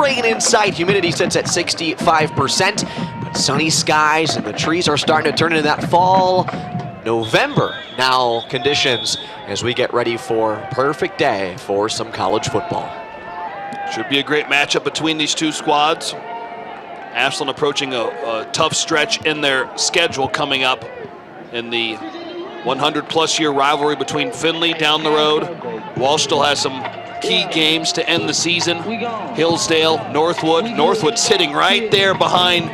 rain in sight. Humidity sits at 65%. But sunny skies and the trees are starting to turn into that fall November now conditions as we get ready for a perfect day for some college football. Should be a great matchup between these two squads. Ashland approaching a tough stretch in their schedule coming up in the 100-plus year rivalry between Findlay down the road. Walsh still has some key games to end the season. Hillsdale, Northwood sitting right there behind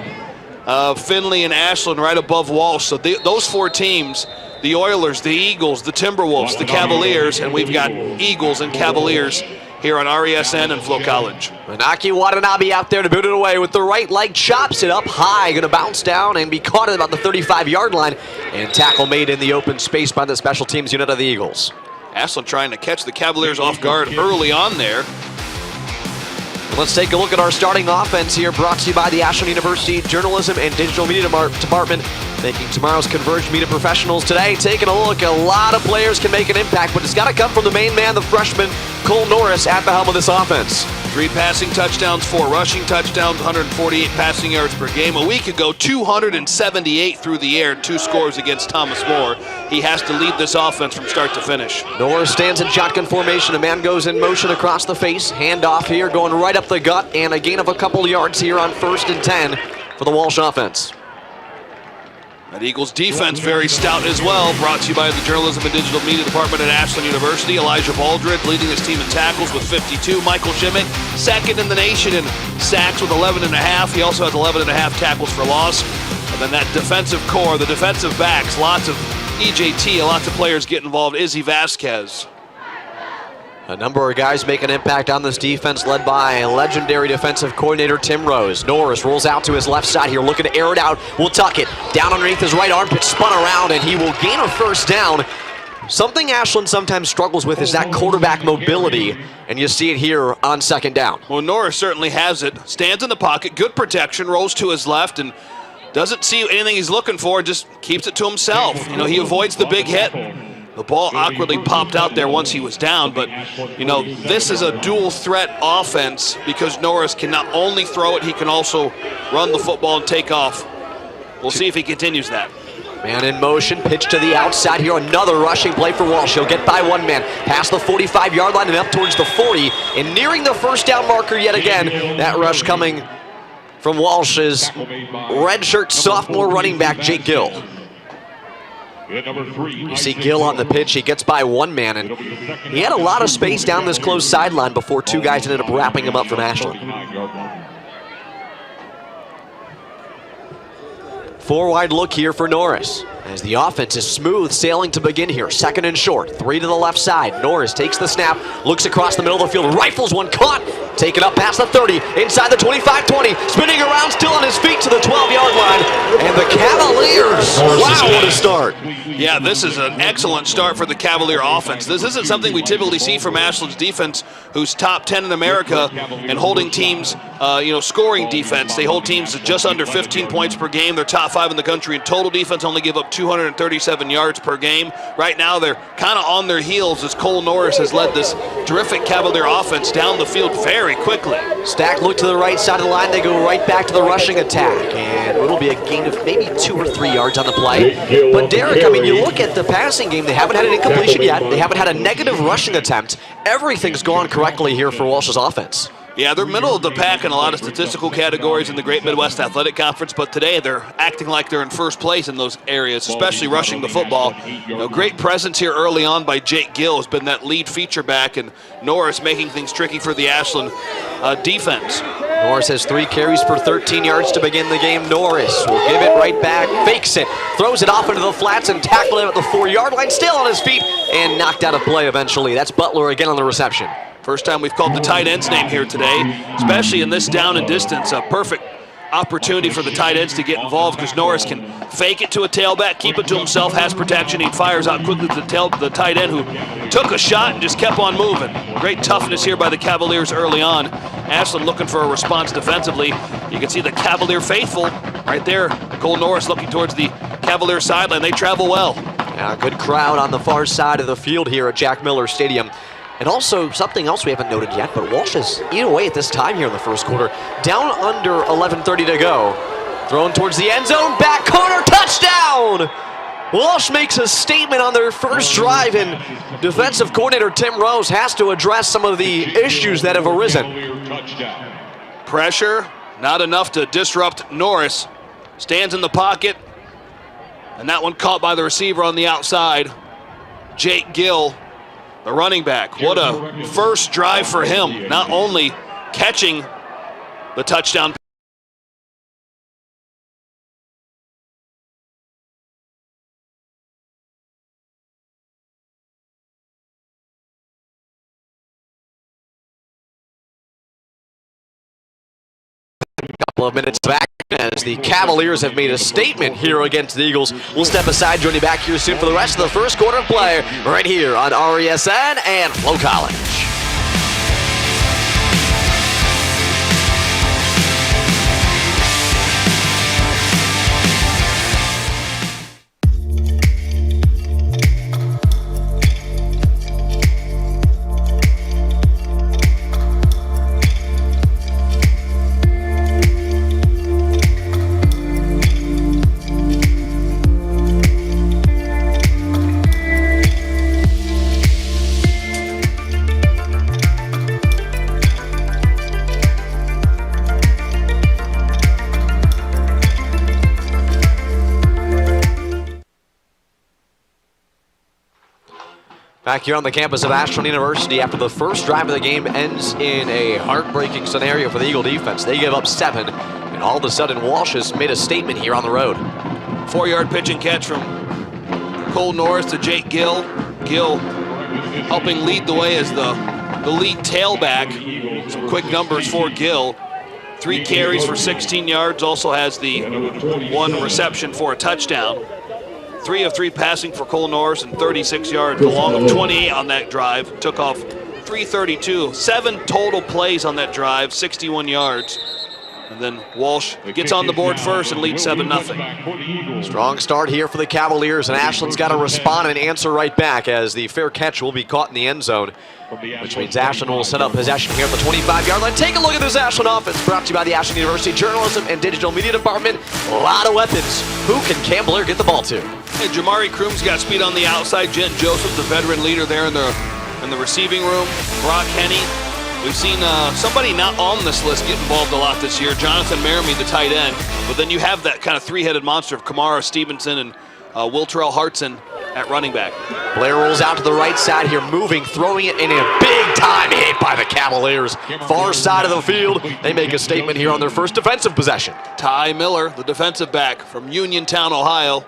Findlay and Ashland, right above Walsh. So those four teams, the Oilers, the Eagles, the Timberwolves, the Cavaliers, and we've got Eagles and Cavaliers here on RESN and Flow College. Manaki Watanabe out there to boot it away with the right leg, chops it up high, going to bounce down and be caught at about the 35-yard line, and tackle made in the open space by the special teams unit of the Eagles. Ashland trying to catch the Cavaliers off guard early on there. Let's take a look at our starting offense here, brought to you by the Ashland University Journalism and Digital Media Department. Thanking tomorrow's Converged Media professionals today. Taking a look, a lot of players can make an impact, but it's got to come from the main man, the freshman Cole Norris, at the helm of this offense. 3 passing touchdowns, 4 rushing touchdowns, 148 passing yards per game. A week ago, 278 through the air, 2 scores against Thomas More. He has to lead this offense from start to finish. Norris stands in shotgun formation. A man goes in motion across the face. Handoff here, going right up the gut, and a gain of a couple yards here on 1st and 10 for the Walsh offense. That Eagles defense very stout as well, brought to you by the Journalism and Digital Media Department at Ashland University. Elijah Baldred leading his team in tackles with 52. Michael Schimmick, second in the nation in sacks with 11.5. He also has 11.5 tackles for loss. And then that defensive core, the defensive backs, lots of EJT, lots of players get involved. Izzy Vasquez. A number of guys make an impact on this defense, led by legendary defensive coordinator Tim Rose. Norris rolls out to his left side here, looking to air it out. Will tuck it down underneath his right armpit, spun around, and he will gain a first down. Something Ashland sometimes struggles with is that quarterback mobility, and you see it here on 2nd down. Well, Norris certainly has it. Stands in the pocket, good protection, rolls to his left, and doesn't see anything he's looking for, just keeps it to himself. You know, he avoids the big hit. The ball awkwardly popped out there once he was down, but, you know, this is a dual threat offense because Norris can not only throw it, he can also run the football and take off. We'll see if he continues that. Man in motion, pitch to the outside here, another rushing play for Walsh. He'll get by one man, past the 45-yard line and up towards the 40, and nearing the first down marker yet again. That rush coming from Walsh's redshirt sophomore running back, Jake Gill. You see Gill on the pitch. He gets by one man, and he had a lot of space down this close sideline before 2 guys ended up wrapping him up from Ashland. 4-wide look here for Norris, as the offense is smooth sailing to begin here. 2nd and short, 3 to the left side. Norris takes the snap, looks across the middle of the field, rifles one, caught, taken up past the 30, inside the 25-20, spinning around, still on his feet to the 12-yard line, and the Cavaliers, wow, what a start. Yeah, this is an excellent start for the Cavalier offense. This isn't something we typically see from Ashland's defense, who's top 10 in America and holding teams, scoring defense. They hold teams at just under 15 points per game. They're top 5 in the country in total defense, only give up 237 yards per game. Right now, they're kind of on their heels as Cole Norris has led this terrific Cavalier offense down the field very quickly. Stack look to the right side of the line. They go right back to the rushing attack, and it'll be a gain of maybe 2 or 3 yards on the play. But Derek, I mean, you look at the passing game, they haven't had an incompletion yet. They haven't had a negative rushing attempt. Everything's gone correctly here for Walsh's offense. Yeah, they're middle of the pack in a lot of statistical categories in the Great Midwest Athletic Conference, but today they're acting like they're in first place in those areas, especially rushing the football. Great presence here early on by Jake Gill has been that lead feature back, and Norris making things tricky for the Ashland defense. Norris has 3 carries for 13 yards to begin the game. Norris will give it right back, fakes it, throws it off into the flats, and tackled him at the 4-yard line, still on his feet, and knocked out of play eventually. That's Butler again on the reception. First time we've called the tight end's name here today, especially in this down and distance. A perfect opportunity for the tight ends to get involved because Norris can fake it to a tailback, keep it to himself, has protection. He fires out quickly to the tight end who took a shot and just kept on moving. Great toughness here by the Cavaliers early on. Ashland looking for a response defensively. You can see the Cavalier faithful right there. Cole Norris looking towards the Cavalier sideline. They travel well. Yeah, good crowd on the far side of the field here at Jack Miller Stadium. And also, something else we haven't noted yet, but Walsh is eating away at this time here in the first quarter. Down under 11:30 to go. Thrown towards the end zone, back corner, touchdown! Walsh makes a statement on their first drive, and defensive coordinator Tim Rose has to address some of the issues that have arisen. Pressure, not enough to disrupt Norris. Stands in the pocket, and that one caught by the receiver on the outside. Jake Gill, the running back. What a first drive for him, not only catching the touchdown. Couple of minutes back as the Cavaliers have made a statement here against the Eagles. We'll step aside, join you back here soon for the rest of the first quarter play right here on RESN and Flow College. Back here on the campus of Ashland University after the first drive of the game ends in a heartbreaking scenario for the Eagle defense. They give up 7, and all of a sudden Walsh has made a statement here on the road. 4-yard pitch and catch from Cole Norris to Jake Gill. Gill helping lead the way as the lead tailback. Some quick numbers for Gill. 3 carries for 16 yards, also has the 1 reception for a touchdown. 3 of 3 passing for Cole Norris and 36 yards, along with 28 on that drive. Took off 332. 7 total plays on that drive, 61 yards. And then Walsh gets on the board first and leads 7-0. Strong start here for the Cavaliers, and Ashland's got to respond and answer right back as the fair catch will be caught in the end zone, which means Ashland will set up possession here at the 25-yard line. Take a look at this Ashland offense, brought to you by the Ashland University Journalism and Digital Media Department. A lot of weapons. Who can Cam Blair get the ball to? Hey, Jamari Croom's got speed on the outside. Jen Joseph, the veteran leader there in the receiving room. Brock Henney. We've seen somebody not on this list get involved a lot this year. Jonathan Merrimee, the tight end. But then you have that kind of 3-headed monster of Kamara Stevenson and Will Terrell Hartson at running back. Blair rolls out to the right side here, moving, throwing it in a big-time hit by the Cavaliers. Far side of the field. They make a statement here on their first defensive possession. Ty Miller, the defensive back from Uniontown, Ohio.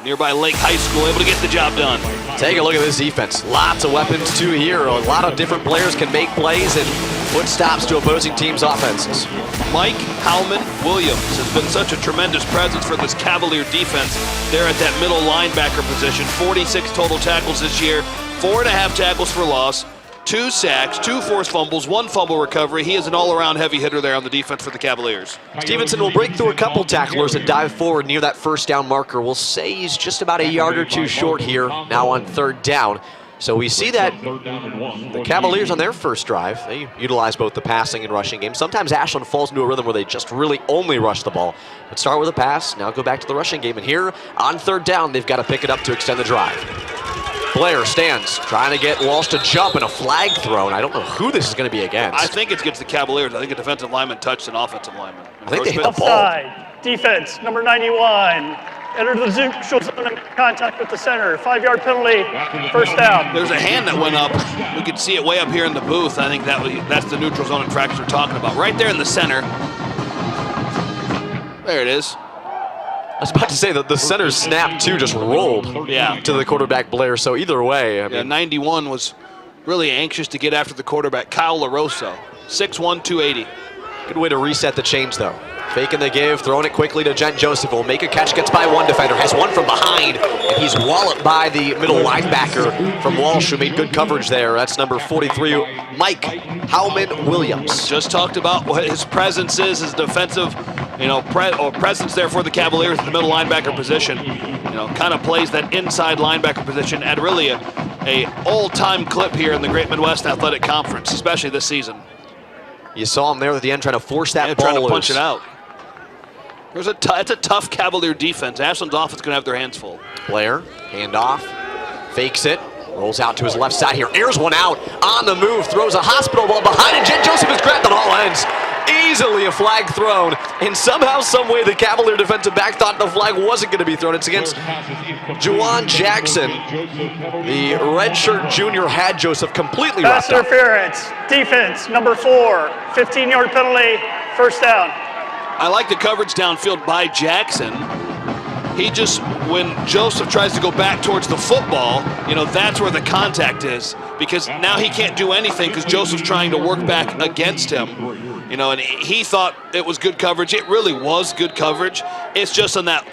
Nearby Lake High School, able to get the job done. Take a look at this defense. Lots of weapons too here. A lot of different players can make plays and put stops to opposing teams' offenses. Mike Howman Williams has been such a tremendous presence for this Cavalier defense. They're at that middle linebacker position. 46 total tackles this year, 4.5 tackles for loss, 2 sacks, 2 forced fumbles, 1 fumble recovery. He is an all-around heavy hitter there on the defense for the Cavaliers. Stevenson will break through a couple tacklers and dive forward near that first down marker. We'll say he's just about a yard or 2 short here, now on 3rd down. So we see that the Cavaliers on their first drive, they utilize both the passing and rushing game. Sometimes Ashland falls into a rhythm where they just really only rush the ball. But start with a pass, now go back to the rushing game. And here on 3rd down, they've got to pick it up to extend the drive. Blair stands, trying to get Walsh to jump, and a flag thrown. I don't know who this is going to be against. I think it's against the Cavaliers. I think a defensive lineman touched an offensive lineman. I think they hit the ball. Offside. Defense, number 91. Entered the neutral zone in contact with the center. 5-yard penalty, first down. There's a hand that went up. We could see it way up here in the booth. I think that's the neutral zone infraction we're talking about. Right there in the center. There it is. I was about to say that the center snap, too, just rolled to the quarterback, Blair. So either way, I mean, 91 was really anxious to get after the quarterback, Kyle LaRosa, 6'1", 280. Good way to reset the change, though. Faking the give, throwing it quickly to Jen Joseph. Will make a catch, gets by 1 defender, has 1 from behind, and he's walloped by the middle linebacker from Walsh, who made good coverage there. That's number 43, Mike Howman Williams. Just talked about what his presence is, his defensive, presence there for the Cavaliers in the middle linebacker position. Kind of plays that inside linebacker position at really a all-time clip here in the Great Midwest Athletic Conference, especially this season. You saw him there at the end trying to force that ball trying to loose. punch it out. It's a tough Cavalier defense. Ashland's offense going to have their hands full. Blair, handoff, fakes it, rolls out to his left side here, airs one out, on the move, throws a hospital ball behind it. Jen Joseph is grabbed on all ends. Easily a flag thrown, and somehow, some way, the Cavalier defensive back thought the flag wasn't going to be thrown. It's against Juwan Jackson. The redshirt junior had Joseph completely Pass wrapped up. interference, defense, number 4, 15-yard penalty, first down. I like the coverage downfield by Jackson. He just, when Joseph tries to go back towards the football, that's where the contact is, because now he can't do anything because Joseph's trying to work back against him. And he thought it was good coverage. It really was good coverage. It's just on that,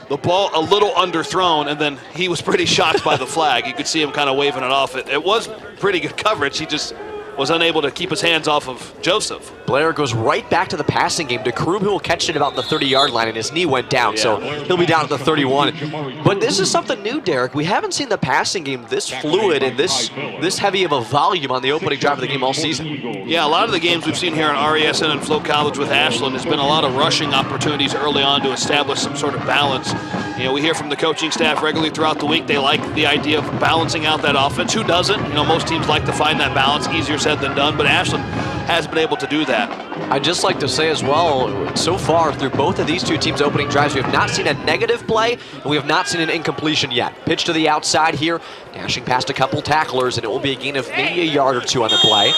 the ball a little underthrown, and then he was pretty shocked by the flag. You could see him kind of waving it off. It was pretty good coverage. He just was unable to keep his hands off of Joseph. Blair goes right back to the passing game to Kroom, who will catch it about the 30-yard line, and his knee went down, so he'll be down at the 31. But this is something new, Derek. We haven't seen the passing game this fluid and this heavy of a volume on the opening drive of the game all season. Yeah, a lot of the games we've seen here on RESN and Flow College with Ashland has been a lot of rushing opportunities early on to establish some sort of balance. We hear from the coaching staff regularly throughout the week. They like the idea of balancing out that offense. Who doesn't? Most teams like to find that balance. Easier said than done, but Ashland has been able to do that. I'd just like to say as well, so far through both of these two teams' opening drives, we have not seen a negative play, and we have not seen an incompletion yet. Pitch to the outside here, dashing past a couple tacklers, and it will be a gain of maybe a yard or two on the play.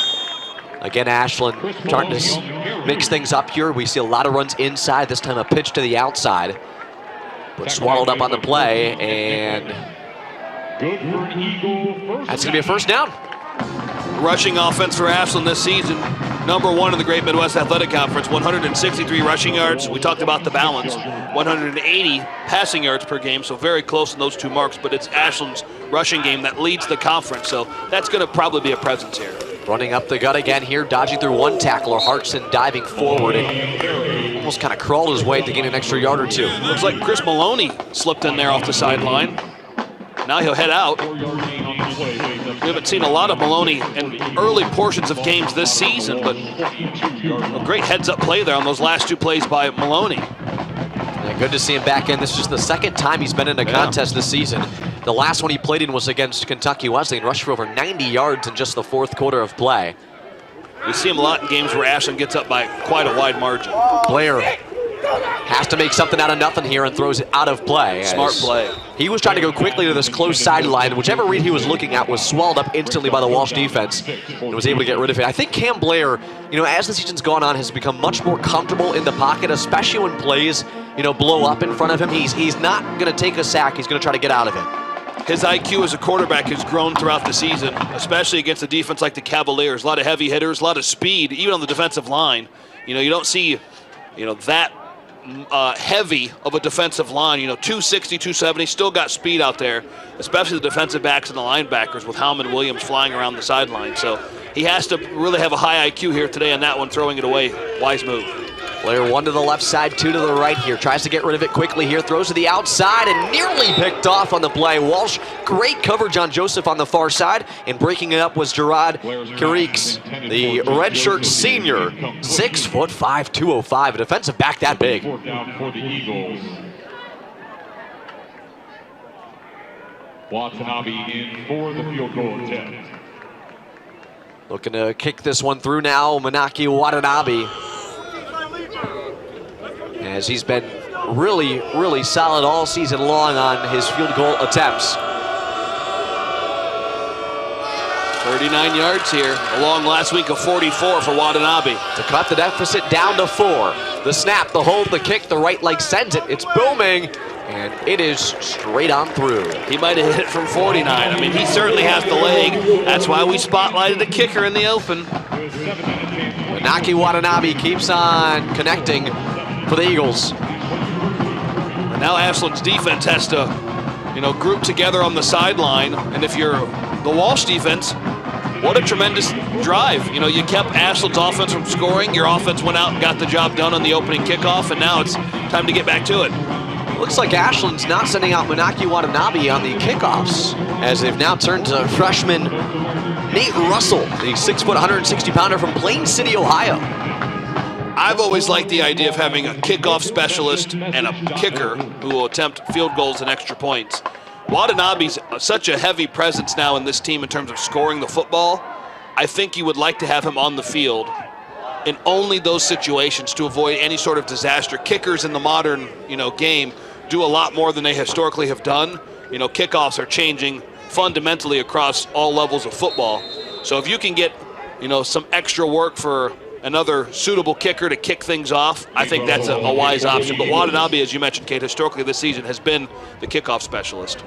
Again, Ashland starting to mix things up here. We see a lot of runs inside, this time a pitch to the outside. But swallowed up on the play, and that's going to be a first down. Rushing offense for Ashland this season, number 1 in the Great Midwest Athletic Conference, 163 rushing yards. We talked about the balance, 180 passing yards per game, so very close in those two marks, but it's Ashland's rushing game that leads the conference, so that's going to probably be a presence here. Running up the gut again here, dodging through one tackler, Hartson diving forward and almost kind of crawled his way to gain an extra yard or two. Looks like Chris Maloney slipped in there off the sideline. Now he'll head out. We haven't seen a lot of Maloney in early portions of games this season, but a great heads-up play there on those last two plays by Maloney. Yeah, good to see him back in. This is just the second time he's been in a contest this season. The last one he played in was against Kentucky Wesleyan, rushed for over 90 yards in just the fourth quarter of play. We see him a lot in games where Ashland gets up by quite a wide margin. Blair has to make something out of nothing here and throws it out of play. Smart play. He was trying to go quickly to this close sideline. Whichever read he was looking at was swallowed up instantly by the Walsh defense and was able to get rid of it. I think Cam Blair, as the season's gone on, has become much more comfortable in the pocket, especially when plays, blow up in front of him. He's not going to take a sack. He's going to try to get out of it. His IQ as a quarterback has grown throughout the season, especially against a defense like the Cavaliers. A lot of heavy hitters, a lot of speed, even on the defensive line. You don't see, that heavy of a defensive line. 260, 270, still got speed out there, especially the defensive backs and the linebackers with Howman Williams flying around the sideline. So he has to really have a high IQ here today on that one, throwing it away. Wise move. Blair, one to the left side, two to the right here. Tries to get rid of it quickly here. Throws to the outside and nearly picked off on the play. Walsh, great coverage on Joseph on the far side. And breaking it up was Gerard Carriques, the redshirt senior. 6'5", 205. A defensive back that big. Fourth down for the Eagles. Watanabe in for the field goal attempt. Looking to kick this one through now, Manaki Watanabe. As he's been really, really solid all season long on his field goal attempts. 39 yards here, along last week of 44 for Watanabe. To cut the deficit down to 4. The snap, the hold, the kick, the right leg sends it. It's booming, and it is straight on through. He might have hit it from 49. I mean, he certainly has the leg. That's why we spotlighted the kicker in the open. Manaki Watanabe keeps on connecting for the Eagles. And now Ashland's defense has to, group together on the sideline. And if you're the Walsh defense, what a tremendous drive. You kept Ashland's offense from scoring. Your offense went out and got the job done on the opening kickoff, and now it's time to get back to it. Looks like Ashland's not sending out Manaki Watanabe on the kickoffs. as they've now turned to freshman Nate Russell, the 6 foot, 160 pounder from Plain City, Ohio. I've always liked the idea of having a kickoff specialist and a kicker who will attempt field goals and extra points. Watanabe's such a heavy presence now in this team in terms of scoring the football. I think you would like to have him on the field in only those situations to avoid any sort of disaster. Kickers in the modern, game do a lot more than they historically have done. Kickoffs are changing fundamentally across all levels of football. So if you can get, some extra work for another suitable kicker to kick things off, I think that's a wise option. But Watanabe, as you mentioned, Kate, historically this season has been the kickoff specialist.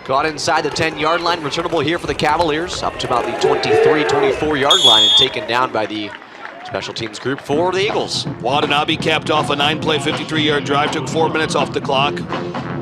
Caught inside the 10-yard line, returnable here for the Cavaliers, up to about the 23, 24-yard line, and taken down by the special teams group for the Eagles. Watanabe capped off a 9-play, 53-yard drive, took 4 minutes off the clock,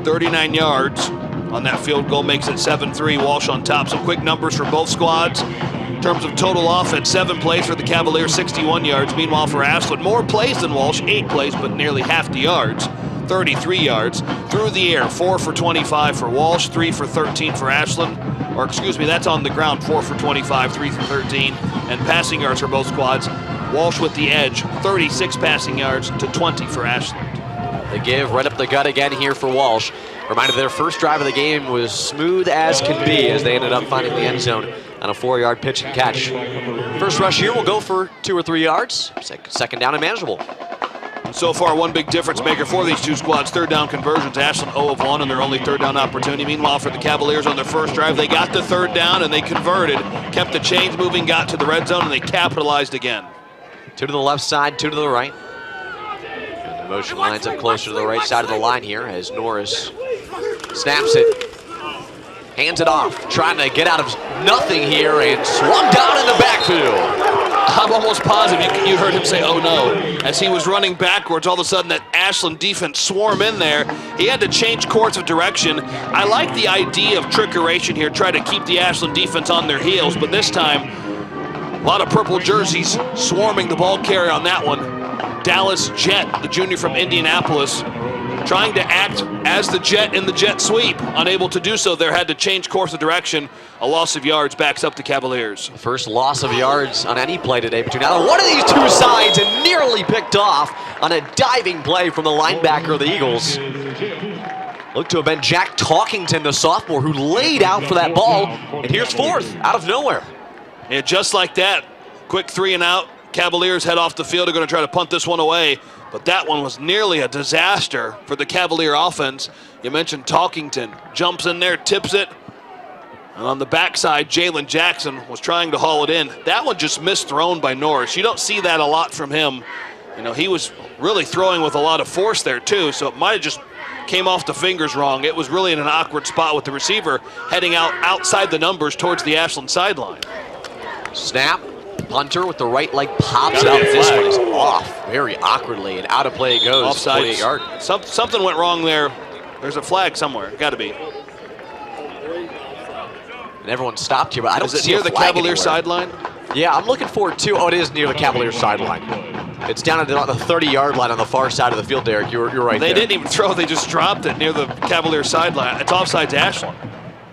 39 yards on that field goal, makes it 7-3. Walsh on top. Some quick numbers for both squads. In terms of total offense, 7 plays for the Cavaliers, 61 yards. Meanwhile, for Ashland, more plays than Walsh, 8 plays, but nearly half the yards, 33 yards. Through the air, 4 for 25 for Walsh, 3 for 13 for Ashland. Or excuse me, that's on the ground, 4 for 25, 3 for 13. And passing yards for both squads. Walsh with the edge, 36 passing yards to 20 for Ashland. The give right up the gut again here for Walsh. Reminder, their first drive of the game was smooth as can be as they ended up finding the end zone on a 4-yard pitch and catch. First rush here will go for 2 or 3 yards. Second down and manageable. So far, one big difference maker for these two squads, third down conversions. Ashland 0 of 1 in their only third down opportunity. Meanwhile, for the Cavaliers on their first drive, they got the third down and they converted, kept the chains moving, got to the red zone, and they capitalized again. 2 to the left side, 2 to the right. And the motion lines up closer to the right side of the line here as Norris snaps it, hands it off, trying to get out of nothing here, and swung down in the backfield. I'm almost positive you heard him say, oh no. As he was running backwards, all of a sudden that Ashland defense swarm in there. He had to change course of direction. I like the idea of trickeration here, try to keep the Ashland defense on their heels, but this time, a lot of purple jerseys swarming the ball carrier on that one. Dallas Jet, the junior from Indianapolis, trying to act as the Jet in the jet sweep. Unable to do so there, had to change course of direction. A loss of yards backs up the Cavaliers. First loss of yards on any play today between either one of these two sides, and nearly picked off on a diving play from the linebacker of the Eagles. Looked to have been Jack Talkington, the sophomore, who laid out for that ball, and here's fourth out of nowhere. Yeah, just like that, quick 3 and out. Cavaliers head off the field. They're going to try to punt this one away, but that one was nearly a disaster for the Cavalier offense. You mentioned Talkington, jumps in there, tips it, and on the backside, Jalen Jackson was trying to haul it in. That one just misthrown by Norris. You don't see that a lot from him. He was really throwing with a lot of force there too, so it might have just came off the fingers wrong. It was really in an awkward spot with the receiver heading outside the numbers towards the Ashland sideline. Snap, punter with the right leg pops out. This one is off very awkwardly, and out of play it goes. Offside. 48-yard. Something went wrong there. There's a flag somewhere. Got to be. And everyone stopped here, but I don't see near a the flag Cavalier anywhere. sideline? Yeah, I'm looking for it too. Oh, it is near the Cavalier sideline. It's down at the 30-yard line on the far side of the field, Derek. You're right there. They didn't even throw. They just dropped it near the Cavalier sideline. It's offside to Ashland.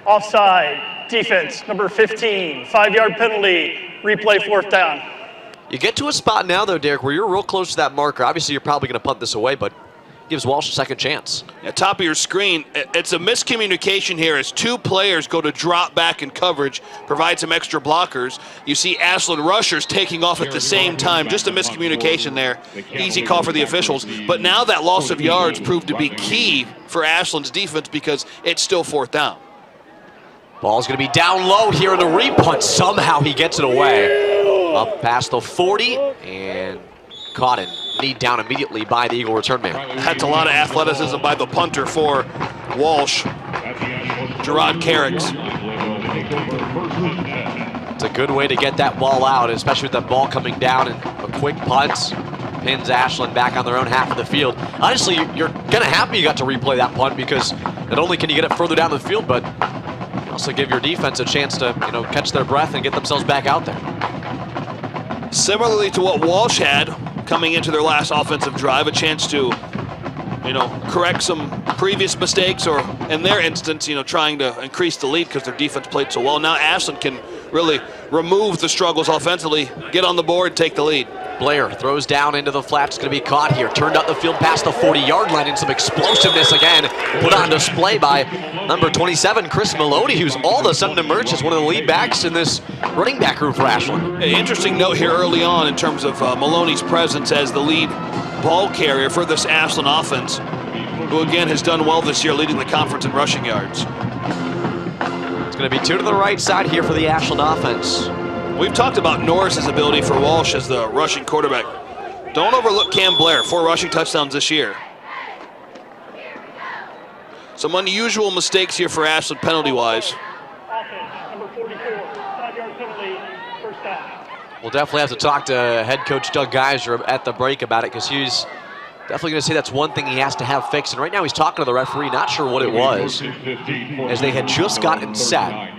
Offside, defense, number 15, 5-yard penalty, replay 4th down. You get to a spot now, though, Derek, where you're real close to that marker. Obviously, you're probably going to punt this away, but gives Walsh a second chance. At top of your screen, it's a miscommunication here as 2 players go to drop back in coverage, provide some extra blockers. You see Ashland rushers taking off at the same time. Just a miscommunication there. Easy call for the officials. But now that loss of yards proved to be key for Ashland's defense because it's still 4th down. Ball's going to be down low here in the repunt. Somehow he gets it away. Up past the 40 and caught and kneed down immediately by the Eagle return man. That's a lot of athleticism by the punter for Walsh, Gerard Carricks. It's a good way to get that ball out, especially with that ball coming down, and a quick punt pins Ashland back on their own half of the field. Honestly, you're kind of happy you got to replay that punt because not only can you get it further down the field, but also give your defense a chance to catch their breath and get themselves back out there. Similarly to what Walsh had coming into their last offensive drive, a chance to correct some previous mistakes, or in their instance, trying to increase the lead because their defense played so well. Now Ashland can really remove the struggles offensively, get on the board, take the lead. Blair throws down into the flat. It's going to be caught here. Turned up the field past the 40-yard line, and some explosiveness again put on display by number 27, Chris Maloney, who's all of a sudden emerged as one of the lead backs in this running back room for Ashland. Hey, interesting note here early on in terms of Maloney's presence as the lead ball carrier for this Ashland offense, who again has done well this year, leading the conference in rushing yards. It's going to be 2 to the right side here for the Ashland offense. We've talked about Norris's ability for Walsh as the rushing quarterback. Don't overlook Cam Blair, 4 rushing touchdowns this year. Some unusual mistakes here for Ashland penalty-wise. Offense, number 44, 5-yard penalty, first down. We'll definitely have to talk to head coach Doug Geiser at the break about it, because he's definitely going to say that's one thing he has to have fixed. And right now he's talking to the referee, not sure what it was, as they had just gotten set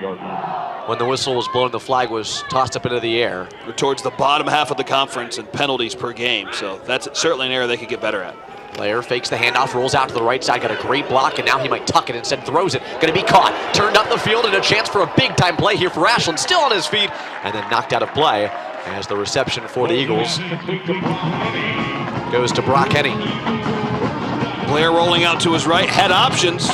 when the whistle was blown, the flag was tossed up into the air. We're towards the bottom half of the conference in penalties per game, so that's certainly an area they could get better at. Blair fakes the handoff, rolls out to the right side, got a great block, and now he might tuck it, instead throws it. Going to be caught, turned up the field, and a chance for a big-time play here for Ashland, still on his feet, and then knocked out of play as the reception for the Eagles goes to Brock Henny. Blair rolling out to his right, had options.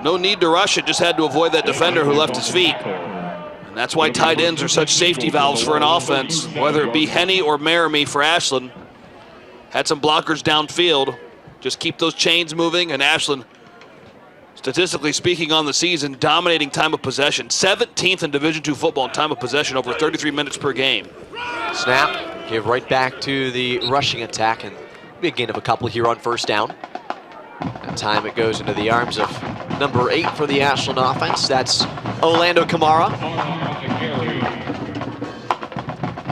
No need to rush it, just had to avoid that defender who left his feet. And that's why tight ends are such safety valves for an offense, whether it be Henny or Merrimee for Ashland. Had some blockers downfield. Just keep those chains moving, and Ashland, statistically speaking on the season, dominating time of possession. 17th in Division II football in time of possession, over 33 minutes per game. Snap, give right back to the rushing attack, and be a gain of a couple here on first down. That time it goes into the arms of number 8 for the Ashland offense. That's Orlando Kamara.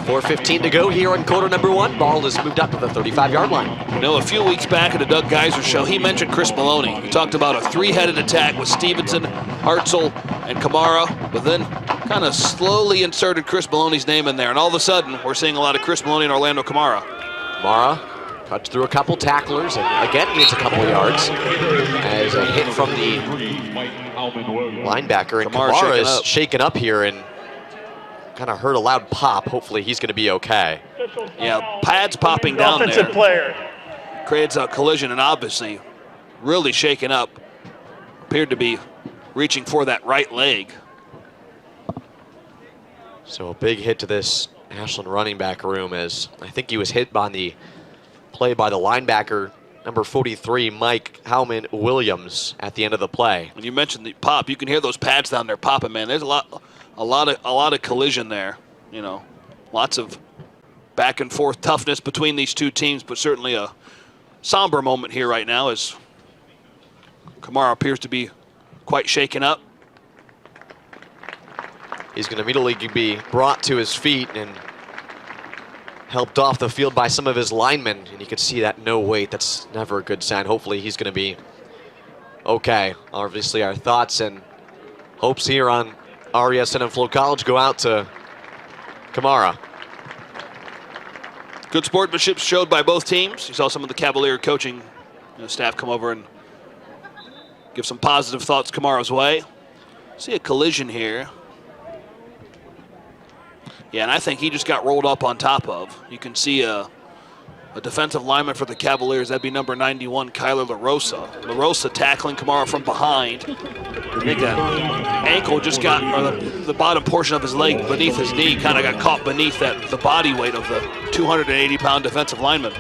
4:15 to go here in quarter number 1. Ball is moved up to the 35-yard line. A few weeks back at the Doug Geiser show, he mentioned Chris Maloney. He talked about a 3-headed attack with Stevenson, Hartzell, and Kamara, but then kind of slowly inserted Chris Maloney's name in there, and all of a sudden, we're seeing a lot of Chris Maloney and Orlando Kamara. Kamara cuts through a couple tacklers and again gains a couple yards as a hit from the linebacker, and Kamara is shaken up here and kind of heard a loud pop. Hopefully he's going to be okay. Yeah, pads popping down Offensive there. player. Creates a collision, and obviously really shaken up. Appeared to be reaching for that right leg. So a big hit to this Ashland running back room, as I think he was hit by the play by the linebacker, number 43, Mike Howman Williams, at the end of the play. When you mentioned the pop, you can hear those pads down there popping, man. There's a lot of collision there. Lots of back and forth toughness between these two teams, but certainly a somber moment here right now as Kamara appears to be quite shaken up. He's going to immediately be brought to his feet and helped off the field by some of his linemen, and you can see that no weight. That's never a good sign. Hopefully he's going to be okay. Obviously our thoughts and hopes here on RESN and Flow College go out to Kamara. Good sportsmanship showed by both teams. You saw some of the Cavalier coaching staff come over and give some positive thoughts Kamara's way. See a collision here. Yeah, and I think he just got rolled up on top of. You can see a defensive lineman for the Cavaliers. That'd be number 91, Kyler LaRosa. LaRosa tackling Kamara from behind. I think that ankle just got, or the bottom portion of his leg beneath his knee kind of got caught beneath the body weight of the 280-pound defensive lineman.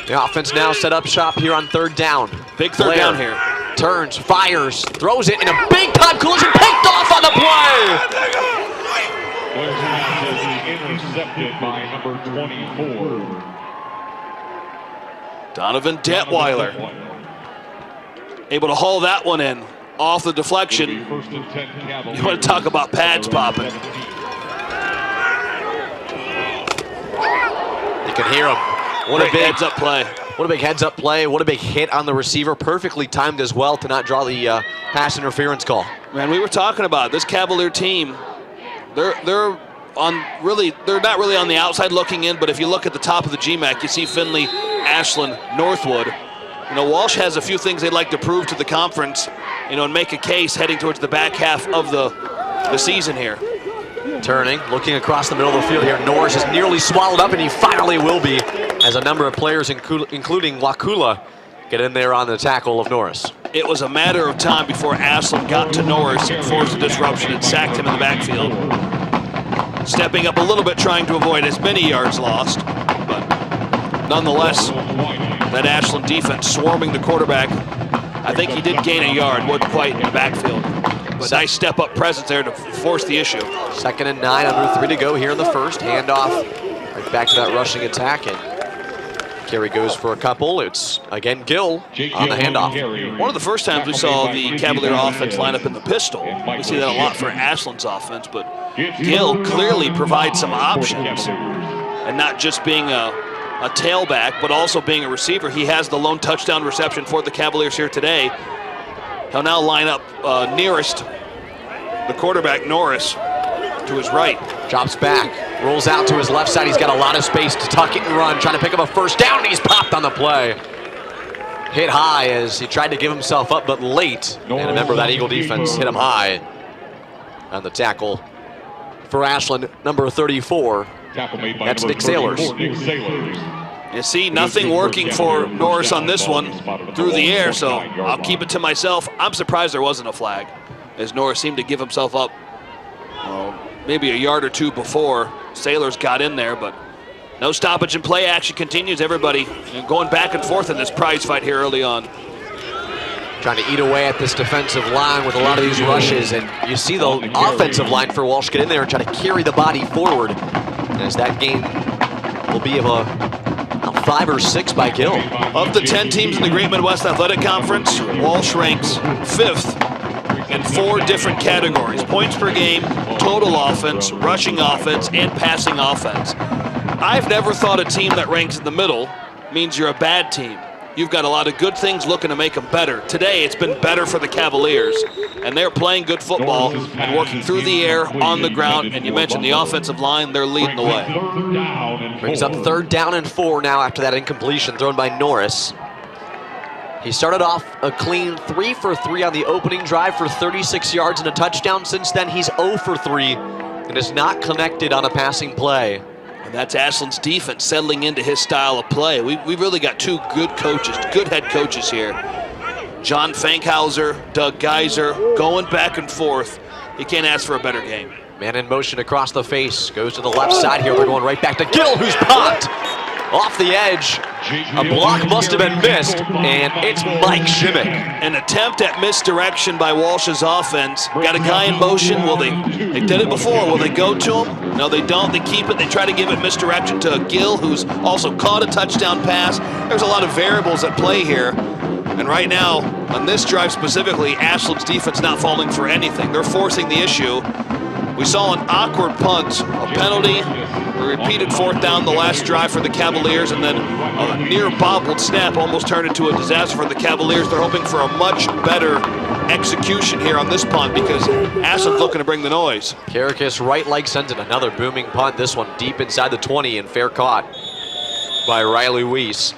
The offense now set up shop here on third down. Big third down here. Turns, fires, throws it, and a big-time collision picked off on the play. Intercepted by number 24. Donovan Detweiler able to haul that one in off the deflection. You want to talk about pads popping. You can hear him. What a big heads-up play. What a big heads-up play. What a big hit on the receiver. Perfectly timed as well to not draw the pass interference call. Man, we were talking about this Cavalier team. They're not really on the outside looking in, but if you look at the top of the GMAC, you see Findlay, Ashland, Northwood. You know, Walsh has a few things they'd like to prove to the conference, you know, and make a case heading towards the back half of the season here. Turning, looking across the middle of the field here. Norris is nearly swallowed up, and he finally will be, as a number of players, including Wakula, get in there on the tackle of Norris. It was a matter of time before Ashland got to Norris and forced a disruption and sacked him in the backfield. Stepping up a little bit, trying to avoid as many yards lost, but nonetheless, that Ashland defense swarming the quarterback. I think he did gain a yard, wasn't quite in the backfield. But nice step-up presence there to force the issue. 2nd and 9, under 3 to go here in the first. Handoff right back to that rushing attack, and carry goes for a couple. It's, again, Gill on the handoff. One of the first times we saw the Cavalier offense line up in the pistol. We see that a lot for Ashland's offense, but Gill clearly provides some options, and not just being a tailback, but also being a receiver. He has the lone touchdown reception for the Cavaliers here today. He'll now line up nearest the quarterback, Norris, to his right. Drops back, rolls out to his left side. He's got a lot of space to tuck it and run, trying to pick up a first down, and he's popped on the play. Hit high as he tried to give himself up, but late. And a member of that Eagle defense hit him high on the tackle for Ashland, number 34. That's Nick Sailors. You see, nothing working for Norris on this one through the air, so I'll keep it to myself. I'm surprised there wasn't a flag, as Norris seemed to give himself up maybe a yard or two before Sailors got in there, but no stoppage and play action continues. Everybody going back and forth in this prize fight here early on. Trying to eat away at this defensive line with a lot of these rushes, and you see the offensive line for Walsh get in there and try to carry the body forward, as that game will be of a 5 or 6 by Gill. Of the 10 teams in the Great Midwest Athletic Conference, Walsh ranks 5th in 4 different categories: points per game, total offense, rushing offense, and passing offense. I've never thought a team that ranks in the middle means you're a bad team. You've got a lot of good things looking to make them better. Today, it's been better for the Cavaliers, and they're playing good football and working through the air, on the ground, and you mentioned the offensive line, they're leading the way. Brings up 3rd down and 4 now after that incompletion thrown by Norris. He started off a clean 3 for 3 on the opening drive for 36 yards and a touchdown. Since then, he's 0 for 3 and is not connected on a passing play. And that's Ashland's defense settling into his style of play. We've really got 2 good coaches, good head coaches here. John Fankhauser, Doug Geiser, going back and forth. You can't ask for a better game. Man in motion across the face, goes to the left side here. They're going right back to Gill, who's popped off the edge. A block must have been missed, and it's Mike Shimmick. An attempt at misdirection by Walsh's offense. Got a guy in motion. Will they did it before. Will they go to him? No, they don't. They keep it. They try to give it misdirection to Gill, who's also caught a touchdown pass. There's a lot of variables at play here. And right now, on this drive specifically, Ashland's defense not falling for anything. They're forcing the issue. We saw an awkward punt, a penalty, a repeated 4th down the last drive for the Cavaliers, and then a near bobbled snap almost turned into a disaster for the Cavaliers. They're hoping for a much better execution here on this punt because Ashland's looking to bring the noise. Karakis right leg sends in another booming punt, this one deep inside the 20 and fair caught by Riley Weiss.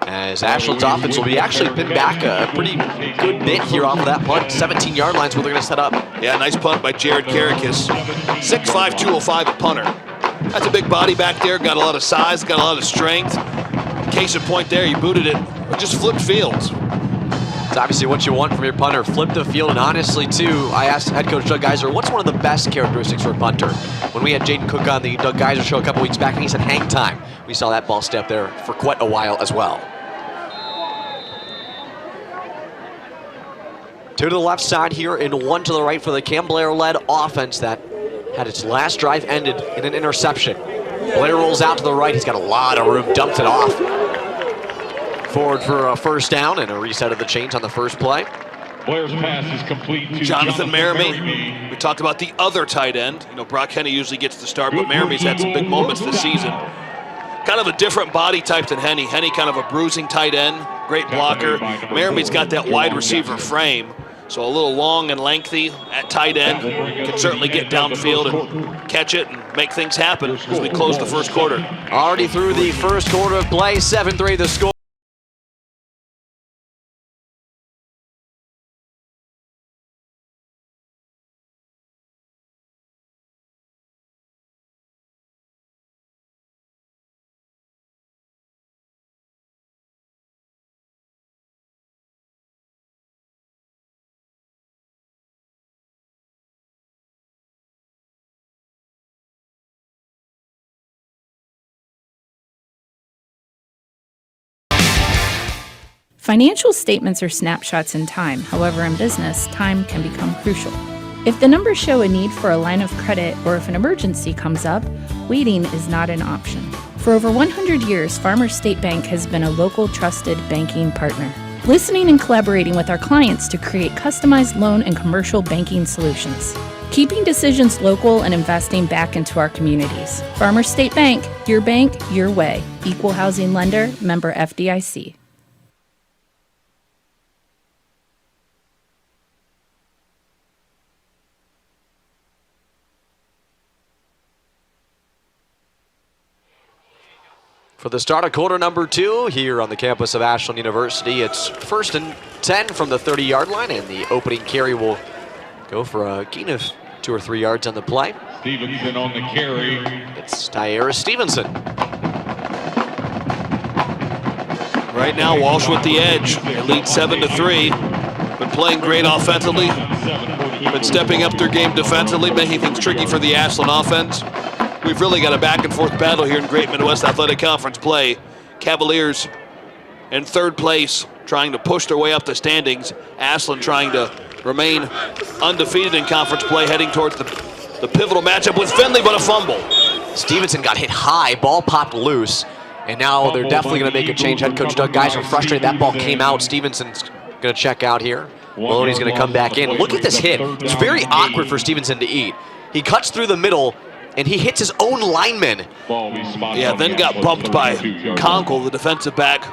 As Ashland's offense will be actually pinned back a pretty good bit here off of that punt. 17-yard line's where they're going to set up. Yeah, nice punt by Jared Karakis. 6'5", 205 at punter. That's a big body back there, got a lot of size, got a lot of strength. Case in point there, he booted it, just flipped fields. It's obviously what you want from your punter. Flip the field, and honestly, too, I asked head coach Doug Geiser, what's one of the best characteristics for a punter? When we had Jaden Cook on the Doug Geiser show a couple weeks back, and he said hang time. We saw that ball step there for quite a while as well. 2 to the left side here and 1 to the right for the Cam Blair-led offense that had its last drive ended in an interception. Blair rolls out to the right. He's got a lot of room, dumps it off. Forward for a first down and a reset of the chains on the first play. Blair's pass is complete to Jonathan Merrimee. We talked about the other tight end. You know, Brock Henne usually gets the start, but Merrimee's had some big moments this season. Kind of a different body type than Henne. Henne kind of a bruising tight end, great blocker. Merrimee's got that wide receiver frame. So a little long and lengthy at tight end, can certainly get downfield and catch it and make things happen as we close the first quarter. Already through the first quarter of play, 7-3 the score. Financial statements are snapshots in time. However, in business, time can become crucial. If the numbers show a need for a line of credit or if an emergency comes up, waiting is not an option. For over 100 years, Farmers State Bank has been a local trusted banking partner, listening and collaborating with our clients to create customized loan and commercial banking solutions, keeping decisions local and investing back into our communities. Farmers State Bank, your way. Equal housing lender, member FDIC. For the start of quarter number 2 here on the campus of Ashland University, it's 1st and 10 from the 30-yard line, and the opening carry will go for a gain of 2 or 3 yards on the play. Stevenson on the carry. It's Tyara Stevenson. Right now, Walsh with the edge. They lead 7-3. Been playing great offensively. Been stepping up their game defensively, making things tricky for the Ashland offense. We've really got a back-and-forth battle here in Great Midwest Athletic Conference play. Cavaliers in 3rd place, trying to push their way up the standings. Ashland trying to remain undefeated in conference play, heading towards the pivotal matchup with Findlay, but a fumble. Stevenson got hit high, ball popped loose, and now they're definitely going to make a change. Head coach Doug Geisler frustrated. That ball came out. Stevenson's going to check out here. Maloney's going to come back in. Look at this hit. It's very awkward for Stevenson to eat. He cuts through the middle, and he hits his own lineman. Yeah, then got bumped by Conkle, the defensive back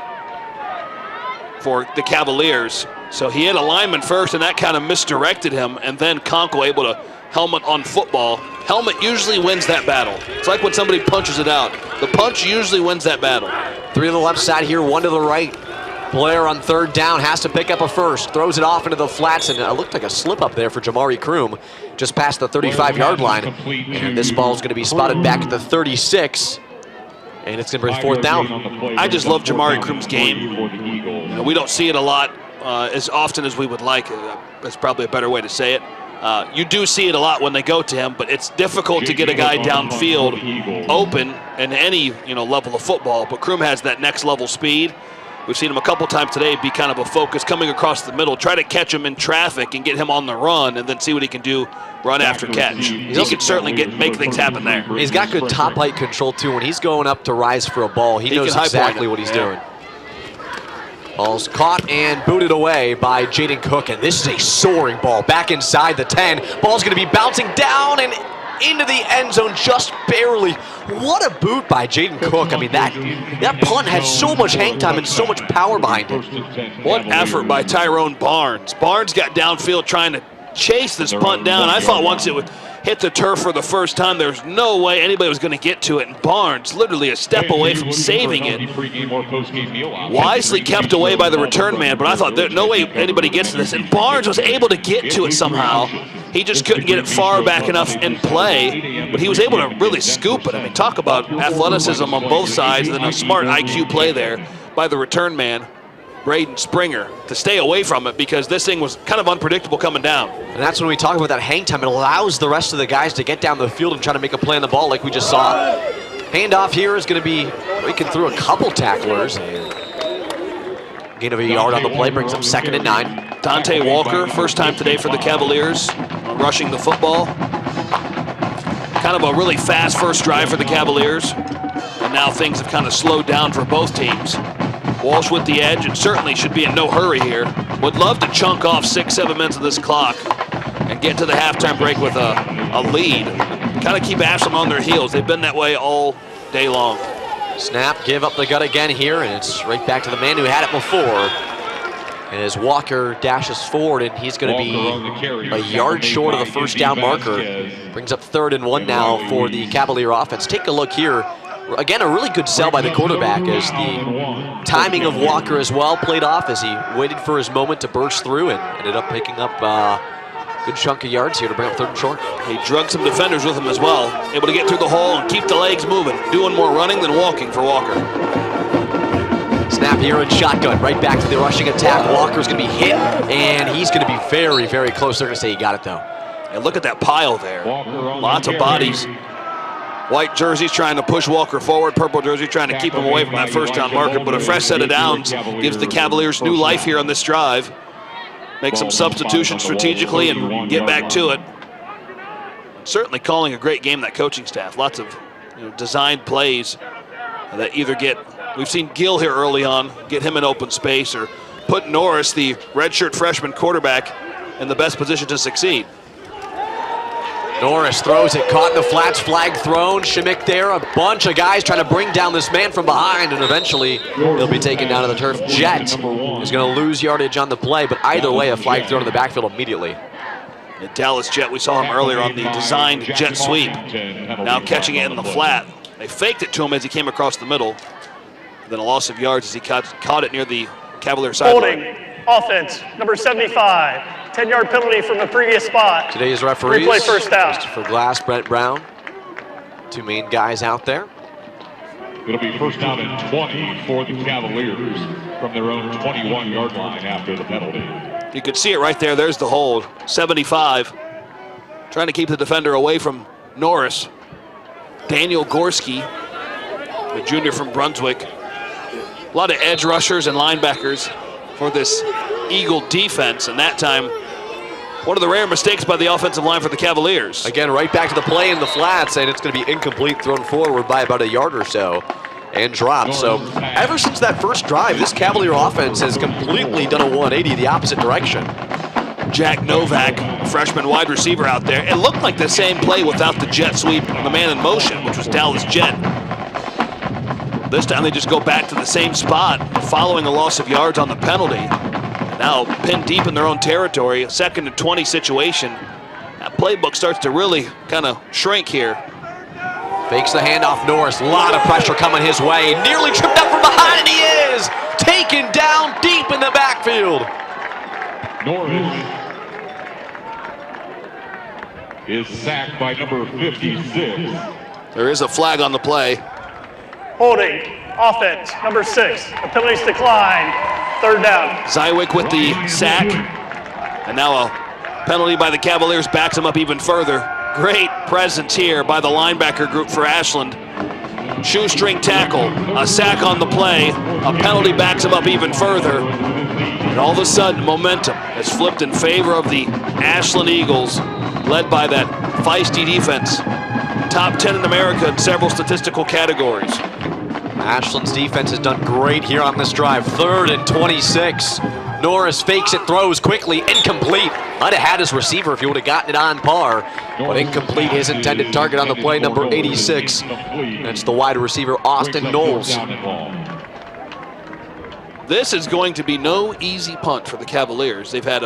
for the Cavaliers. So he hit a lineman first, and that kind of misdirected him, and then Conkle able to helmet on football. Helmet usually wins that battle. It's like when somebody punches it out. The punch usually wins that battle. 3 to the left side here, 1 to the right. Blair on 3rd down has to pick up a first, throws it off into the flats, and it looked like a slip up there for Jamari Kroom just past the 35-yard line. And this ball is going to be spotted back at the 36, and it's going to bring 4th down. I just love Jamari Kroom's game. We don't see it a lot as often as we would like. That's probably a better way to say it. You do see it a lot when they go to him, but it's difficult to get a guy downfield open in any level of football. But Kroom has that next level speed. We've seen him a couple times today be kind of a focus coming across the middle, try to catch him in traffic and get him on the run, and then see what he can do run after catch. He can certainly make things happen there. He's got good top height control too. When he's going up to rise for a ball, he knows exactly what he's doing. Ball's caught and booted away by Jaden Cook, and this is a soaring ball back inside the 10. Ball's going to be bouncing down and into the end zone just barely. What a boot by Jaden Cook. I mean, that punt had so much hang time and so much power behind it. What effort by Tyrone Barnes. Barnes got downfield trying to chase this punt down. I thought once it would hit the turf for the first time, there's no way anybody was going to get to it. And Barnes, literally a step away from saving it. Wisely kept away by the return man, but I thought there's no way anybody gets to this. And Barnes was able to get to it somehow. He just couldn't get it far back enough in play, but he was able to really scoop it. I mean, talk about athleticism on both sides, and then a smart IQ play there by the return man, Braden Springer, to stay away from it because this thing was kind of unpredictable coming down. And that's when we talk about that hang time. It allows the rest of the guys to get down the field and try to make a play on the ball like we just saw. Handoff here is going to be breaking through a couple tacklers. Gain of a yard on the play brings up 2nd and 9. Dante Walker, first time today for the Cavaliers, rushing the football. Kind of a really fast first drive for the Cavaliers. And now things have kind of slowed down for both teams. Walsh with the edge, and certainly should be in no hurry here. Would love to chunk off 6-7 minutes of this clock and get to the halftime break with a lead. Kind of keep Ashland on their heels. They've been that way all day long. Snap, give up the gut again here, and it's right back to the man who had it before. As Walker dashes forward, and he's going to be a yard short of the first down marker. Brings up 3rd and 1 now for the Cavalier offense. Take a look here. Again, a really good sell by the quarterback as the timing of Walker as well played off as he waited for his moment to burst through and ended up picking up a good chunk of yards here to bring up 3rd and short. He drugged some defenders with him as well. Able to get through the hole and keep the legs moving. Doing more running than walking for Walker. Snap here in shotgun, right back to the rushing attack. Walker's going to be hit, and he's going to be very, very close. They're going to say he got it, though. And look at that pile there. Lots of bodies. White jerseys trying to push Walker forward, purple jersey trying to keep him away from that first down marker, but a fresh set of downs gives the Cavaliers new life here on this drive. Make some substitutions strategically and get back to it. Certainly calling a great game, that coaching staff. Lots of designed plays that either get, we've seen Gill here early on, get him in open space, or put Norris, the redshirt freshman quarterback, in the best position to succeed. Norris throws it, caught in the flats, flag thrown. Schmick there, a bunch of guys trying to bring down this man from behind, and eventually he'll be taken down to the turf. Jet is going to lose yardage on the play, but either way, a flag thrown in the backfield immediately. The Dallas Jet, we saw him earlier on the designed jet sweep. Now catching it in the flat. They faked it to him as he came across the middle. Then a loss of yards as he caught it near the Cavalier sideline. Holding, offense, number 75. 10-yard penalty from the previous spot. Today's referees, Replay first down. Christopher Glass, Brent Brown. Two main guys out there. It'll be first down and 20 for the Cavaliers from their own 21-yard line after the penalty. You could see it right there. There's the hold. 75. Trying to keep the defender away from Norris. Daniel Gorski, the junior from Brunswick. A lot of edge rushers and linebackers for this Eagle defense, and that time one of the rare mistakes by the offensive line for the Cavaliers. Again, right back to the play in the flats, and it's going to be incomplete, thrown forward by about a yard or so, and dropped. So ever since that first drive, this Cavalier offense has completely done a 180 the opposite direction. Jack Novak, freshman wide receiver out there. It looked like the same play without the jet sweep and the man in motion, which was Dallas Jet. This time they just go back to the same spot following a loss of yards on the penalty. Now pinned deep in their own territory, a 2nd and 20 situation. That playbook starts to really kind of shrink here. Fakes the handoff, Norris. A lot of pressure coming his way. Nearly tripped up from behind, and he is taken down deep in the backfield. Norris is sacked by number 56. There is a flag on the play. Holding, offense, number 6. The penalties decline. 3rd down. Zywick with the sack. And now a penalty by the Cavaliers backs him up even further. Great presence here by the linebacker group for Ashland. Shoestring tackle, a sack on the play, a penalty backs him up even further. And all of a sudden, momentum has flipped in favor of the Ashland Eagles, led by that feisty defense. Top 10 in America in several statistical categories. Ashland's defense has done great here on this drive. 3rd and 26. Norris fakes it, throws quickly, incomplete. Might have had his receiver if he would have gotten it on par, but incomplete. His intended target on the play, number 86. That's the wide receiver, Austin Knowles. This is going to be no easy punt for the Cavaliers. They've had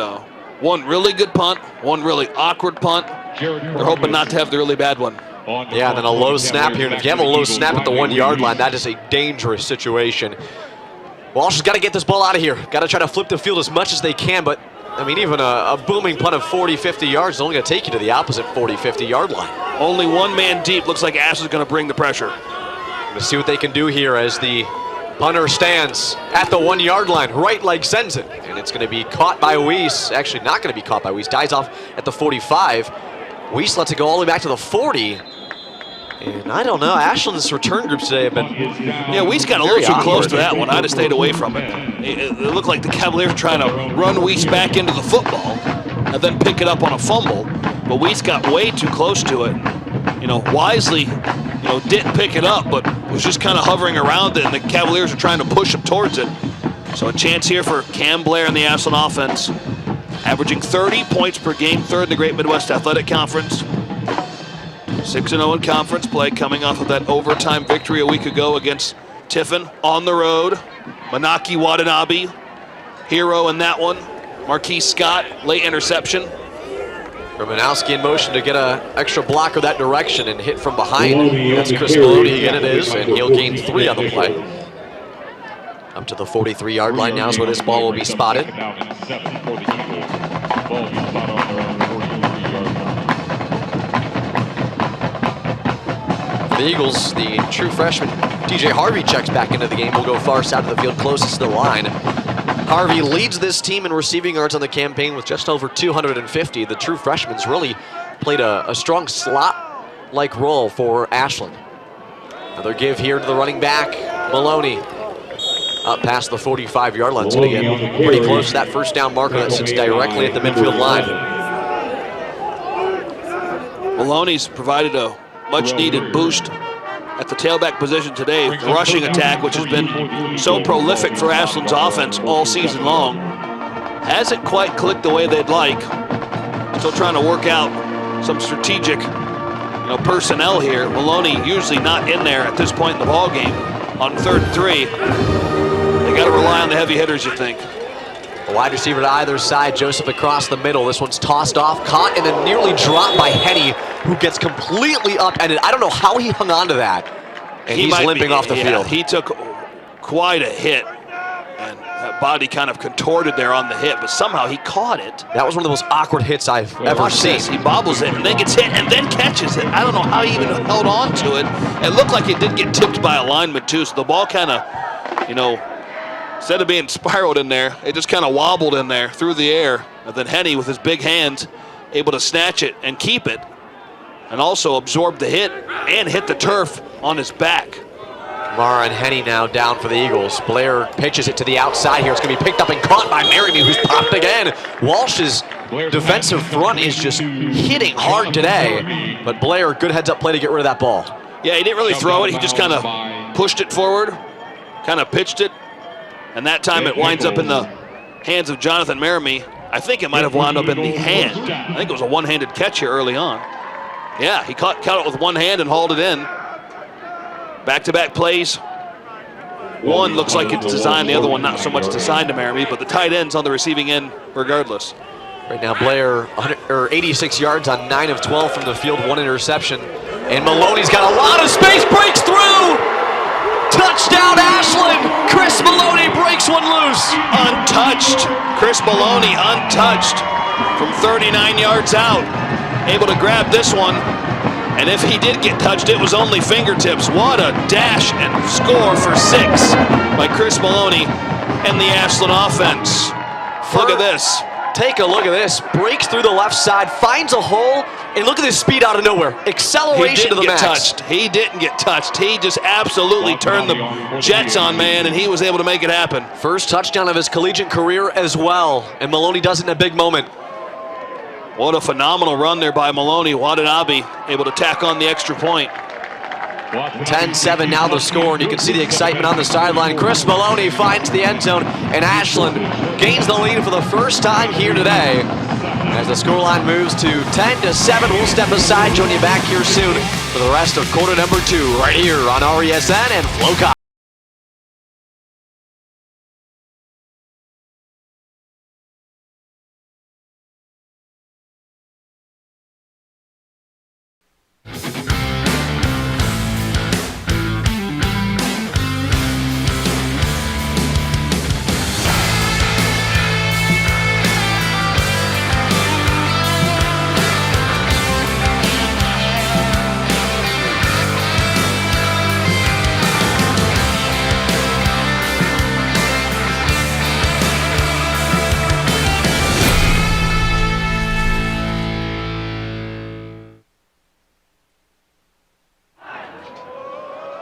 one really good punt, one really awkward punt. They're hoping not to have the really bad one. Yeah, and then a low snap here. And if you have a low snap at the 1-yard line, that is a dangerous situation. Walsh has got to get this ball out of here. Got to try to flip the field as much as they can, but I mean, even a booming punt of 40, 50 yards is only going to take you to the opposite 40, 50-yard line. Only one man deep. Looks like Ash is going to bring the pressure. Let's see what they can do here as the punter stands at the 1-yard line. Right leg sends it, and it's going to be caught by Weiss. Actually, not going to be caught by Weiss. Dies off at the 45. Weiss lets it go all the way back to the 40. And I don't know, Ashland's return groups today have been Weiss got a little too close to that one. I'd have stayed away from it. It looked like the Cavaliers were trying to run Weiss back into the football and then pick it up on a fumble. But Weiss got way too close to it. Wisely, didn't pick it up, but was just kind of hovering around it, and the Cavaliers are trying to push him towards it. So a chance here for Cam Blair and the Ashland offense. Averaging 30 points per game, 3rd in the Great Midwest Athletic Conference. 6-0 in conference play, coming off of that overtime victory a week ago against Tiffin on the road. Manaki Watanabe, hero in that one. Marquise Scott, late interception. Romanowski in motion to get an extra blocker that direction and hit from behind. That's Chris Maloney again, it is, and he'll gain 3 on the play. Up to the 43-yard line now is where this ball will be spotted. For the Eagles, the true freshman DJ Harvey checks back into the game. Will go far side of the field, closest to the line. Harvey leads this team in receiving yards on the campaign with just over 250. The true freshman's really played a strong slot like role for Ashland. Another give here to the running back, Maloney. Up past the 45-yard line. It's going to get pretty close to that first down marker that sits directly at the midfield line. Maloney's provided a much-needed boost at the tailback position today. The rushing attack, which has been so prolific for Ashland's offense all season long, hasn't quite clicked the way they'd like. Still trying to work out some strategic personnel here. Maloney usually not in there at this point in the ball game on 3rd and 3. They got to rely on the heavy hitters, you think. A wide receiver to either side, Joseph across the middle. This one's tossed off, caught, and then nearly dropped by Henny, who gets completely upended. I don't know how he hung on to that. And he's limping off the field. He took quite a hit, and that body kind of contorted there on the hit, but somehow he caught it. That was one of the most awkward hits I've ever seen. He bobbles it and then gets hit and then catches it. I don't know how he even held on to it. It looked like it did get tipped by a lineman too, so the ball kind of, instead of being spiraled in there, it just kind of wobbled in there through the air. And then Henny, with his big hands, able to snatch it and keep it, and also absorb the hit and hit the turf on his back. Kamara and Henny now down for the Eagles. Blair pitches it to the outside here. It's going to be picked up and caught by Merriman, who's popped again. Walsh's defensive front is just hitting hard today. But Blair, good heads-up play to get rid of that ball. Yeah, he didn't really throw it. He just kind of pushed it forward, kind of pitched it. And that time it winds up in the hands of Jonathan Merriman. I think it might have wound up in the hand. I think it was a one-handed catch here early on. Yeah, he caught it with one hand and hauled it in. Back-to-back plays. One looks like it's designed, the other one not so much designed to Merriman, but the tight end's on the receiving end regardless. Right now, Blair 86 yards on 9 of 12 from the field, 1 interception. And Maloney's got a lot of space, breaks through! Touchdown, Ashland! Chris Maloney breaks one loose. Untouched. Chris Maloney untouched from 39 yards out. Able to grab this one. And if he did get touched, it was only fingertips. What a dash and score for 6 by Chris Maloney and the Ashland offense. Look at this. Take a look at this. Breaks through the left side, finds a hole, and look at this speed out of nowhere. Acceleration to the max. He didn't get touched. He just absolutely turned the jets on, man, and he was able to make it happen. First touchdown of his collegiate career as well, and Maloney does it in a big moment. What a phenomenal run there by Maloney. Watanabe able to tack on the extra point. 10-7 now the score, and you can see the excitement on the sideline. Chris Maloney finds the end zone, and Ashland gains the lead for the first time here today. As the scoreline moves to 10-7, we'll step aside, join you back here soon for the rest of quarter number 2 right here on RESN and FloCoff.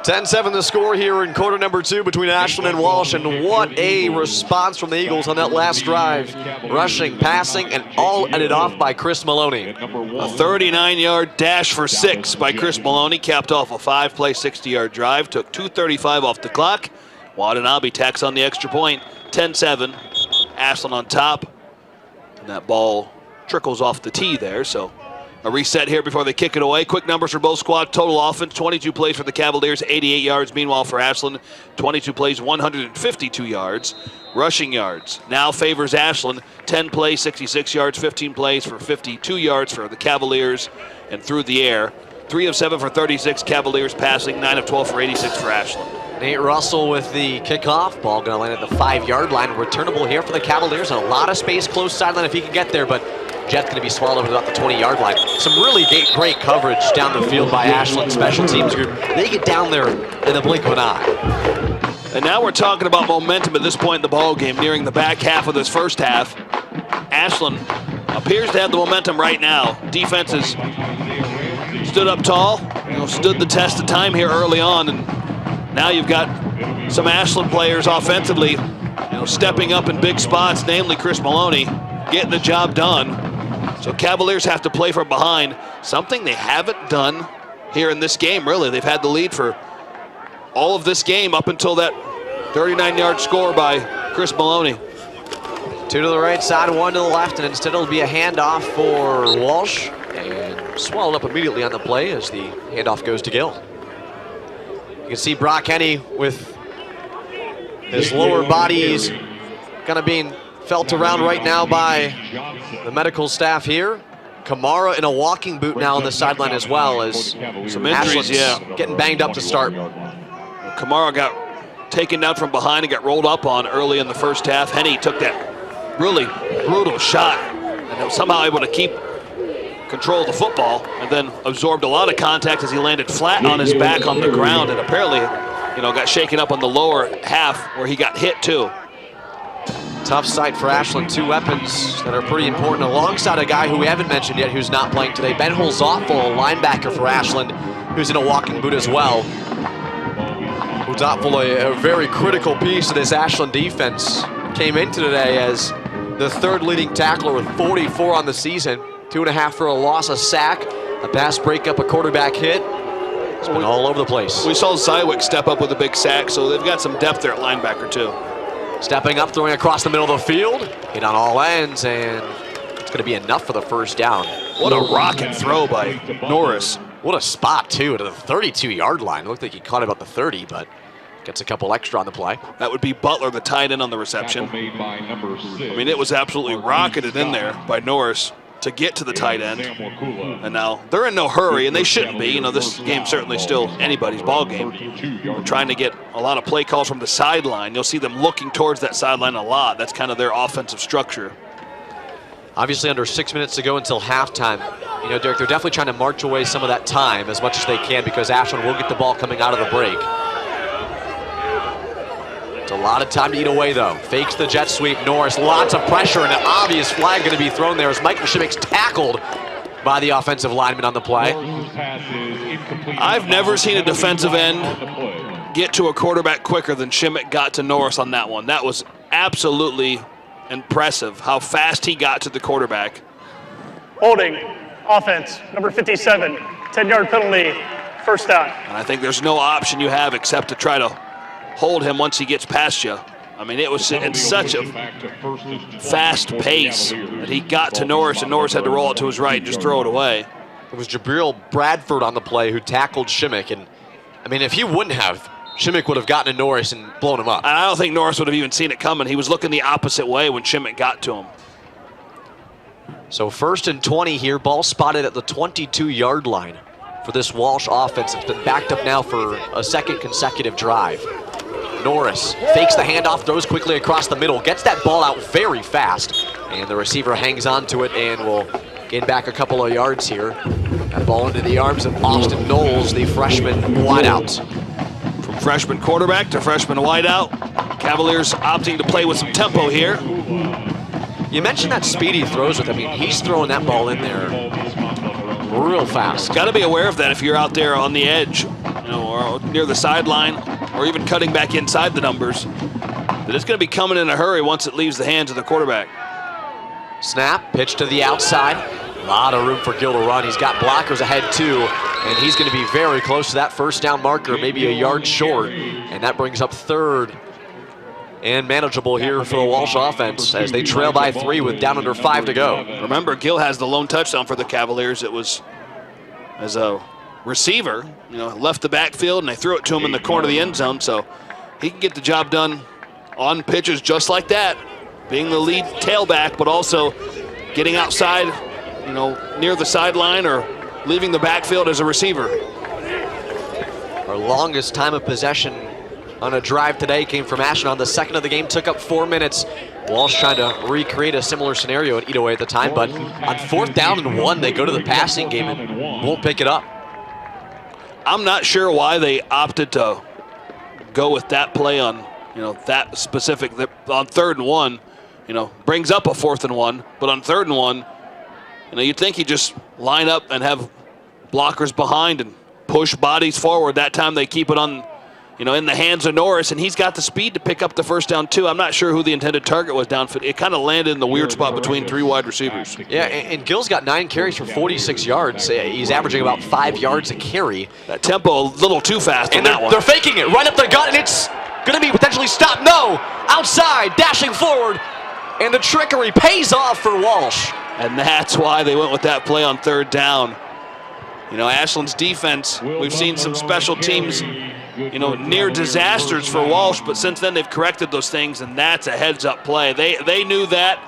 $10-7 the score here in quarter number 2 between Ashland and Walsh, and what a response from the Eagles on that last drive. Rushing, passing, and all ended off by Chris Maloney. A 39-yard dash for 6 by Chris Maloney, capped off a 5-play, 60-yard drive, took 2:35 off the clock. Watanabe tacks on the extra point, 10-7. Ashland on top, and that ball trickles off the tee there, so a reset here before they kick it away. Quick numbers for both squads. Total offense, 22 plays for the Cavaliers, 88 yards. Meanwhile, for Ashland, 22 plays, 152 yards. Rushing yards now favors Ashland. 10 plays, 66 yards, 15 plays for 52 yards for the Cavaliers. And through the air, 3 of 7 for 36 Cavaliers passing, 9 of 12 for 86 for Ashland. Nate Russell with the kickoff. Ball going to land at the 5-yard line. Returnable here for the Cavaliers. And a lot of space close sideline if he can get there, but Jet's going to be swallowed at about the 20-yard line. Some really great coverage down the field by Ashland special teams group. They get down there in the blink of an eye. And now we're talking about momentum at this point in the ball game, nearing the back half of this first half. Ashland appears to have the momentum right now. Defense is stood up tall, stood the test of time here early on, and now you've got some Ashland players offensively, stepping up in big spots, namely Chris Maloney, getting the job done. So Cavaliers have to play from behind, something they haven't done here in this game, really. They've had the lead for all of this game up until that 39-yard score by Chris Maloney. 2 to the right side, 1 to the left, and instead it'll be a handoff for Walsh, and swallowed up immediately on the play as the handoff goes to Gill. You can see Brock Henny with his lower body. He's kind of being felt around right now by the medical staff here. Kamara in a walking boot now on the sideline as well, as some injuries, getting banged up to start. Kamara got taken down from behind and got rolled up on early in the first half. Henny took that really brutal shot and was somehow able to keep control of the football, and then absorbed a lot of contact as he landed flat on his back on the ground, and apparently, got shaken up on the lower half where he got hit too. Tough sight for Ashland. 2 weapons that are pretty important, alongside a guy who we haven't mentioned yet who's not playing today. Ben Hulzapfel, linebacker for Ashland, who's in a walking boot as well. Hulzapfel, a very critical piece of this Ashland defense, came into today as the 3rd leading tackler with 44 on the season. 2.5 for a loss, a sack, a pass breakup, a quarterback hit. It's been all over the place. We saw Zywick step up with a big sack, so they've got some depth there at linebacker too. Stepping up, throwing across the middle of the field. Hit on all ends, and it's going to be enough for the first down. What a rocket throw by Norris. What a spot, too, to the 32-yard line. It looked like he caught about the 30, but gets a couple extra on the play. That would be Butler, the tight end on the reception. I mean, it was absolutely rocketed in there by Norris to get to the tight end. And now they're in no hurry, and they shouldn't be. This game's certainly still anybody's ball game. We're trying to get a lot of play calls from the sideline. You'll see them looking towards that sideline a lot. That's kind of their offensive structure. Obviously under 6 minutes to go until halftime. Derek, they're definitely trying to march away some of that time as much as they can, because Ashland will get the ball coming out of the break. A lot of time to eat away, though. Fakes the jet sweep. Norris, lots of pressure, and an obvious flag going to be thrown there as Michael Shimmick's tackled by the offensive lineman on the play. I've never seen a defensive end get to a quarterback quicker than Shimmick got to Norris on that one. That was absolutely impressive how fast he got to the quarterback. Holding, offense, number 57, 10-yard penalty, first down. And I think there's no option you have except to try to hold him once he gets past you. I mean, it was in such a fast pace that he got to Norris, and Norris had to roll it to his right and just throw it away. It was Jabril Bradford on the play who tackled Shimmick, and I mean, if he wouldn't have, Shimmick would have gotten to Norris and blown him up. And I don't think Norris would have even seen it coming. He was looking the opposite way when Shimmick got to him. So 1st and 20 here, ball spotted at the 22-yard line for this Walsh offense. It's been backed up now for a 2nd consecutive drive. Norris fakes the handoff, throws quickly across the middle, gets that ball out very fast, and the receiver hangs on to it and will gain back a couple of yards here. That ball into the arms of Austin Knowles, the freshman wideout. From freshman quarterback to freshman wideout, Cavaliers opting to play with some tempo here. You mentioned that speed he throws with. I mean, he's throwing that ball in there real fast. Got to be aware of that if you're out there on the edge, or near the sideline, or even cutting back inside the numbers, that it's going to be coming in a hurry once it leaves the hands of the quarterback. Snap, pitch to the outside. A lot of room for Gill to run. He's got blockers ahead too, and he's going to be very close to that first down marker, maybe a yard short, and that brings up 3rd and manageable here for the Walsh offense as they trail by 3 with down under 5 to go. Remember, Gill has the lone touchdown for the Cavaliers. It was as a receiver, left the backfield, and they threw it to him in the corner of the end zone, so he can get the job done on pitches just like that, being the lead tailback, but also getting outside, near the sideline or leaving the backfield as a receiver. Our longest time of possession on a drive today came from Ashland on the 2nd of the game, took up 4 minutes. Walsh trying to recreate a similar scenario at eat away at the time, but on 4th down and 1, they go to the passing game and won't pick it up. I'm not sure why they opted to go with that play on, that specific, on 3rd and 1, brings up a 4th and 1, but on 3rd and 1, you'd think he'd just line up and have blockers behind and push bodies forward. That time they keep it on, in the hands of Norris, and he's got the speed to pick up the first down too. I'm not sure who the intended target was downfield. It kind of landed in the weird spot between 3 wide receivers. Yeah, and Gill's got 9 carries for 46 yards. He's averaging about 5 yards a carry. That tempo a little too fast on that one. They're faking it right up the gut, and it's going to be potentially stopped. No, outside, dashing forward, and the trickery pays off for Walsh. And that's why they went with that play on 3rd down. Ashland's defense, we've seen some special teams, near disasters for Walsh, but since then they've corrected those things, and that's a heads-up play. They knew that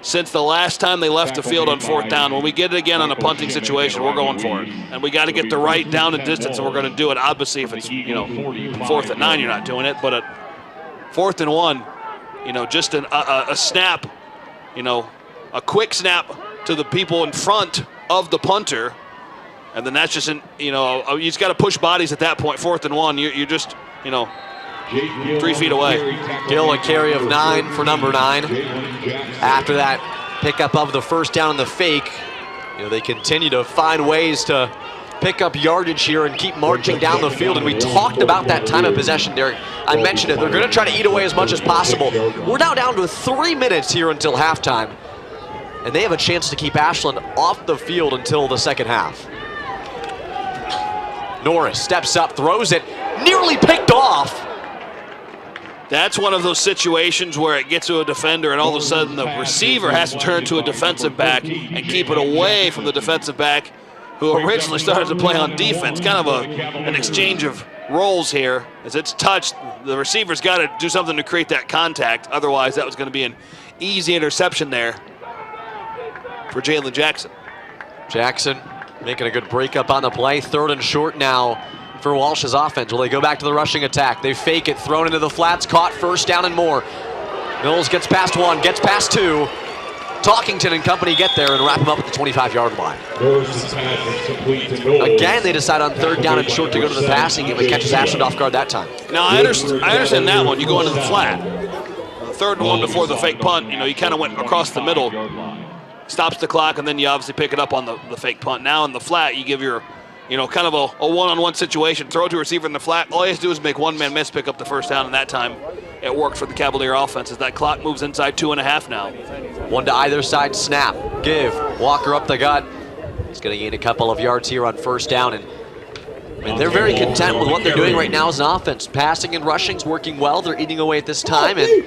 since the last time they left the field on 4th down. When we get it again on a punting situation, we're going for it. And we got to get the right down and distance, and we're going to do it. Obviously, if it's, 4th and 9, you're not doing it, but at 4th and 1, just a snap, a quick snap to the people in front of the punter, and then that's just you just got to push bodies at that point. 4th and 1, you're just 3 feet away. Gill a carry of 9 for number 9. After that pickup of the first down and the fake, they continue to find ways to pick up yardage here and keep marching down the field. And we talked about that time of possession, Derek. I mentioned it. They're going to try to eat away as much as possible. We're now down to 3 minutes here until halftime, and they have a chance to keep Ashland off the field until the second half. Norris steps up, throws it, nearly picked off. That's one of those situations where it gets to a defender and all of a sudden the receiver has to turn to a defensive back and keep it away from the defensive back who originally started to play on defense. Kind of an exchange of roles here. As it's touched, the receiver's got to do something to create that contact. Otherwise, that was going to be an easy interception there for Jalen Jackson. Jackson making a good breakup on the play. 3rd and short now for Walsh's offense. Will they go back to the rushing attack? They fake it, thrown into the flats, caught, first down and more. Mills gets past 1, gets past 2. Talkington and company get there and wrap him up at the 25-yard line. Again, they decide on 3rd down and short to go to the passing game. It catches Ashland off guard that time. Now, I understand that one. You go into the flat. The 3rd and 1 before the fake punt, you kind of went across the middle. Stops the clock, and then you obviously pick it up on the fake punt. Now in the flat, you give your, kind of a one-on-one situation. Throw it to a receiver in the flat. All you have to do is make one man miss, pick up the first down, and that time it worked for the Cavalier offense as that clock moves inside 2.5 now. 1 to either side, snap, give, Walker up the gut. He's going to gain a couple of yards here on 1st down, and they're very content with what they're doing right now as an offense. Passing and rushing's working well. They're eating away at this time, and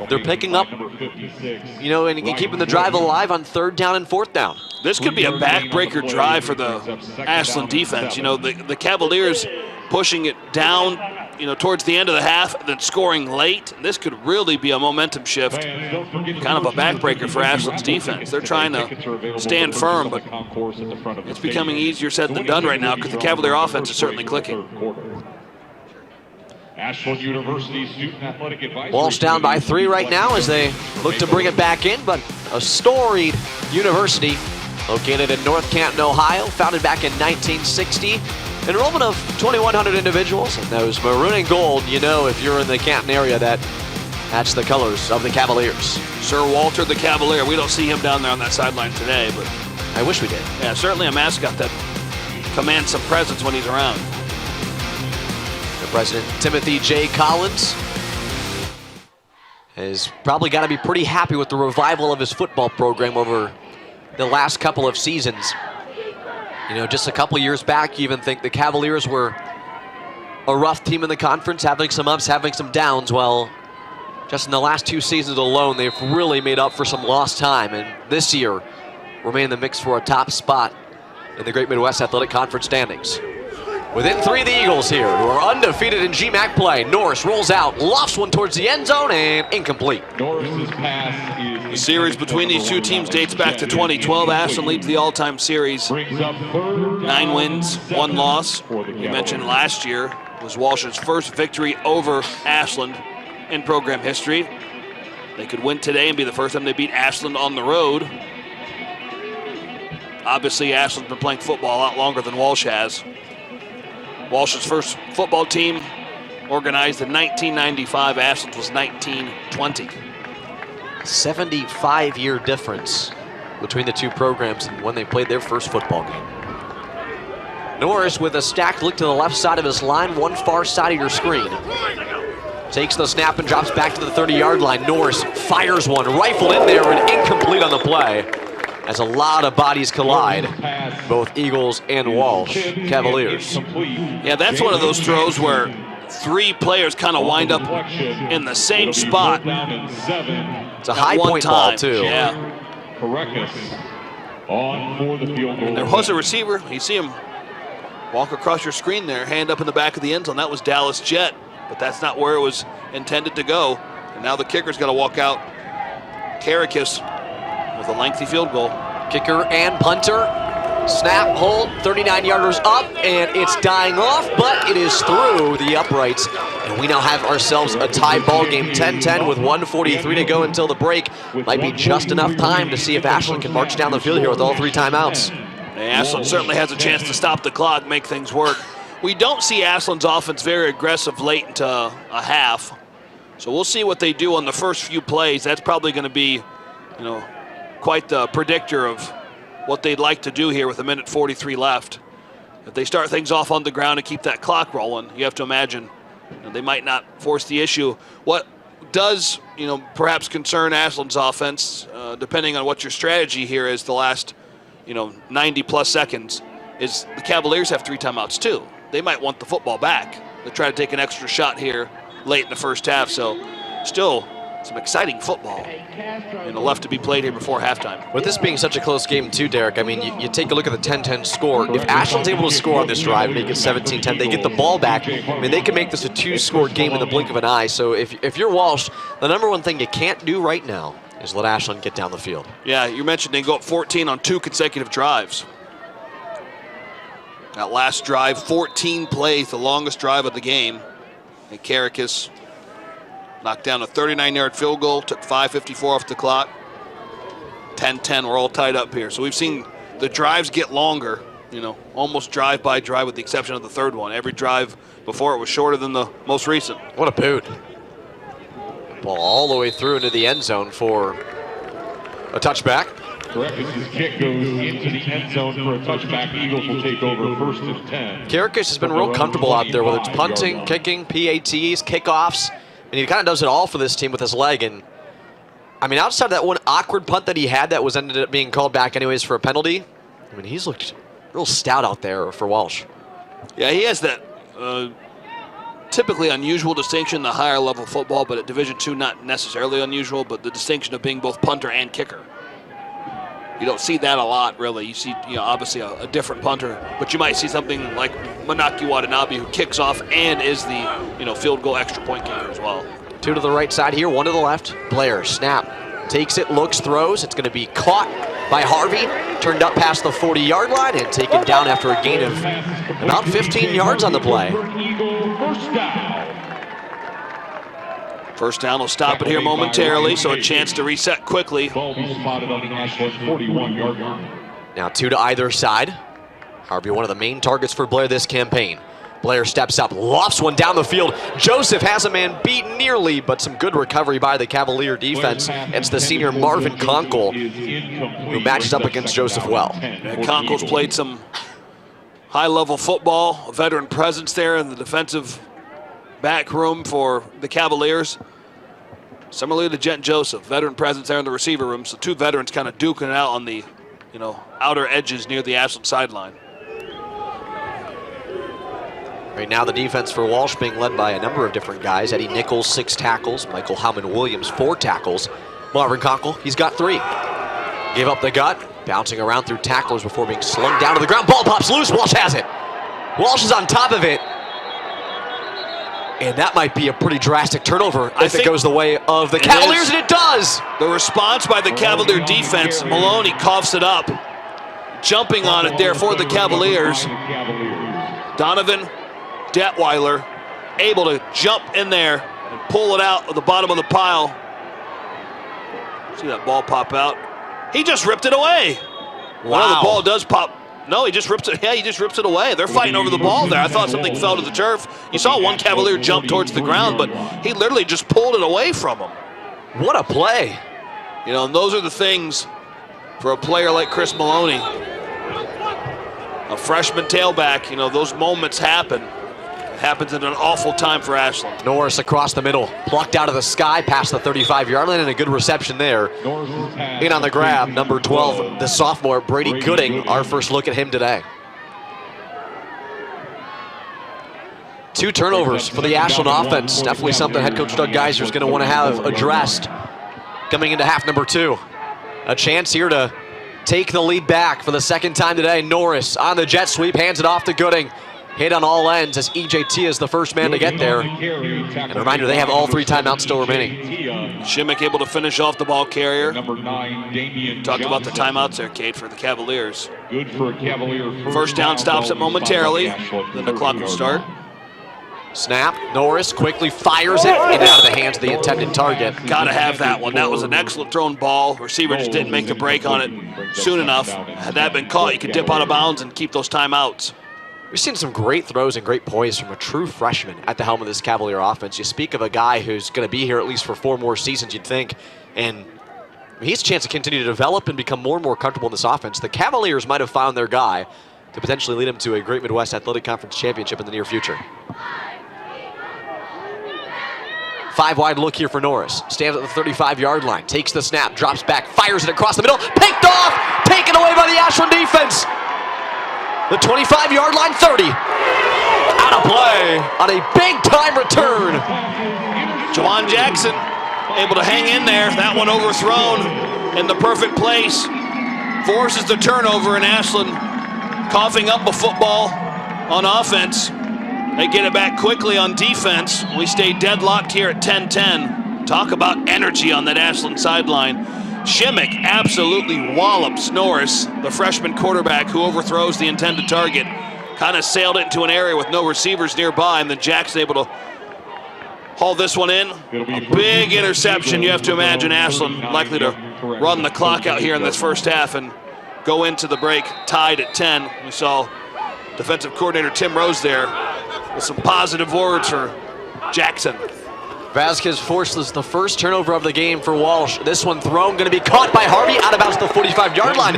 they're picking up, and keeping the drive alive on 3rd down and 4th down. This could be a backbreaker drive for the Ashland defense. The Cavaliers pushing it down, towards the end of the half, then scoring late. This could really be a momentum shift, kind of a backbreaker for Ashland's defense. They're trying to stand firm, but it's becoming easier said than done right now because the Cavalier offense is certainly clicking. Ashland University Student Athletic Advisory. Walsh down by 3 right now as they look to bring it back in, but a storied university located in North Canton, Ohio, founded back in 1960. Enrollment of 2,100 individuals, and those maroon and gold, if you're in the Canton area, that's the colors of the Cavaliers. Sir Walter the Cavalier, we don't see him down there on that sideline today, but I wish we did. Yeah, certainly a mascot that commands some presence when he's around. The president, Timothy J. Collins, has probably got to be pretty happy with the revival of his football program over the last couple of seasons. Just a couple years back, you even think the Cavaliers were a rough team in the conference, having some ups, having some downs. Well, just in the last 2 seasons alone, they've really made up for some lost time. And this year, remain in the mix for a top spot in the Great Midwest Athletic Conference standings. Within 3, the Eagles here, who are undefeated in GMAC play. Norris rolls out, lofts one towards the end zone, and incomplete. Norris's pass is the series between these two teams dates back to 2012. Ashland leads the all-time series. 9 wins, 1 loss. We mentioned last year was Walsh's first victory over Ashland in program history. They could win today and be the first time they beat Ashland on the road. Obviously, Ashland's been playing football a lot longer than Walsh has. Walsh's first football team organized in 1995. Ashland's was 1920. 75-year difference between the two programs and when they played their first football game. Norris with a stacked look to the left side of his line, one far side of your screen. Takes the snap and drops back to the 30-yard line. Norris fires one, rifled in there and incomplete on the play as a lot of bodies collide, both Eagles and Walsh Cavaliers. Yeah, that's one of those throws where 3 players kind of wind up in the same spot. It's a high point ball, too. Yeah. On for the field goal. There was a receiver. You see him walk across your screen there, hand up in the back of the end zone. That was Dallas Jet, but that's not where it was intended to go. And now the kicker's got to walk out. Karakis with a lengthy field goal. Kicker and punter. Snap, hold, 39-yarders up, and it's dying off, but it is through the uprights. And we now have ourselves a tie ball game, 10-10 with 1:43 to go until the break. Might be just enough time to see if Ashland can march down the field here with all 3 timeouts. Ashland certainly has a chance to stop the clock, make things work. We don't see Ashland's offense very aggressive late into a half. So we'll see what they do on the first few plays. That's probably going to be, quite the predictor of what they'd like to do here with 1:43 left. If they start things off on the ground and keep that clock rolling, you have to imagine they might not force the issue. What does, perhaps concern Ashland's offense, depending on what your strategy here is the last, 90-plus seconds, is the Cavaliers have 3 timeouts too. They might want the football back. They try to take an extra shot here late in the first half. So still some exciting football left to be played here before halftime. With this being such a close game too, Derek, I mean, you take a look at the 10-10 score. If Ashland's able to score on this drive, make it 17-10, they get the ball back, I mean, they can make this a 2-score game in the blink of an eye. So if you're Walsh, the number one thing you can't do right now is let Ashland get down the field. Yeah, you mentioned they go up 14 on 2 consecutive drives. That last drive, 14 plays, the longest drive of the game. And Karakis knocked down a 39-yard field goal, took 5:54 off the clock. 10-10, we're all tied up here. So we've seen the drives get longer, almost drive by drive with the exception of the third one. Every drive before it was shorter than the most recent. What a boot. Ball all the way through into the end zone for a touchback. Karakis' kick goes into the end zone for a touchback. Eagles will take over 1st and 10. Karakis has been real comfortable out there, whether it's punting, kicking, PATs, kickoffs. And he kind of does it all for this team with his leg. And, I mean, outside of that one awkward punt that he had that was ended up being called back anyways for a penalty, I mean, he's looked real stout out there for Walsh. Yeah, he has that typically unusual distinction in the higher level football, but at Division II, not necessarily unusual, but the distinction of being both punter and kicker. You don't see that a lot, really. You see, obviously a different punter, but you might see something like Manaki Watanabe, who kicks off and is the, field goal extra point kicker as well. 2 to the right side here, 1 to the left. Blair, snap, takes it, looks, throws. It's going to be caught by Harvey, turned up past the 40-yard line and taken down after a gain of about 15 yards on the play. First down will stop it here momentarily, so a chance to reset quickly. Ball be spotted on the Ashland 41-yard line. Now 2 to either side. Harvey, one of the main targets for Blair this campaign. Blair steps up, lofts one down the field. Joseph has a man beat nearly, but some good recovery by the Cavalier defense. It's the senior Marvin Conkle who matches up against Joseph well. Conkle's played some high-level football, a veteran presence there in the defensive back room for the Cavaliers. Similarly to Jet Joseph, veteran presence there in the receiver room. So 2 veterans kind of duking it out on the, outer edges near the Ashland sideline. Right now the defense for Walsh being led by a number of different guys. Eddie Nichols, 6 tackles. Michael Howman-Williams, 4 tackles. Marvin Conkle, he's got 3. Gave up the gut, bouncing around through tacklers before being slung down to the ground. Ball pops loose, Walsh has it. Walsh is on top of it. And that might be a pretty drastic turnover if it goes the way of the Cavaliers, and it does! The response by the Cavalier defense, Maloney coughs it up, jumping on it there for the Cavaliers. Donovan Detweiler able to jump in there and pull it out of the bottom of the pile. See that ball pop out. He just ripped it away. Wow. Well, the ball does pop. No, he just rips it. Yeah, he just rips it away. They're fighting over the ball there. I thought something fell to the turf. You saw one Cavalier jump towards the ground, but he literally just pulled it away from him. What a play. And those are the things for a player like Chris Maloney. a freshman tailback, those moments happen. It happens at an awful time for Ashland. Norris across the middle, plucked out of the sky past the 35-yard line, and a good reception there. In on the grab, number 12, the sophomore, Brady Gooding. Our first look at him today. 2 turnovers for the Ashland offense. Definitely something head coach Doug Geiser is going to want to have addressed coming into half number 2. A chance here to take the lead back for the second time today. Norris on the jet sweep, hands it off to Gooding. Hit on all ends as EJT is the first man to get there. And a reminder, they have all 3 timeouts still remaining. Shimmick able to finish off the ball carrier. Talked about the timeouts there, Kate, for the Cavaliers. Good for a Cavalier. First down stops it momentarily, then the clock will start. Snap, Norris quickly fires it in and out of the hands of the intended target. Gotta have that one. That was an excellent thrown ball. Receiver just didn't make the break on it soon enough. Had that been caught, you could dip out of bounds and keep those timeouts. We've seen some great throws and great poise from a true freshman at the helm of this Cavalier offense. You speak of a guy who's going to be here at least for 4 more seasons, you'd think, and he has a chance to continue to develop and become more and more comfortable in this offense. The Cavaliers might have found their guy to potentially lead them to a Great Midwest Athletic Conference championship in the near future. 5-wide look here for Norris. Stands at the 35-yard line, takes the snap, drops back, fires it across the middle, picked off, taken away by the Ashland defense. The 25-yard line, 30. Out of play on a big-time return. Jawan Jackson able to hang in there. That one overthrown in the perfect place. Forces the turnover, and Ashland coughing up a football on offense. They get it back quickly on defense. We stay deadlocked here at 10-10. Talk about energy on that Ashland sideline. Shimmick absolutely wallops Norris, the freshman quarterback who overthrows the intended target. Kind of sailed it into an area with no receivers nearby, and then Jackson able to haul this one in. A big interception. You have to imagine Ashland likely to run the clock out here in this first half and go into the break tied at 10. We saw defensive coordinator Tim Rose there with some positive words for Jackson. Vasquez forces the first turnover of the game for Walsh. This one thrown, going to be caught by Harvey out of bounds to the 45-yard line.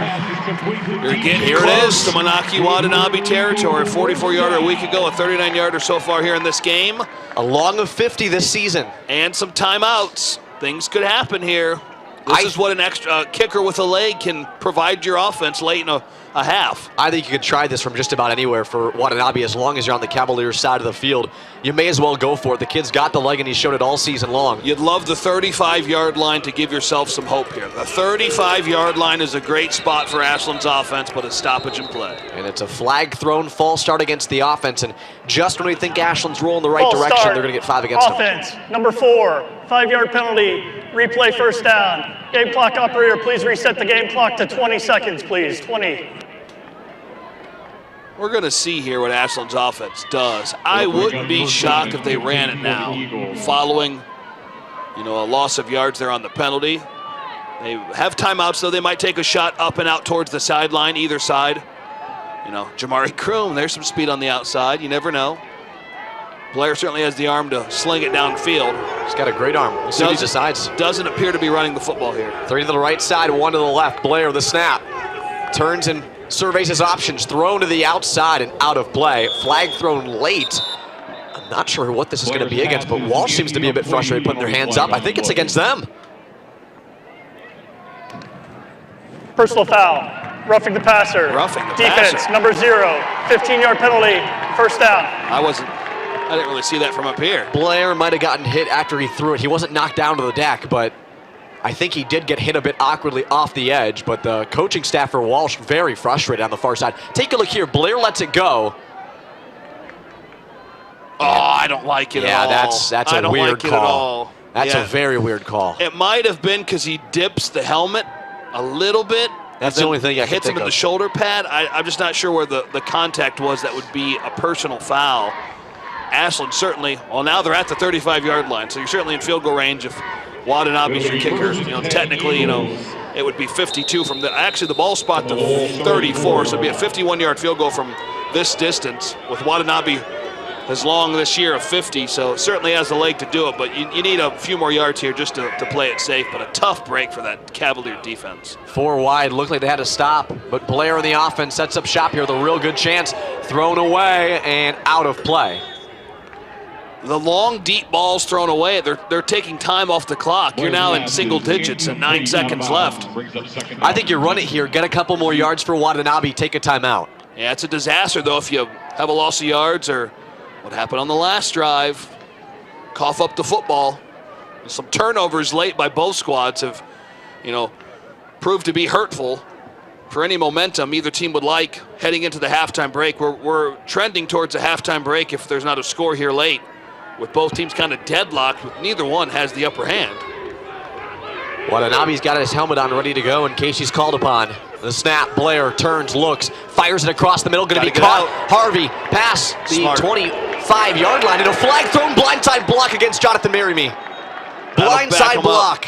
Here it is, to Moonachie-Watanabe territory. 44-yarder a week ago, a 39-yarder so far here in this game. A long of 50 this season. And some timeouts. Things could happen here. This is what an extra kicker with a leg can provide your offense late in a half. I think you could try this from just about anywhere for Watanabe as long as you're on the Cavaliers side of the field. You may as well go for it. The kid's got the leg and he showed it all season long. You'd love the 35-yard line to give yourself some hope here. The 35-yard line is a great spot for Ashland's offense, but a stoppage in play. And it's a flag thrown false start against the offense, and just when we think Ashland's rolling the right direction, they're going to get 5 against them. Offense, number 4, 5-yard penalty, replay first down. Game clock operator, please reset the game clock to 20 seconds, please. 20. We're going to see here what Ashland's offense does. I wouldn't be shocked if they ran it now, following, a loss of yards there on the penalty. They have timeouts, though. They might take a shot up and out towards the sideline, either side. Jamari Kroom, there's some speed on the outside. You never know. Blair certainly has the arm to sling it downfield. He's got a great arm. We'll see what he decides. Doesn't appear to be running the football here. 3 to the right side, 1 to the left. Blair, the snap. Turns and surveys his options. Thrown to the outside and out of play. Flag thrown late. I'm not sure what this is going to be against, but Walsh seems to be a bit frustrated putting their hands up. I think it's against them. Personal foul. Roughing the passer. Roughing the Defense, passer. number 0. 15-yard penalty. First down. I didn't really see that from up here. Blair might have gotten hit after he threw it. He wasn't knocked down to the deck, but I think he did get hit a bit awkwardly off the edge. But the coaching staff for Walsh very frustrated on the far side. Take a look here. Blair lets it go. Oh, I don't like it at all. Yeah, that's a weird call. That's a very weird call. It might have been because he dips the helmet a little bit. That's the only thing I can hits think him in of. the shoulder pad. I'm just not sure where the contact was that would be a personal foul. Ashland certainly, well, now they're at the 35-yard line, so you're certainly in field goal range if Watanabe's your kicker. Technically, it would be 52 from actually the ball spot to 34, so it'd be a 51-yard field goal from this distance with Watanabe as long this year of 50, so certainly has the leg to do it, but you need a few more yards here just to play it safe, but a tough break for that Cavalier defense. 4 wide, looked like they had to stop, but Blair in the offense sets up shop here with a real good chance. Thrown away and out of play. The long, deep balls thrown away, they're taking time off the clock. You're now in single digits and 9 seconds left. I think you run it here, get a couple more yards for Watanabe, take a timeout. Yeah, it's a disaster, though, if you have a loss of yards or what happened on the last drive. Cough up the football. Some turnovers late by both squads have, proved to be hurtful for any momentum either team would like heading into the halftime break. We're trending towards a halftime break if there's not a score here late, with both teams kind of deadlocked, but neither one has the upper hand. Watanabe's got his helmet on, ready to go in case he's called upon. The snap, Blair turns, looks, fires it across the middle, going to be caught. Harvey, pass the 25-yard line, and a flag thrown, blindside block against Jonathan Merrimee. Blindside block.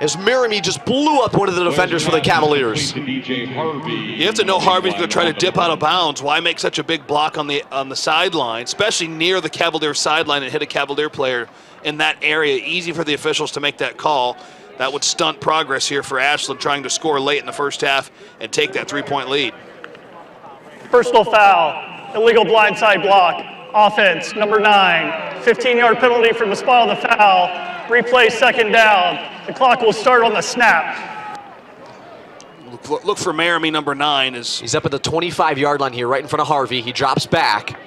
As Merrimee just blew up one of the defenders for the Cavaliers. You have to know Harvey's going to try to dip out of bounds. Why make such a big block on the sideline, especially near the Cavalier sideline, and hit a Cavalier player in that area? Easy for the officials to make that call. That would stunt progress here for Ashland, trying to score late in the first half and take that 3-point lead. Personal foul, illegal blindside block, offense, number 9. 15-yard penalty from the spot of the foul. Replay second down. The clock will start on the snap. Look for Merrimee, number 9. He's up at the 25-yard line here, right in front of Harvey. He drops back.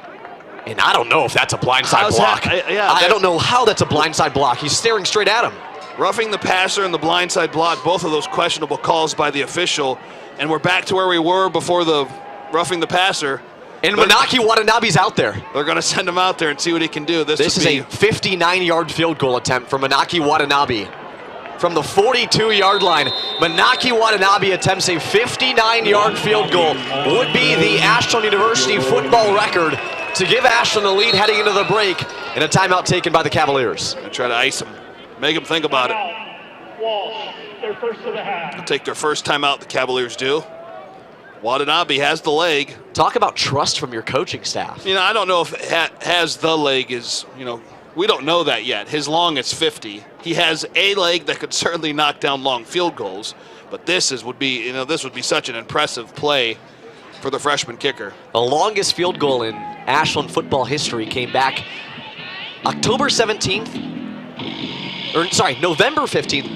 And I don't know if that's a blindside block. I don't know how that's a blindside block. He's staring straight at him. Roughing the passer and the blindside block, both of those questionable calls by the official. And we're back to where we were before the roughing the passer. And Manaki Watanabe's out there. They're going to send him out there and see what he can do. This is a 59-yard field goal attempt for Manaki Watanabe. From the 42-yard line, Manaki Watanabe attempts a 59-yard field goal. Would be the Ashland University football record to give Ashland the lead heading into the break, and a timeout taken by the Cavaliers. I try to ice him, make him think about it. Walsh, their first of the half. They'll take their first timeout, the Cavaliers do. Watanabe has the leg. Talk about trust from your coaching staff. I don't know if has the leg is, we don't know that yet. His long is 50. He has a leg that could certainly knock down long field goals, but this would be such an impressive play for the freshman kicker. The longest field goal in Ashland football history came back November 15th,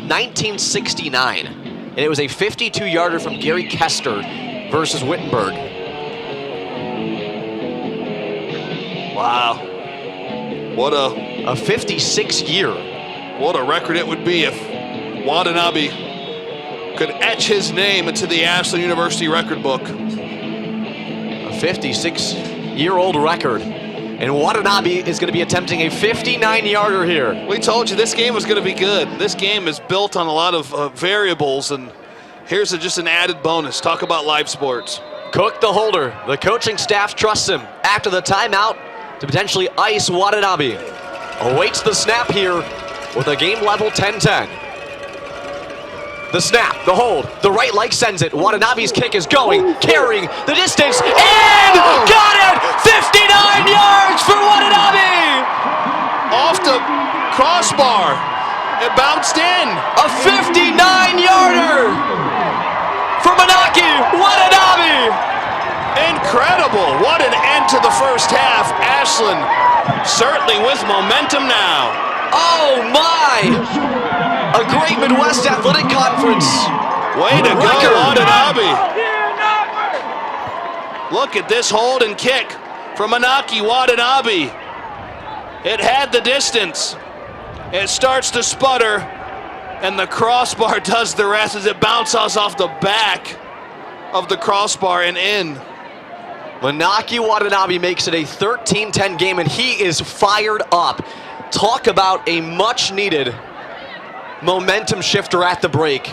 1969. And it was a 52-yarder from Gary Kester versus Wittenberg. Wow. What a 56-year. What a record it would be if Watanabe could etch his name into the Ashland University record book. A 56-year-old record. And Watanabe is going to be attempting a 59-yarder here. We told you this game was going to be good. This game is built on a lot of variables, and here's just an added bonus. Talk about live sports. Cook, the holder. The coaching staff trusts him after the timeout to potentially ice Watanabe. Awaits the snap here with a game-level 10-10. The snap, the hold, the right leg sends it. Watanabe's kick is going, carrying the distance, and got it! 59 yards for Watanabe! Off the crossbar. It bounced in. A 59-yarder for Manaki Watanabe! Incredible. What an end to the first half. Ashland certainly with momentum now. Oh my! A great Midwest Athletic Conference. Way to go, Watanabe. Look at this hold and kick from Manaki Watanabe. It had the distance. It starts to sputter, and the crossbar does the rest as it bounces off the back of the crossbar and in. Manaki Watanabe makes it a 13-10 game, and he is fired up. Talk about a much-needed momentum shifter at the break.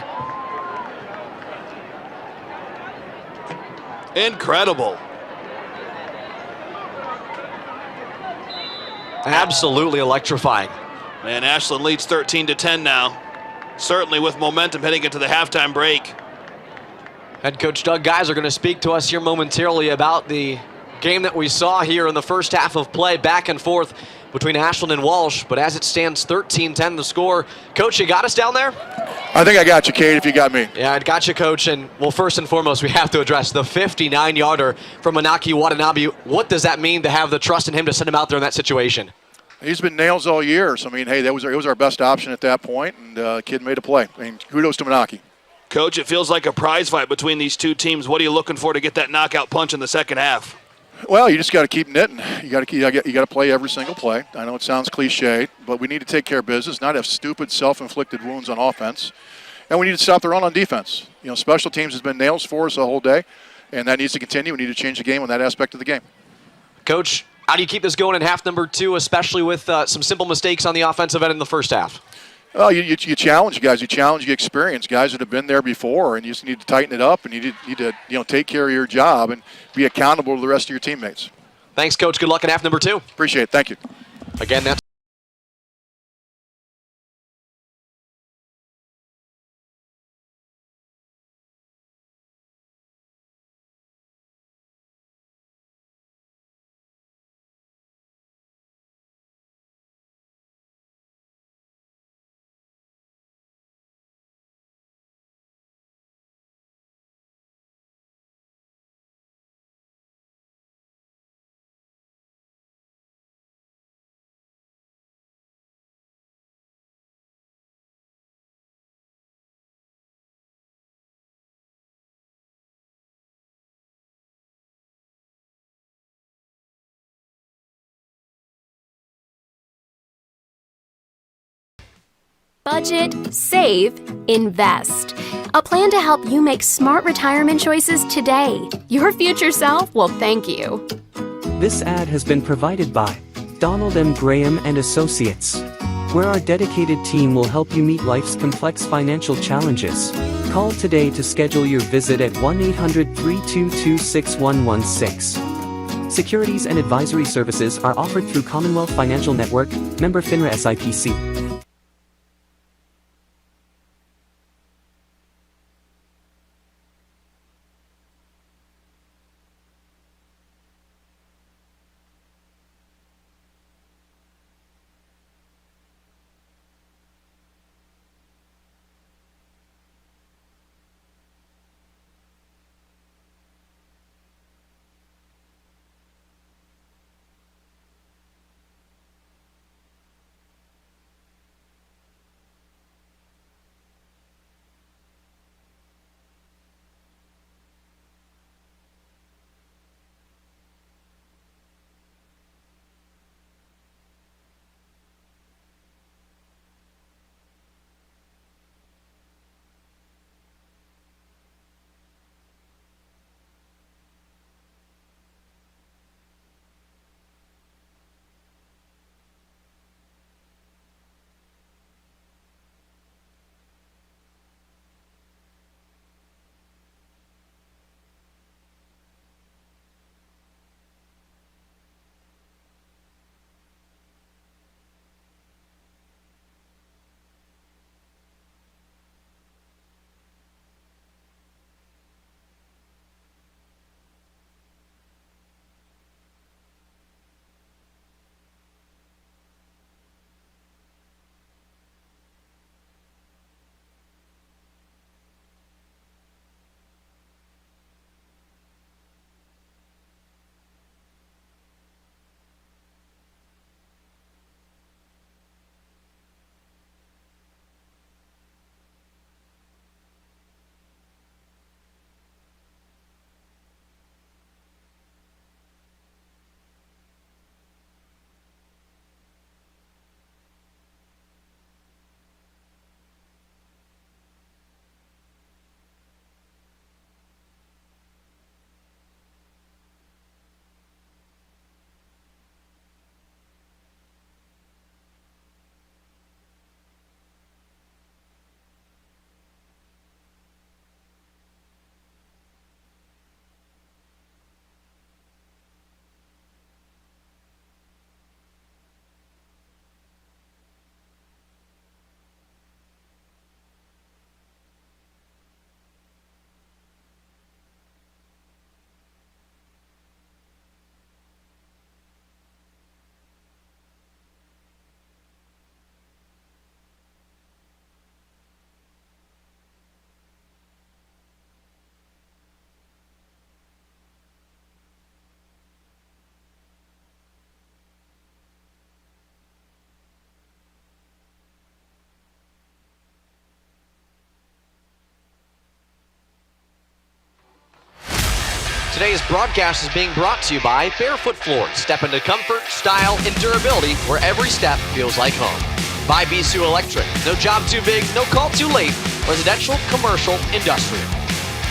Incredible. Absolutely electrifying. Man, Ashland leads 13-10 now. Certainly with momentum heading into the halftime break. Head coach Doug Geiser going to speak to us here momentarily about the game that we saw here in the first half of play, back and forth between Ashland and Walsh, but as it stands, 13-10 the score. Coach, you got us down there? I think I got you, Kate, if you got me. Yeah, I got you, Coach. And, well, first and foremost, we have to address the 59-yarder from Manaki Watanabe. What does that mean to have the trust in him to send him out there in that situation? He's been nails all year, so, I mean, hey, it was our best option at that point, and the kid made a play. I mean, kudos to Manaki. Coach, it feels like a prize fight between these two teams. What are you looking for to get that knockout punch in the second half? Well, you just got to keep knitting. You got to play every single play. I know it sounds cliche, but we need to take care of business, not have stupid self-inflicted wounds on offense, and we need to stop the run on defense. You know, special teams has been nails for us the whole day, and that needs to continue. We need to change the game on that aspect of the game. Coach, how do you keep this going in half number 2, especially with some simple mistakes on the offensive end in the first half? Well, you challenge guys. You challenge the experienced guys that have been there before, and you just need to tighten it up, and you need to take care of your job and be accountable to the rest of your teammates. Thanks, Coach. Good luck in half number 2. Appreciate it. Thank you. Again, that's Budget, save, invest. A plan to help you make smart retirement choices today. Your future self will thank you. This ad has been provided by Donald M. Graham and Associates, where our dedicated team will help you meet life's complex financial challenges. Call today to schedule your visit at 1-800-322-6116. Securities and advisory services are offered through Commonwealth Financial Network, member FINRA SIPC. Today's broadcast is being brought to you by Barefoot Floors. Step into comfort, style, and durability where every step feels like home. By Bisu Electric. No job too big, no call too late. Residential, commercial, industrial.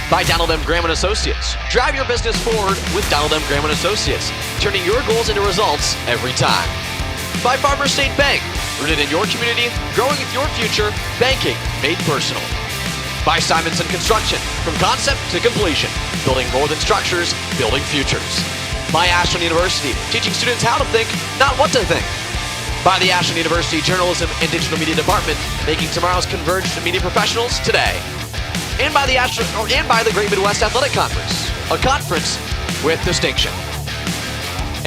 By Donald M. Graham & Associates. Drive your business forward with Donald M. Graham & Associates, turning your goals into results every time. By Farmers State Bank. Rooted in your community, growing with your future, banking made personal. By Simonson Construction. From concept to completion. Building more than structures, building futures. By Ashland University. Teaching students how to think, not what to think. By the Ashland University Journalism and Digital Media Department, making tomorrow's converged media professionals today. And by the Great Midwest Athletic Conference, a conference with distinction.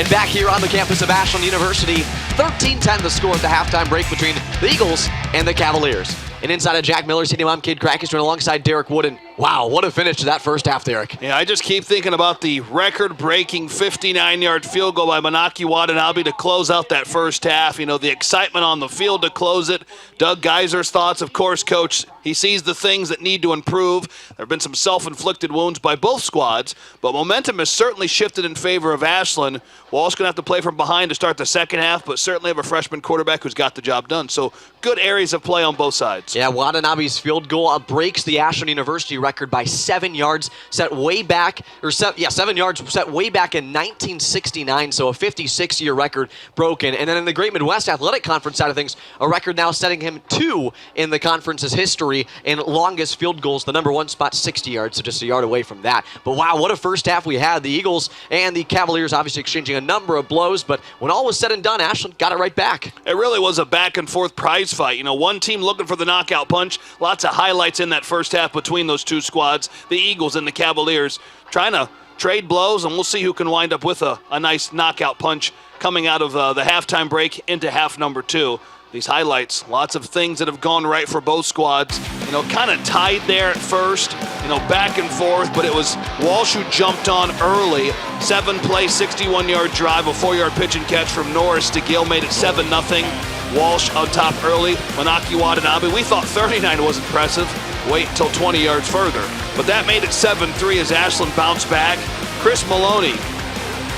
And back here on the campus of Ashland University, 13-10 the score at the halftime break between the Eagles and the Cavaliers. And inside of Jack Miller Stadium, I'm Cade Krakus, alongside Derek Wooden. Wow, what a finish to that first half, Derek. Yeah, I just keep thinking about the record-breaking 59-yard field goal by Manaki Watanabe to close out that first half. You know, the excitement on the field to close it. Doug Geiser's thoughts, of course, Coach. He sees the things that need to improve. There have been some self-inflicted wounds by both squads, but momentum has certainly shifted in favor of Ashland. Walsh going to have to play from behind to start the second half, but certainly have a freshman quarterback who's got the job done. So good areas of play on both sides. Yeah, Watanabe's field goal breaks the Ashland University record by 7 yards, set way back, 7 yards set way back in 1969, so a 56-year record broken. And then in the Great Midwest Athletic Conference side of things, a record now setting him 2 in the conference's history in longest field goals. The number 1 spot, 60 yards, so just a yard away from that. But wow, what a first half we had. The Eagles and the Cavaliers obviously exchanging a number of blows, but when all was said and done, Ashland got it right back. It really was a back-and-forth prize fight. You know, one team looking for the knockout punch. Lots of highlights in that first half between those two squads, the Eagles and the Cavaliers, trying to trade blows, and we'll see who can wind up with a nice knockout punch coming out of the halftime break into half number 2. These highlights, lots of things that have gone right for both squads. You know, kind of tied there at first, you know, back and forth, but it was Walsh who jumped on early. 7-play, 61-yard drive, a 4-yard pitch and catch from Norris to Gill made it 7-0. Walsh on top early. Manaki Watanabe, we thought 39 was impressive. Wait until 20 yards further. But that made it 7-3 as Ashland bounced back. Chris Maloney,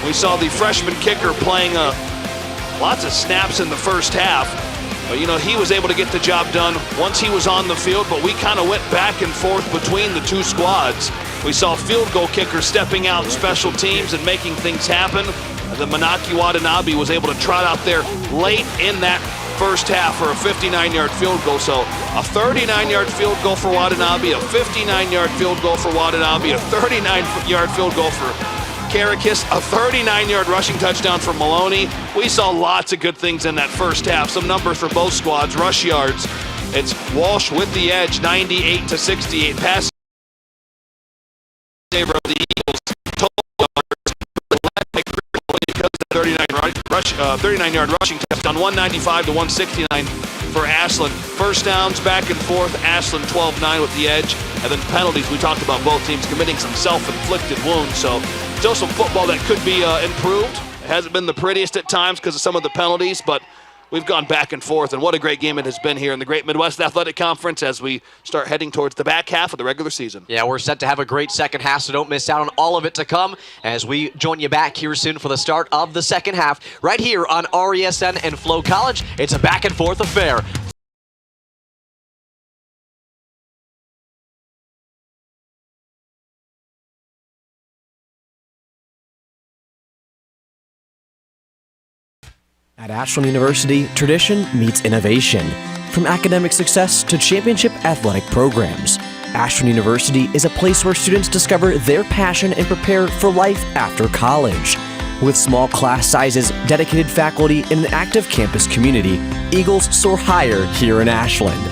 we saw the freshman kicker playing lots of snaps in the first half. But, you know, he was able to get the job done once he was on the field, but we kind of went back and forth between the two squads. We saw field goal kickers stepping out in special teams and making things happen. And then Manaki Watanabe was able to trot out there late in that first half for a 59-yard field goal. So a 39-yard field goal for Watanabe, a 59-yard field goal for Watanabe, a 39-yard field goal for Karakis, a 39-yard rushing touchdown for Maloney. We saw lots of good things in that first half. Some numbers for both squads. Rush yards, it's Walsh with the edge, 98-68. Pass saver of the Eagles. Total yards, because of the 39-yard rushing touchdown, 195 to 169 for Ashland. First downs, back and forth. Ashland 12-9 with the edge. And then penalties, we talked about both teams committing some self-inflicted wounds. So still some football that could be improved. It hasn't been the prettiest at times because of some of the penalties, but we've gone back and forth, and what a great game it has been here in the Great Midwest Athletic Conference as we start heading towards the back half of the regular season. Yeah, we're set to have a great second half, so don't miss out on all of it to come as we join you back here soon for the start of the second half right here on RESN and Flow College. It's a back and forth affair. At Ashland University, tradition meets innovation. From academic success to championship athletic programs, Ashland University is a place where students discover their passion and prepare for life after college. With small class sizes, dedicated faculty, and an active campus community, Eagles soar higher here in Ashland.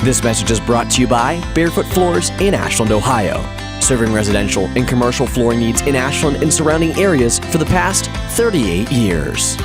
This message is brought to you by Barefoot Floors in Ashland, Ohio, serving residential and commercial flooring needs in Ashland and surrounding areas for the past 38 years.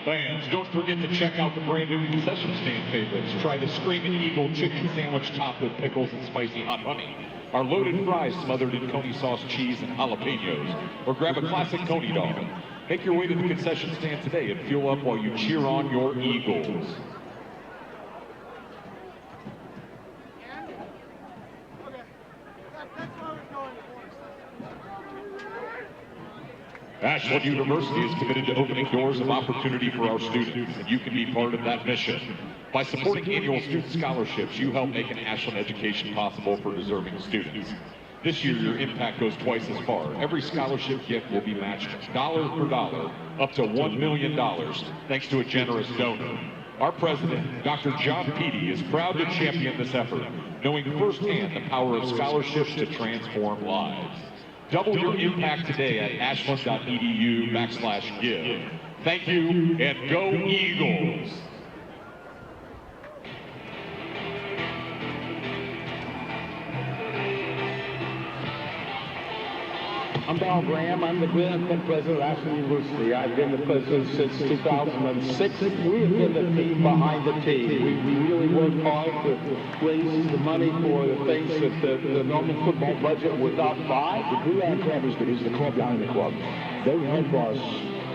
Fans, don't forget to check out the brand new concession stand favorites. Try the Screaming Eagle chicken sandwich topped with pickles and spicy hot honey. Our loaded fries smothered in coney sauce, cheese, and jalapenos. Or grab a classic coney dog. Make your way to the concession stand today and fuel up while you cheer on your Eagles. Ashland University is committed to opening doors of opportunity for our students, and you can be part of that mission. By supporting annual student scholarships, you help make an Ashland education possible for deserving students. This year, your impact goes twice as far. Every scholarship gift will be matched dollar for dollar, up to $1 million, thanks to a generous donor. Our president, Dr. John Peedy, is proud to champion this effort, knowing firsthand the power of scholarships to transform lives. Double your impact today at ashland.edu/give. Thank you, and go Eagles! I'm Donald Graham. I'm the president of Ashland University. I've been the president since 2006. We have been the team behind the team. We really worked hard to raise the money for the things that the normal football budget would not buy. The Blue Line Club is the club behind the club. They help us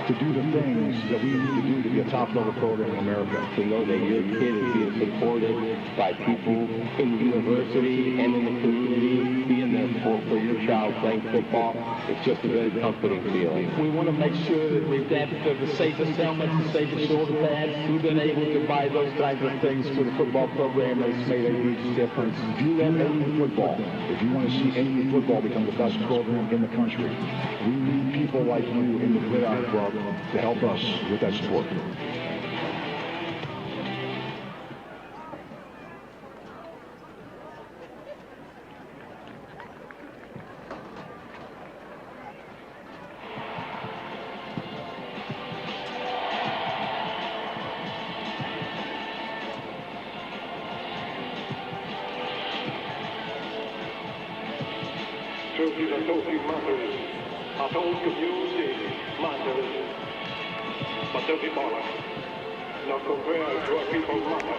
to do the things that we need to do to be a top-level program in America. To know that your kid is being supported by people in the university and in the community, being there for your child playing football, it's just a very comforting feeling. We want to make sure that we've got the safest helmets, the safest shoulder pads. We've been able to buy those kinds of things for the football program, and it's made a huge difference. If you love AU football, if you want to see AU football become the best program in the country, we need people like you in the Gridiron Club to help us with that support. Trophies and trophy matters. Our whole community matters. But don't be bothered. Not compared to our people matter.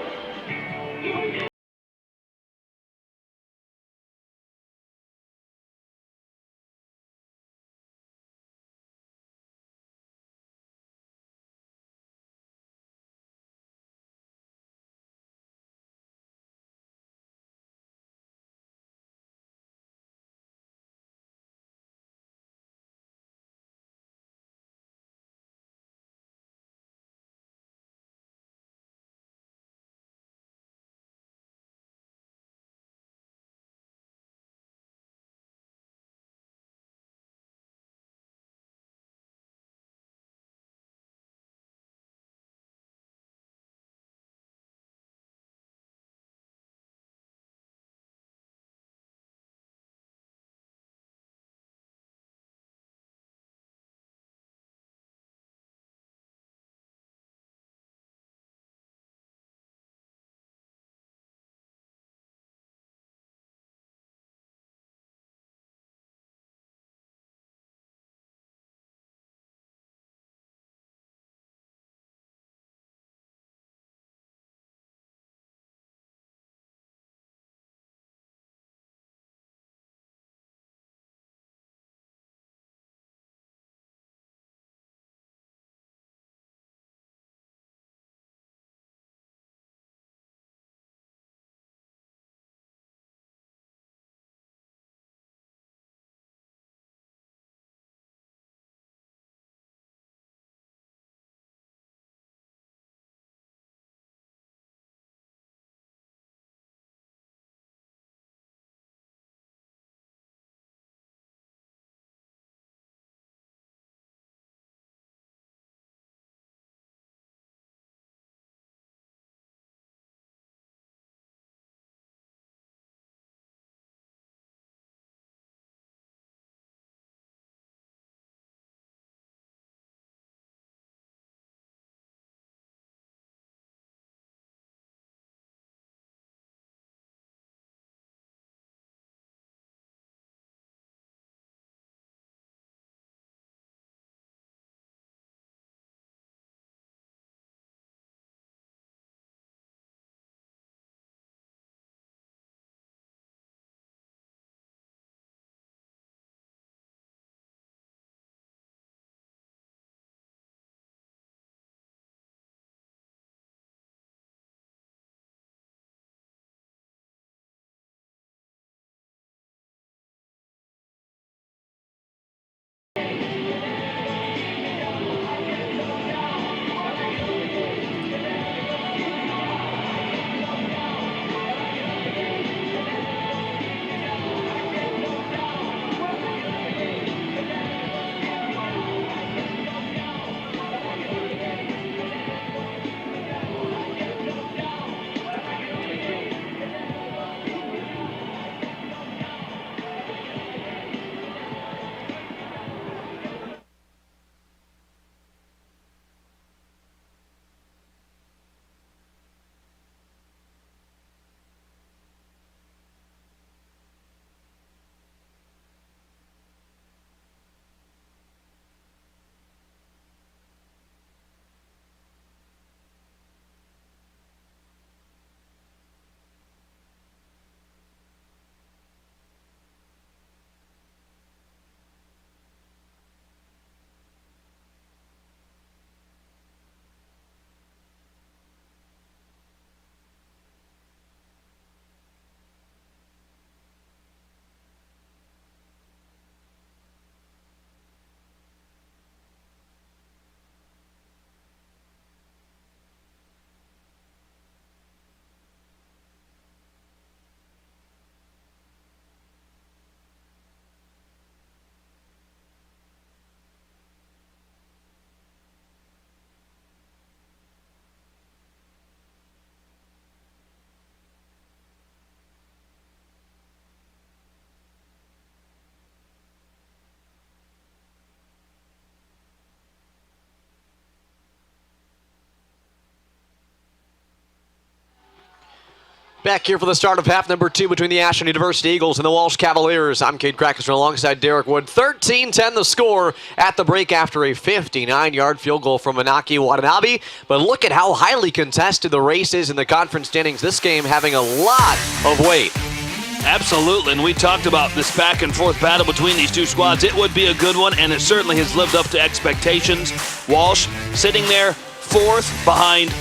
Back here for the start of half number 2 between the Ashland University Eagles and the Walsh Cavaliers. I'm Cade Crackerson alongside Derek Wood. 13-10 the score at the break after a 59-yard field goal from Manaki Watanabe. But look at how highly contested the race is in the conference standings. This game having a lot of weight. Absolutely, and we talked about this back and forth battle between these two squads. It would be a good one, and it certainly has lived up to expectations. Walsh sitting there fourth behind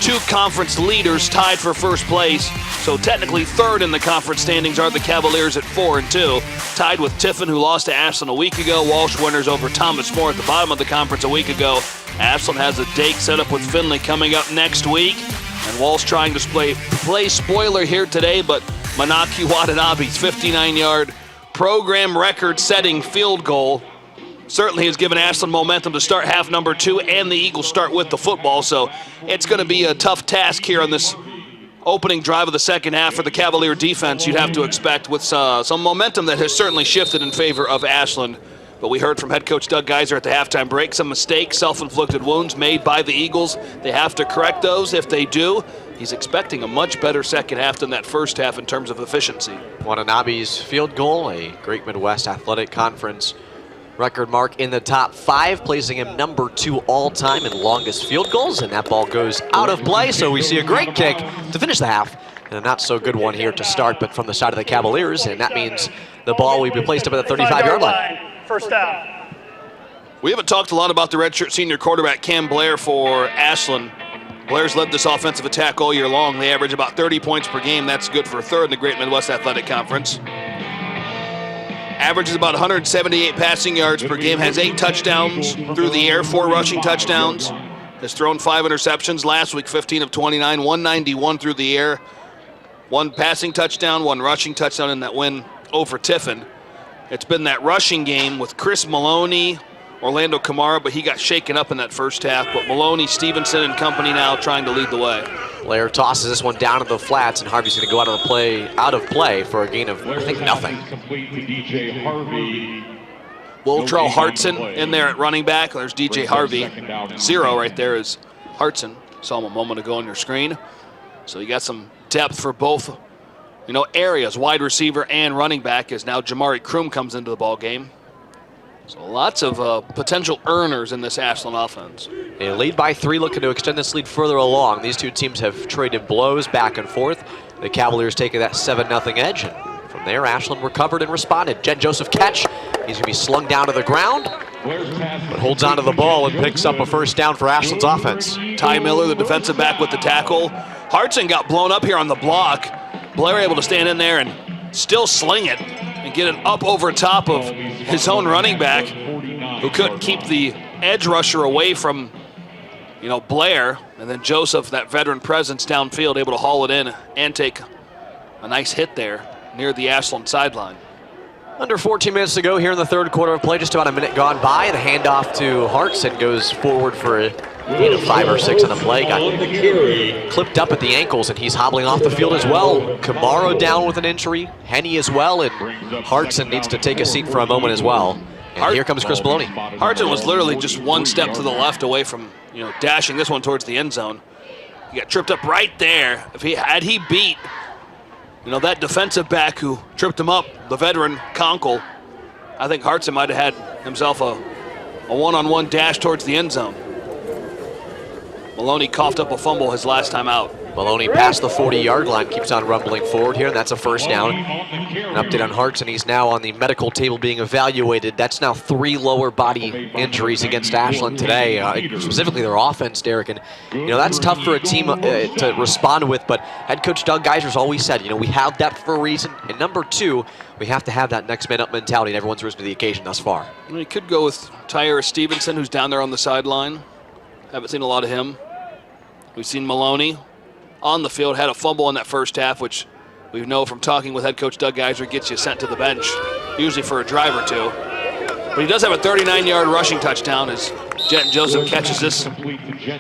two conference leaders tied for first place. So technically third in the conference standings are the Cavaliers at 4-2, tied with Tiffin, who lost to Ashland a week ago. Walsh winners over Thomas More at the bottom of the conference a week ago. Ashland has a date set up with Findlay coming up next week. And Walsh trying to play spoiler here today, but Manaki Watanabe's 59-yard program record-setting field goal certainly has given Ashland momentum to start half number 2, and the Eagles start with the football. So it's going to be a tough task here on this opening drive of the second half for the Cavalier defense, you'd have to expect, with some momentum that has certainly shifted in favor of Ashland. But we heard from head coach Doug Geiser at the halftime break, some mistakes, self-inflicted wounds made by the Eagles. They have to correct those. If they do, he's expecting a much better second half than that first half in terms of efficiency. Watanabe's field goal, a Great Midwest Athletic Conference record mark in the top 5, placing him number 2 all-time in longest field goals, and that ball goes out of play, so we see a great kick to finish the half, and a not-so-good one here to start, but from the side of the Cavaliers, and that means the ball will be placed up at the 35-yard line. First down. We haven't talked a lot about the redshirt senior quarterback Cam Blair for Ashland. Blair's led this offensive attack all year long. They average about 30 points per game. That's good for 3rd in the Great Midwest Athletic Conference. Averages about 178 passing yards per game, has 8 touchdowns through the air, 4 rushing touchdowns. Has thrown 5 interceptions. Last week, 15 of 29, 191 through the air. 1 passing touchdown, 1 rushing touchdown in that win over Tiffin. It's been that rushing game with Chris Maloney, Orlando Kamara, but he got shaken up in that first half. But Maloney, Stevenson, and company now trying to lead the way. Blair tosses this one down to the flats, and Harvey's going to go out of play for a gain of, I think, nothing. Wiltrell Hartson in there at running back. There's DJ Harvey. 0 right there is Hartson. Saw him a moment ago on your screen. So you got some depth for both, areas, wide receiver and running back, as now Jamari Kroom comes into the ball game. So lots of potential earners in this Ashland offense. They lead by 3, looking to extend this lead further along. These two teams have traded blows back and forth. The Cavaliers taking that 7-0 edge. And from there, Ashland recovered and responded. Jen Joseph catch. He's going to be slung down to the ground, but holds onto the ball and picks up a first down for Ashland's offense. Ty Miller, the defensive back, with the tackle. Hartson got blown up here on the block. Blair able to stand in there and still sling it and get it up over top of his own running back, who couldn't keep the edge rusher away from, Blair. And then Joseph, that veteran presence downfield, able to haul it in and take a nice hit there near the Ashland sideline. Under 14 minutes to go here in the third quarter of play, just about a minute gone by. The handoff to Hartson goes forward for a gain of 5 or 6 on the play. Got clipped up at the ankles, and he's hobbling off the field as well. Camaro down with an injury, Henny as well, and Hartson needs to take a seat for a moment as well. And here comes Chris Maloney. Hartson was literally just 1 step to the left away from, dashing this one towards the end zone. He got tripped up right there. Had he beat, that defensive back who tripped him up, the veteran Conkle, I think Hartson might have had himself a one-on-one dash towards the end zone. Maloney coughed up a fumble his last time out. Maloney past the 40-yard line, keeps on rumbling forward here, and that's a first down. An update on Hartson, he's now on the medical table being evaluated. That's now 3 lower body injuries against Ashland today, specifically their offense, Derek. And, that's tough for a team to respond with, but head coach Doug Geiser's always said, we have depth for a reason, and number 2, we have to have that next man up mentality, and everyone's risen to the occasion thus far. We could go with Tyra Stevenson, who's down there on the sideline. Haven't seen a lot of him. We've seen Maloney on the field, had a fumble in that first half, which we know from talking with head coach Doug Geiser gets you sent to the bench, usually for a drive or 2. But he does have a 39-yard rushing touchdown as Jet Joseph catches this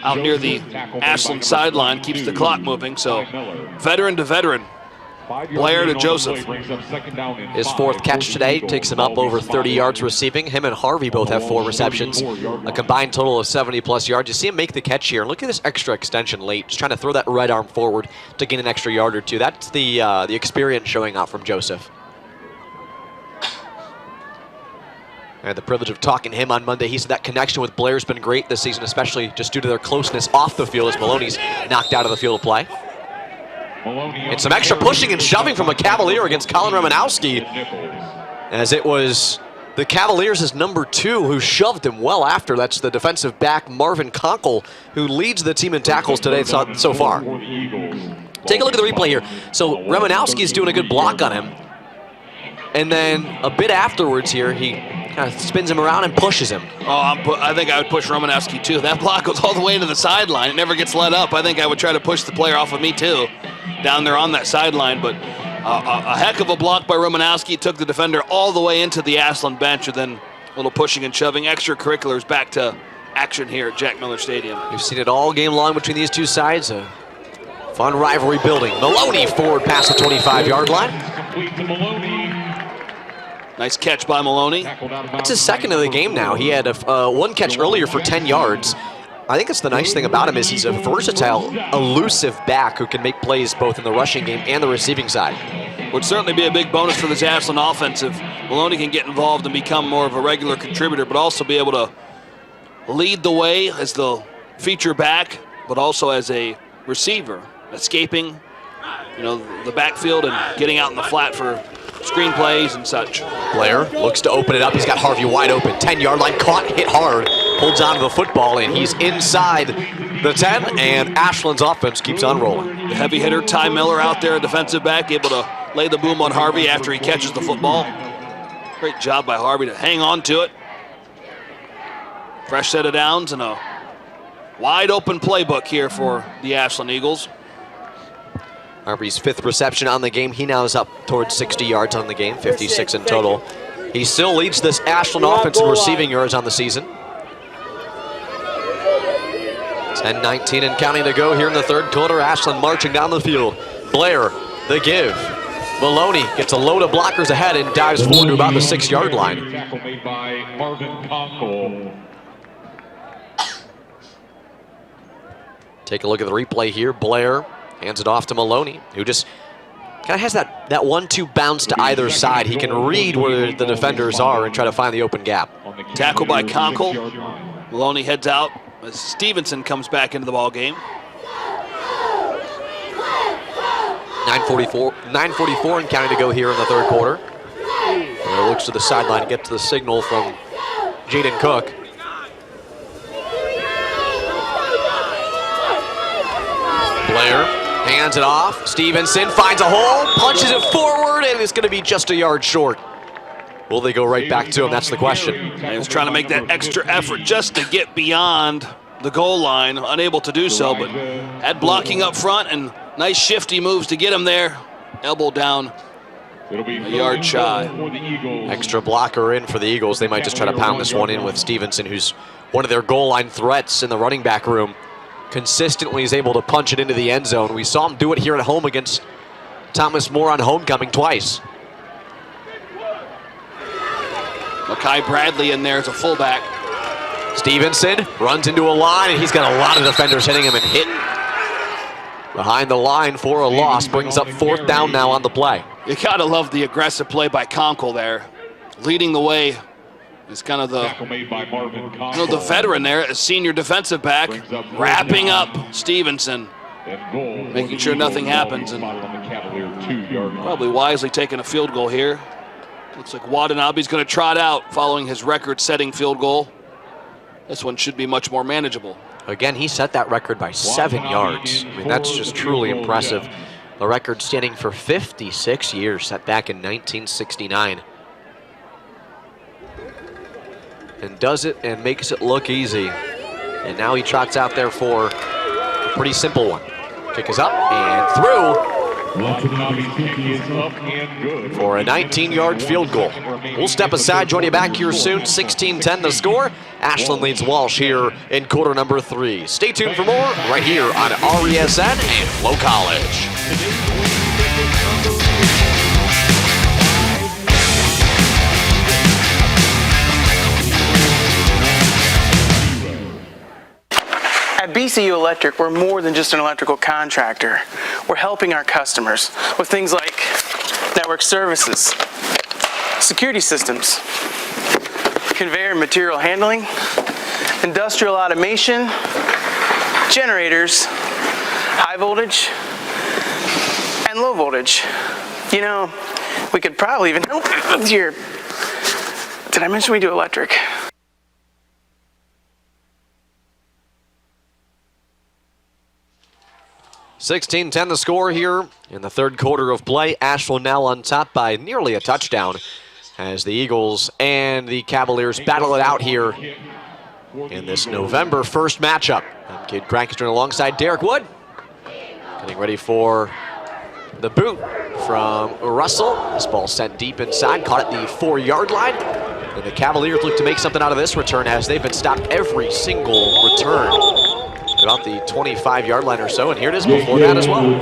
out near the Ashland sideline, keeps the clock moving. So veteran to veteran Blair to Joseph. His fourth catch today takes him up over 30 yards receiving. Him and Harvey both have 4 receptions, a combined total of 70+ yards. You see him make the catch here. Look at this extra extension late, just trying to throw that right arm forward to gain an extra yard or two. That's the experience showing out from Joseph. I had the privilege of talking to him on Monday. He said that connection with Blair's been great this season, especially just due to their closeness off the field as Maloney's knocked out of the field of play. And some extra pushing and shoving from a Cavalier against Colin Romanowski, as it was the Cavaliers' number 2 who shoved him well after. That's the defensive back Marvin Conkle, who leads the team in tackles today so far. Take a look at the replay here. So Romanowski is doing a good block on him, and then a bit afterwards here, he kind of spins him around and pushes him. Oh, I think I would push Romanowski too. That block goes all the way to the sideline. It never gets let up. I think I would try to push the player off of me too, down there on that sideline. But a heck of a block by Romanowski. Took the defender all the way into the Ashland bench, and then a little pushing and shoving. Extracurriculars back to action here at Jack Miller Stadium. We've seen it all game long between these two sides. A fun rivalry building. Maloney forward past the 25-yard line. Nice catch by Maloney. It's his second of the game now. He had one catch earlier for 10 yards. I think it's the nice thing about him is he's a versatile, elusive back who can make plays both in the rushing game and the receiving side. Would certainly be a big bonus for this Ashland offense if Maloney can get involved and become more of a regular contributor, but also be able to lead the way as the feature back, but also as a receiver, escaping, the backfield and getting out in the flat for screen plays and such. Blair looks to open it up. He's got Harvey wide open. 10-yard line, caught, hit hard, holds on to the football, and he's inside the 10, and Ashland's offense keeps on rolling. The heavy hitter, Ty Miller, out there, defensive back, able to lay the boom on Harvey after he catches the football. Great job by Harvey to hang on to it. Fresh set of downs and a wide open playbook here for the Ashland Eagles. Harvey's 5th reception on the game. He now is up towards 60 yards on the game, 56 in total. He still leads this Ashland offense in receiving yards on the season. 10-19 and counting to go here in the third quarter. Ashland marching down the field. Blair, the give. Maloney gets a load of blockers ahead and dives forward to about the 6-yard line. Tackle made by Marvin Conkle. Take a look at the replay here. Blair hands it off to Maloney, who just kind of has that 1-2 bounce to either side. He can read where the defenders are and try to find the open gap. Tackle by Conkle. Maloney heads out as Stevenson comes back into the ball game. 9:44 and counting to go here in the third quarter. Blair looks to the sideline to get to the signal from Jaden Cook. Blair hands it off. Stevenson finds a hole, punches it forward, and it's going to be just a yard short. Will they go right back to him? That's the question. He was trying to make that extra effort just to get beyond the goal line, unable to do so, but had blocking up front and nice shifty moves to get him there. Elbow down, a yard shy. Extra blocker in for the Eagles. They might just try to pound this one in with Stevenson, who's one of their goal line threats in the running back room. Consistently is able to punch it into the end zone. We saw him do it here at home against Thomas More on homecoming twice. Makai Bradley in there as a fullback. Stevenson runs into a line, and he's got a lot of defenders hitting him and hit behind the line for a loss. Brings up 4th down now on the play. You gotta love the aggressive play by Conkle there. Leading the way is kind of the veteran there, a senior defensive back, wrapping up Stevenson, making sure nothing happens, and probably wisely taking a field goal here. Looks like Watanabe's going to trot out following his record-setting field goal. This one should be much more manageable. Again, he set that record by 7 yards. I mean, that's just truly impressive. The record standing for 56 years, set back in 1969. And does it and makes it look easy. And now he trots out there for a pretty simple one. Kick is up and through for a 19-yard field goal. We'll step aside, join you back here soon. 16-10 the score. Ashland leads Walsh here in quarter number 3. Stay tuned for more right here on RESN and Flow College. At BCU Electric, we're more than just an electrical contractor. We're helping our customers with things like network services, security systems, conveyor and material handling, industrial automation, generators, high voltage, and low voltage. You know, we could probably even help with your... Did I mention we do electric? (16-10) the score here in the third quarter of play. Ashland now on top by nearly a touchdown as the Eagles and the Cavaliers battle it out here in this November 1st matchup. Kid Crankstrom alongside Derek Wood. Getting ready for the boot from Russell. This ball sent deep inside, caught at the 4-yard line. And the Cavaliers look to make something out of this return as they've been stopped every single return. About the 25-yard line or so, and here it is before that as well.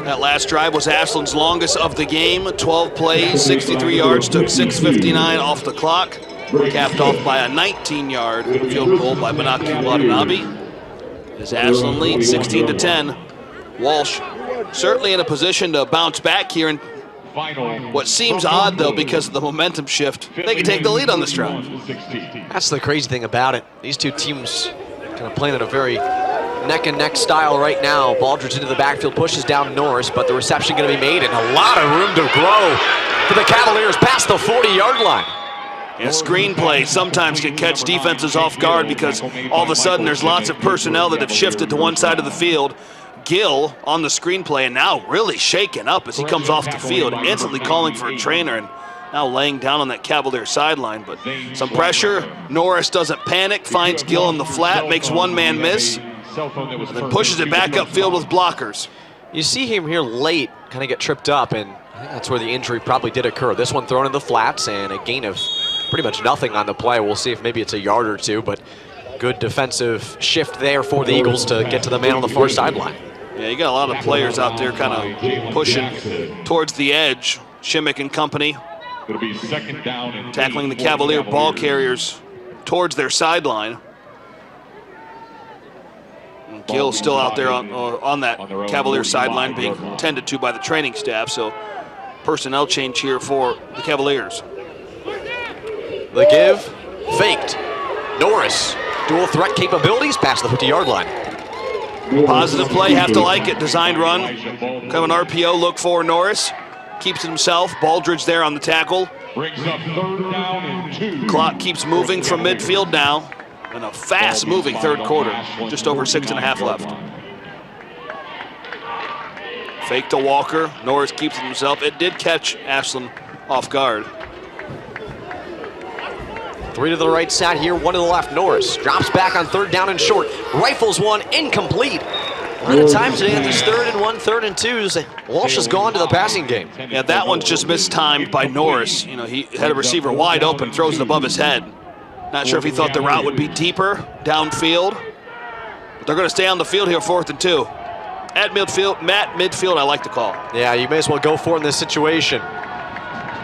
That last drive was Ashland's longest of the game. 12 plays, 63 yards, took 6:59 off the clock. Capped off by a 19-yard field goal by Benaki Watanabe. As Ashland leads 16-10. Walsh certainly in a position to bounce back here, and what seems odd though because of the momentum shift, they can take the lead on this drive. That's the crazy thing about it. These two teams kind of playing in a very neck-and-neck style right now. Baldridge into the backfield, pushes down Norris, but the reception going to be made and a lot of room to grow for the Cavaliers past the 40-yard line. And a screen play sometimes can catch defenses off guard because all of a sudden there's lots of personnel that have shifted to one side of the field. Gill on the screenplay and now really shaken up as he comes off the field, instantly calling for a trainer and now laying down on that Cavalier sideline. But some pressure, Norris doesn't panic, finds Gill in the flat, makes one man miss, and then pushes it back upfield with blockers. You see him here late kind of get tripped up, and I think that's where the injury probably did occur. This one thrown in the flats and a gain of pretty much nothing on the play. We'll see if maybe it's a yard or two, but good defensive shift there for the Eagles to get to the man on the far sideline. Yeah, you got a lot of players out there kind of pushing towards the edge. Shimmick and company tackling the Cavalier ball carriers towards their sideline. And Gill still out there on that Cavalier sideline being tended to by the training staff, so personnel change here for the Cavaliers. The give, faked. Norris, dual threat capabilities past the 50-yard line. Positive play, have to like it. Designed run. Kind of an RPO look for Norris. Keeps it himself. Baldridge there on the tackle. Clock keeps moving from midfield now. And a fast-moving third quarter. Just over 6.5 left. Fake to Walker. Norris keeps it himself. It did catch Ashland off guard. 3 to the right side here, 1 to the left. Norris drops back on 3rd down and short. Rifles one, incomplete. A lot of times today on these 3rd and 1, 3rd and 2s, Walsh has gone to the passing game. Yeah, that one's just mistimed by Norris. You know, he had a receiver wide open, throws it above his head. Not sure if he thought the route would be deeper downfield. But they're going to stay on the field here, 4th and 2. At midfield, I like the call. Yeah, you may as well go for it in this situation.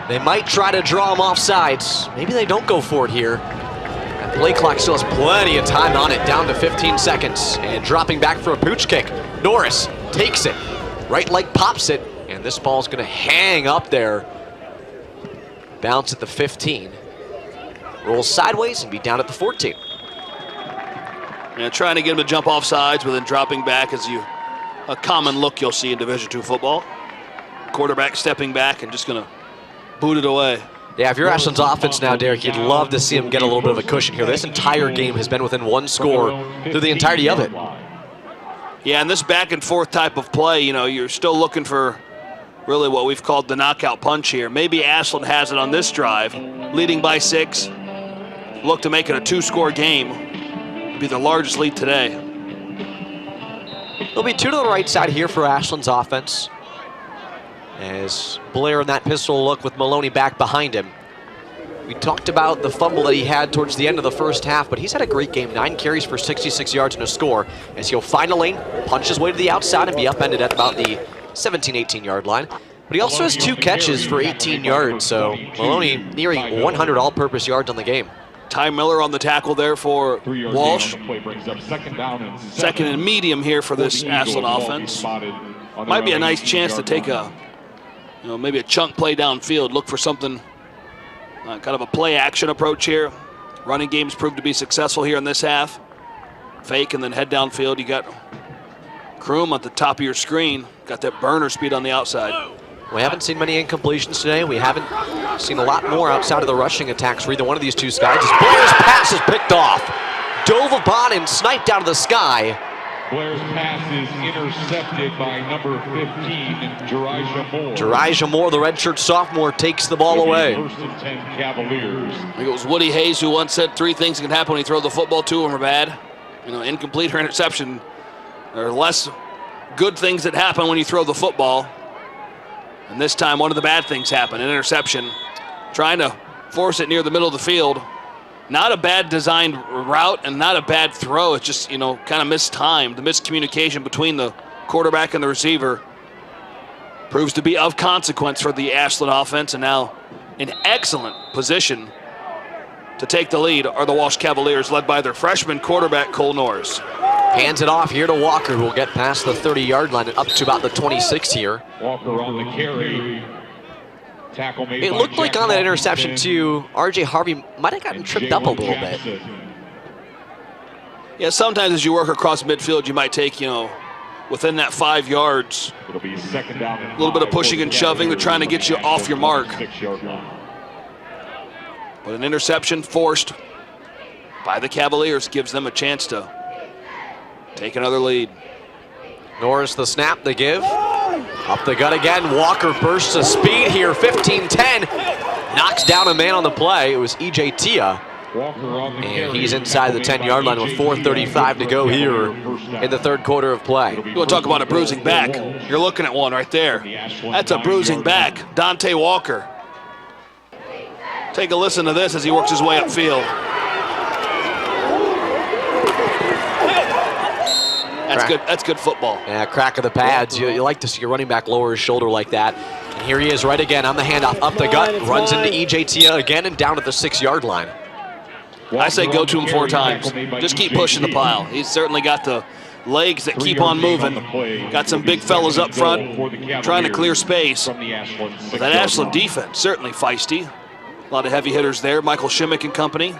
They might try to draw him off sides. Maybe they don't go for it here. That play clock still has plenty of time on it, down to 15 seconds. And dropping back for a pooch kick. Norris takes it. Right leg pops it. And this ball's going to hang up there. Bounce at the 15. Rolls sideways and be down at the 14. Yeah, trying to get him to jump off sides, but then dropping back is a common look you'll see in Division II football. Quarterback stepping back and just going to boot it away. Yeah, if you're Ashland's offense now, Derek, you'd love to see him get a little bit of a cushion here. This entire game has been within 1 score through the entirety of it. Yeah, and this back and forth type of play, you know, you're still looking for really what we've called the knockout punch here. Maybe Ashland has it on this drive, leading by 6. Look to make it a 2-score game. It'll be the largest lead today. There'll be 2 to the right side here for Ashland's offense, as Blair in that pistol look with Maloney back behind him. We talked about the fumble that he had towards the end of the first half, but he's had a great game. 9 carries for 66 yards and a score, as he'll find a lane, punch his way to the outside, and be upended at about the 17, 18-yard line. But he also has 2 catches for 18 yards, so Maloney nearing 100 all-purpose yards on the game. Ty Miller on the tackle there for 3 yards Walsh. gain on the play brings up second down and 7. Second and medium here for this Ashland offense. Might be a nice chance to take a, maybe a chunk play downfield. Look for something, kind of a play action approach here. Running games proved to be successful here in this half. Fake and then head downfield. You got Kroom at the top of your screen. Got that burner speed on the outside. We haven't seen many incompletions today. We haven't seen a lot more outside of the rushing attacks for either one of these two skies. As Blair's pass is picked off. Dove upon and sniped out of the sky. Blair's pass is intercepted by number 15, Jerijah Moore. Jerijah Moore, the redshirt sophomore, takes the ball away. First and 10 Cavaliers. I think it was Woody Hayes who once said 3 things can happen when you throw the football. 2 of them are bad. Incomplete or interception. There are less good things that happen when you throw the football. And this time, one of the bad things happened, an interception. Trying to force it near the middle of the field. Not a bad designed route and not a bad throw. It's just, kind of mistimed. The miscommunication between the quarterback and the receiver proves to be of consequence for the Ashland offense. And now in excellent position to take the lead are the Walsh Cavaliers, led by their freshman quarterback, Cole Norris. Hands it off here to Walker, who will get past the 30-yard line and up to about the 26 here. Walker on the carry. Tackle made It by looked like Jack on that Lawson. interception, too, R.J. Harvey might have gotten tripped up a little bit. Yeah, sometimes as you work across midfield, you might take, within that 5 yards, It'll be second down and a little bit of pushing and shoving. They're trying to get you off your mark. 6-yard line. But an interception forced by the Cavaliers gives them a chance to take another lead. Norris the snap, the give. Up the gut again. Walker bursts of speed here. 15-10. Knocks down a man on the play. It was E.J. Tia. And he's inside the 10-yard line with 4:35 to go here in the third quarter of play. You want to talk about a bruising back? You're looking at one right there. That's a bruising back. Dante Walker. Take a listen to this as he works his way upfield. That's good. That's good football. Yeah, crack of the pads. You like to see your running back lower his shoulder like that. And here he is right again on the handoff. Up the gut. Runs into E.J. Tia again and down at the 6-yard line. I say go to him 4 times. Just keep pushing the pile. He's certainly got the legs that keep on moving. Got some big fellas up front trying to clear space. But that Ashland defense, certainly feisty. A lot of heavy hitters there. Michael Shimmick and company.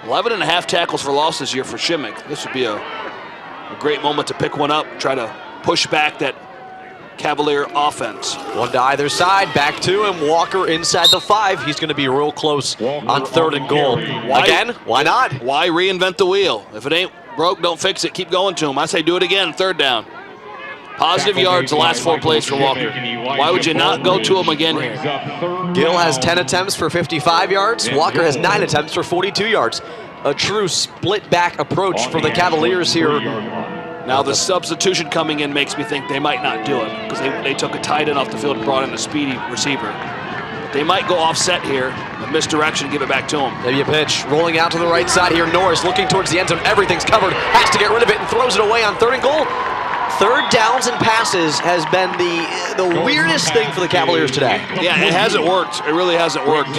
11.5 tackles for loss this year for Shimmick. This would be a great moment to pick one up, try to push back that Cavalier offense. One to either side, back to him. Walker inside the 5. He's going to be real close on 3rd and goal. Again, why not? Why reinvent the wheel? If it ain't broke, don't fix it. Keep going to him. I say do it again, 3rd down. Positive yards the last 4 plays for Walker. Why would you not go to him again here? Gill has 10 attempts for 55 yards. Walker has 9 attempts for 42 yards. A true split back approach for the Cavaliers here. Now the substitution coming in makes me think they might not do it because they took a tight end off the field and brought in a speedy receiver. But they might go offset here, a misdirection, give it back to him. Maybe a pitch rolling out to the right side here. Norris looking towards the end zone. Everything's covered. Has to get rid of it and throws it away on 3rd and goal. 3rd downs and passes has been the weirdest thing for the Cavaliers today. Yeah, it hasn't worked. It really hasn't worked.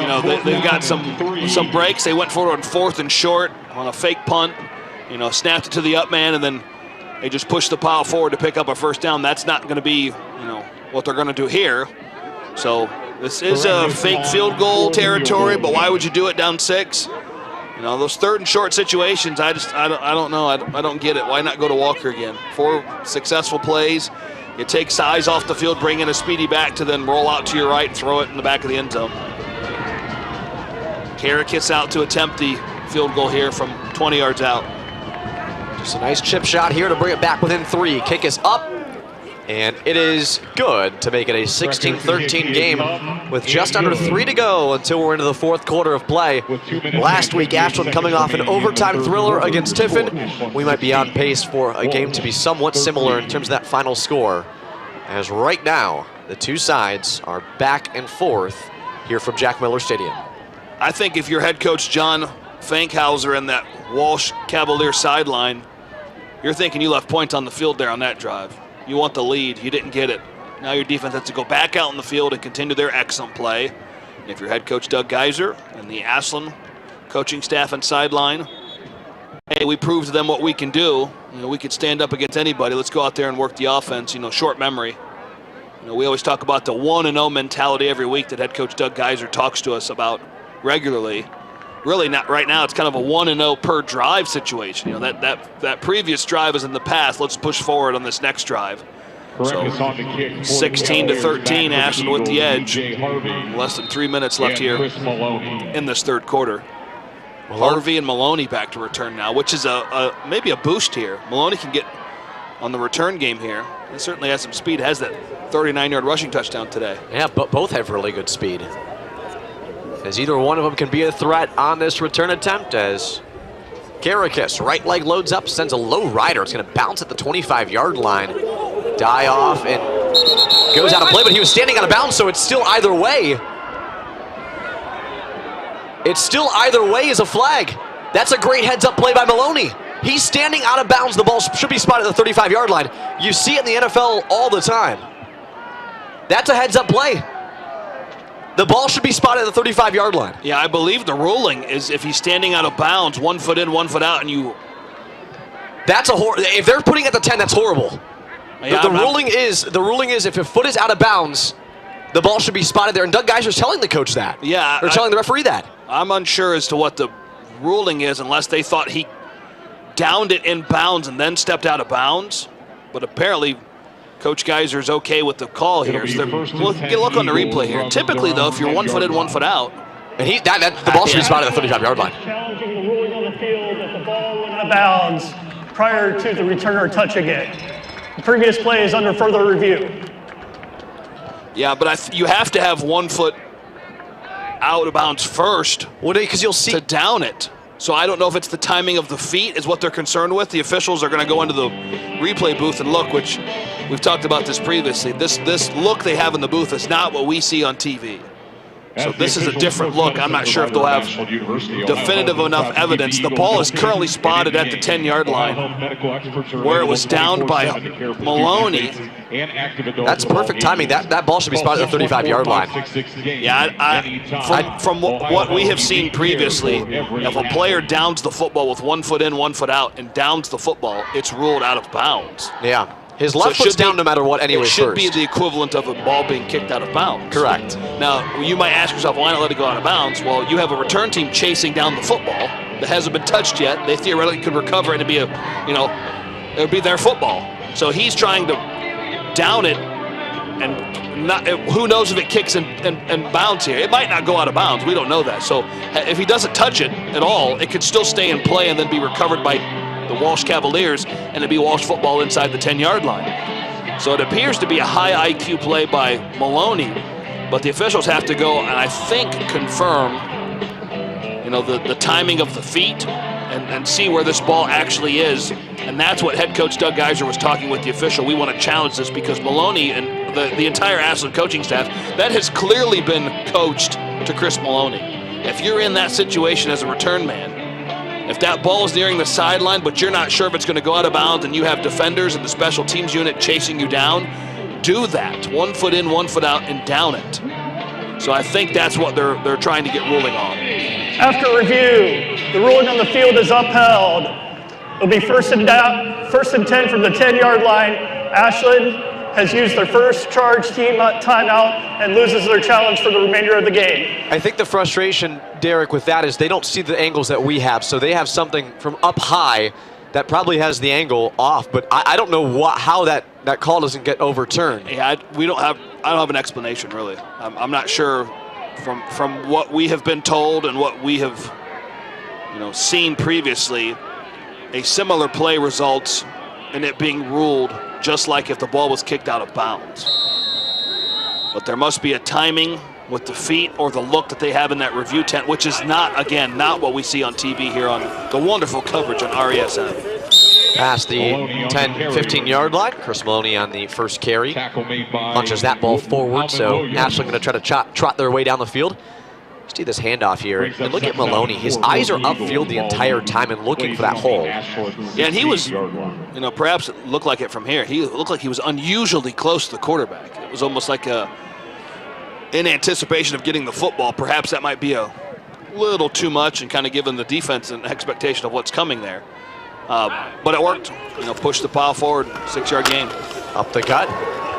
They've got some breaks. They went forward on 4th and short on a fake punt. Snapped it to the up man, and then they just pushed the pile forward to pick up a 1st down. That's not going to be, what they're going to do here. So this is a fake field goal territory, but why would you do it down 6? Those 3rd and short situations, I don't know. I don't get it. Why not go to Walker again? 4 successful plays. You take size off the field, bring in a speedy back to then roll out to your right and throw it in the back of the end zone. Carrick gets out to attempt the field goal here from 20 yards out. Just a nice chip shot here to bring it back within 3. Kick is up. And it is good to make it a 16-13 game with just under 3 to go until we're into the 4th quarter of play. Last week, Ashland coming off an overtime thriller against Tiffin. We might be on pace for a game to be somewhat similar in terms of that final score. As right now, the two sides are back and forth here from Jack Miller Stadium. I think if you're head coach John Fankhauser and that Walsh Cavalier sideline, you're thinking you left points on the field there on that drive. You want the lead. You didn't get it. Now your defense has to go back out in the field and continue their excellent play. And if you're head coach Doug Geiser and the Ashland coaching staff and sideline. Hey, we proved to them what we can do. We could stand up against anybody. Let's go out there and work the offense. Short memory. We always talk about the 1-0 mentality every week that head coach Doug Geiser talks to us about regularly. Really, not right now. It's kind of a 1-0 per drive situation. That previous drive is in the past. Let's push forward on this next drive. So 16-13, Ashland with the edge. Less than 3 minutes left here in this third quarter. Harvey and Maloney back to return now, which is maybe a boost here. Maloney can get on the return game here. He certainly has some speed. Has that 39-yard rushing touchdown today. Yeah, but both have really good speed. As either one of them can be a threat on this return attempt, as Karakis, right leg loads up, sends a low rider. It's going to bounce at the 25-yard line. Die off and goes out of play, but he was standing out of bounds, so it's still either way. It's still either way as a flag. That's a great heads-up play by Maloney. He's standing out of bounds. The ball should be spotted at the 35-yard line. You see it in the NFL all the time. That's a heads-up play. The ball should be spotted at the 35-yard line. Yeah, I believe the ruling is if he's standing out of bounds, 1 foot in, 1 foot out, and you... That's if they're putting it at the 10, that's horrible. Yeah, the ruling is if a foot is out of bounds, the ball should be spotted there. And Doug Geiser's telling the coach that. Yeah. They're telling the referee that. I'm unsure as to what the ruling is unless they thought he downed it in bounds and then stepped out of bounds. But apparently, Coach Geiser's okay with the call here. So get a look on the replay here. Typically, though, if you're 1 foot in, 1 foot out, and the ball should be spotted at the 35-yard line. Challenging the ruling on the field that the ball went out of bounds prior to the returner touching it. The previous play is under further review. Yeah, but you have to have 1 foot out of bounds first. Well, because you'll see to down it. So I don't know if it's the timing of the feet is what they're concerned with. The officials are going to go into the replay booth and look, which we've talked about this previously. This look they have in the booth is not what we see on TV. So this is a different look. I'm not sure if they'll have definitive enough evidence. The ball is currently spotted at the 10-yard line where it was downed by Maloney. That's perfect timing. That ball should be spotted at the 35-yard line. Yeah, from what we have seen previously, if a player downs the football with 1 foot in, 1 foot out, and downs the football, it's ruled out of bounds. Yeah. His left foot's down no matter what anyway. It should be the equivalent of a ball being kicked out of bounds. Correct. Now, you might ask yourself, why not let it go out of bounds? Well, you have a return team chasing down the football that hasn't been touched yet. They theoretically could recover it and be it would be their football. So he's trying to down it, and who knows if it kicks and bounds here. It might not go out of bounds. We don't know that. So if he doesn't touch it at all, it could still stay in play and then be recovered by the Walsh Cavaliers, and it'd be Walsh football inside the 10-yard line. So it appears to be a high IQ play by Maloney, but the officials have to go and I think confirm, the timing of the feet and see where this ball actually is. And that's what head coach Doug Geiser was talking with the official. We want to challenge this because Maloney and the entire Ashland coaching staff, that has clearly been coached to Chris Maloney. If you're in that situation as a return man, if that ball is nearing the sideline, but you're not sure if it's going to go out of bounds and you have defenders and the special teams unit chasing you down, do that. 1 foot in, 1 foot out, and down it. So I think that's what they're trying to get ruling on. After review, the ruling on the field is upheld. It'll be first and 10 from the 10-yard line. Ashland has used their first charge team timeout and loses their challenge for the remainder of the game. I think the frustration, Derek, with that is they don't see the angles that we have, so they have something from up high that probably has the angle off, but I don't know how that call doesn't get overturned. Yeah, I don't have an explanation, really. I'm not sure from what we have been told and what we have seen previously, a similar play results in it being ruled just like if the ball was kicked out of bounds. But there must be a timing with the feet or the look that they have in that review tent, which is not what we see on TV here on the wonderful coverage on RESN. Past the 10, 15-yard line. Chris Maloney on the first carry. Punches that ball forward, so Ashland going to try to trot their way down the field. See this handoff here, and look at Maloney. His eyes are upfield the entire time and looking for that hole. Yeah, and he was, perhaps it looked like it from here. He looked like he was unusually close to the quarterback. It was almost like in anticipation of getting the football, perhaps that might be a little too much and kind of given the defense an expectation of what's coming there. But it worked. Push the pile forward, 6-yard gain. Up the gut,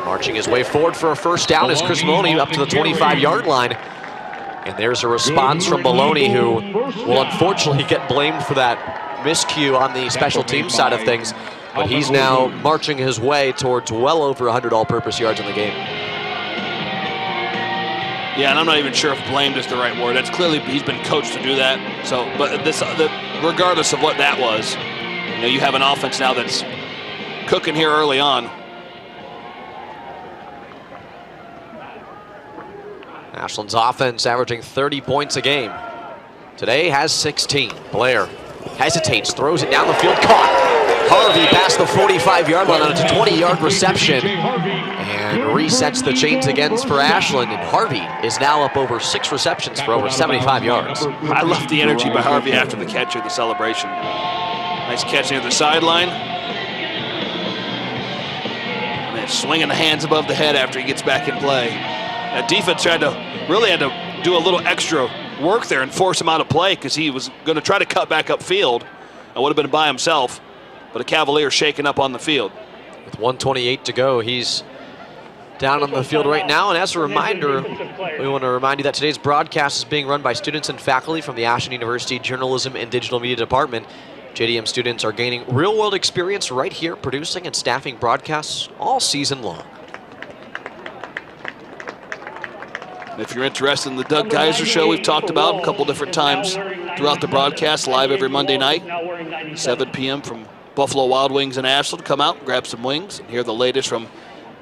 marching his way forward for a first down is Chris Maloney up to the 25-yard line. And there's a response from Maloney, who will unfortunately get blamed for that miscue on the special teams side of things. But he's now marching his way towards well over 100 all-purpose yards in the game. Yeah, and I'm not even sure if blamed is the right word. That's clearly, he's been coached to do that. So, but regardless of what that was, you have an offense now that's cooking here early on. Ashland's offense averaging 30 points a game. Today has 16. Blair hesitates, throws it down the field, caught. Harvey past the 45-yard line on a 20-yard reception and resets the chains again for Ashland. And Harvey is now up over 6 receptions for over 75 yards. I love the energy by Harvey after the catch of the celebration. Nice catch near the sideline. And then swinging the hands above the head after he gets back in play. That defense had to do a little extra work there and force him out of play because he was going to try to cut back upfield and would have been by himself. But a Cavalier shaking up on the field. With 1:28 to go, he's down on the field right now. And as a reminder, we want to remind you that today's broadcast is being run by students and faculty from the Ashland University Journalism and Digital Media Department. JDM students are gaining real-world experience right here, producing and staffing broadcasts all season long. If you're interested in the Doug Geiser Show, we've talked about a couple different times throughout the broadcast, live every Monday night, 7 p.m. from Buffalo Wild Wings in Ashland. Come out, grab some wings, and hear the latest from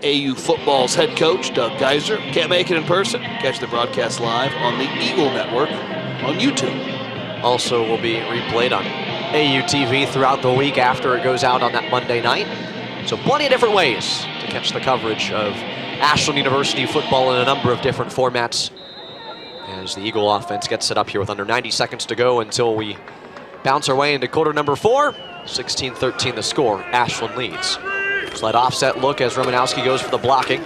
AU football's head coach, Doug Geiser. Can't make it in person? Catch the broadcast live on the Eagle Network on YouTube. Also will be replayed on AU TV throughout the week after it goes out on that Monday night. So plenty of different ways to catch the coverage of Ashland University football in a number of different formats as the Eagle offense gets set up here with under 90 seconds to go until we bounce our way into quarter number 4. 16-13 the score. Ashland leads. Slight offset look as Romanowski goes for the blocking.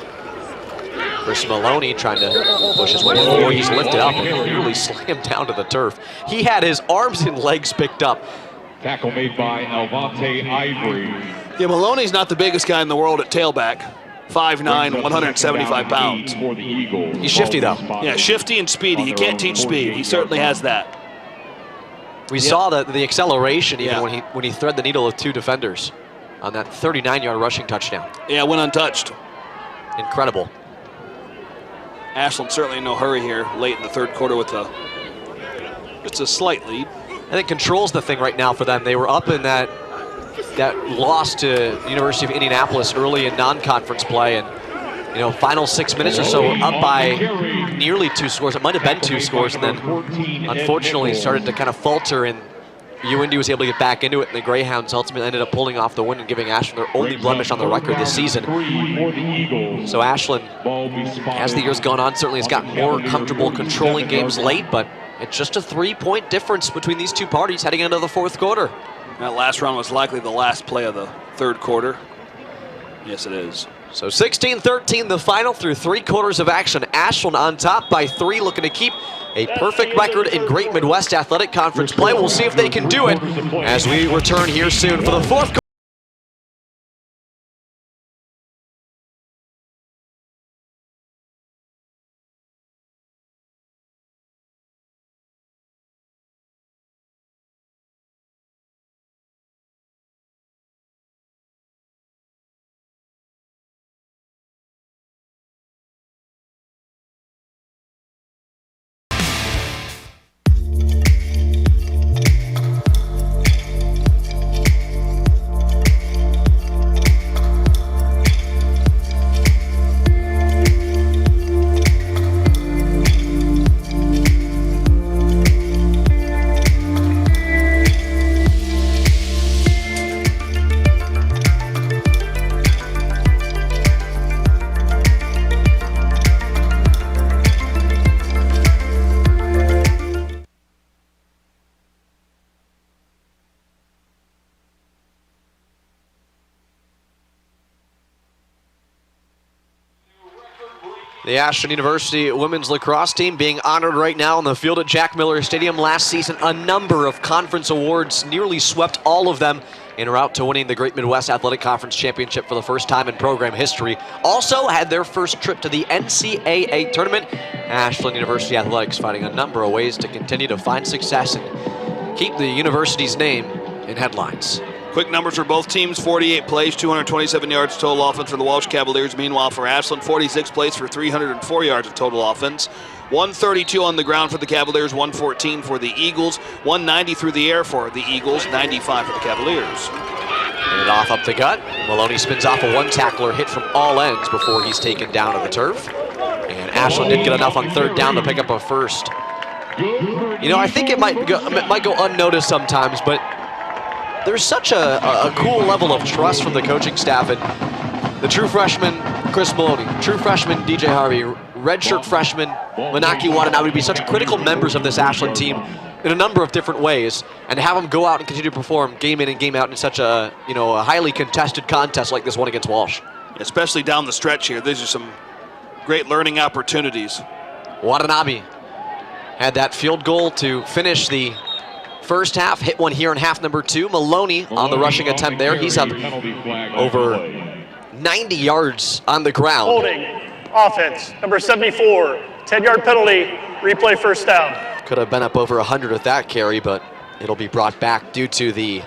Chris Maloney trying to push his way forward. He's lifted up and nearly slammed down to the turf. He had his arms and legs picked up. Tackle made by Alvante Ivory. Yeah, Maloney's not the biggest guy in the world at tailback. 5'9", 175 pounds. He's shifty, though. Yeah, shifty and speedy. You can't teach speed. He certainly has that. We saw the acceleration even when he threaded the needle with 2 defenders on that 39-yard rushing touchdown. Yeah, went untouched. Incredible. Ashland certainly in no hurry here late in the third quarter with just a slight lead. And it controls the thing right now for them. They were up in that loss to University of Indianapolis early in non-conference play, and final 6 minutes or so up by nearly 2 scores. It might have been 2 scores, and then unfortunately started to kind of falter, and UIndy was able to get back into it, and the Greyhounds ultimately ended up pulling off the win and giving Ashland their only blemish on the record this season. So Ashland, as the year's gone on, certainly has gotten more comfortable controlling games late, but it's just a 3-point difference between these two parties heading into the fourth quarter. That last round was likely the last play of the third quarter. Yes, it is. So 16-13 the final through 3 quarters of action. Ashland on top by 3, looking to keep a perfect record in Great Midwest Athletic Conference play. We'll see if they can do it as we return here soon for the fourth quarter. The Ashland University women's lacrosse team being honored right now on the field at Jack Miller Stadium. Last season, a number of conference awards, nearly swept all of them en route to winning the Great Midwest Athletic Conference Championship for the first time in program history. Also had their first trip to the NCAA tournament. Ashland University Athletics finding a number of ways to continue to find success and keep the university's name in headlines. Quick numbers for both teams: 48 plays, 227 yards total offense for the Walsh Cavaliers. Meanwhile, for Ashland, 46 plays for 304 yards of total offense. 132 on the ground for the Cavaliers, 114 for the Eagles, 190 through the air for the Eagles, 95 for the Cavaliers. Get it off up the gut. Maloney spins off a one-tackler hit from all ends before he's taken down to the turf. And Ashland did get enough on third down to pick up a first. You know, I think it might go unnoticed sometimes, but there's such a cool level of trust from the coaching staff. And the true freshman, Chris Maloney, true freshman, DJ Harvey, redshirt freshman, Manaki Watanabe would be such critical members of this Ashland team in a number of different ways. And to have them go out and continue to perform game in and game out in such a highly contested contest like this one against Walsh. Especially down the stretch here. These are some great learning opportunities. Watanabe had that field goal to finish the first half, hit one here in half number 2. Maloney on the rushing attempt there. He's up over 90 yards on the ground. Holding, offense, number 74, 10-yard penalty, replay first down. Could have been up over 100 with that carry, but it'll be brought back due to the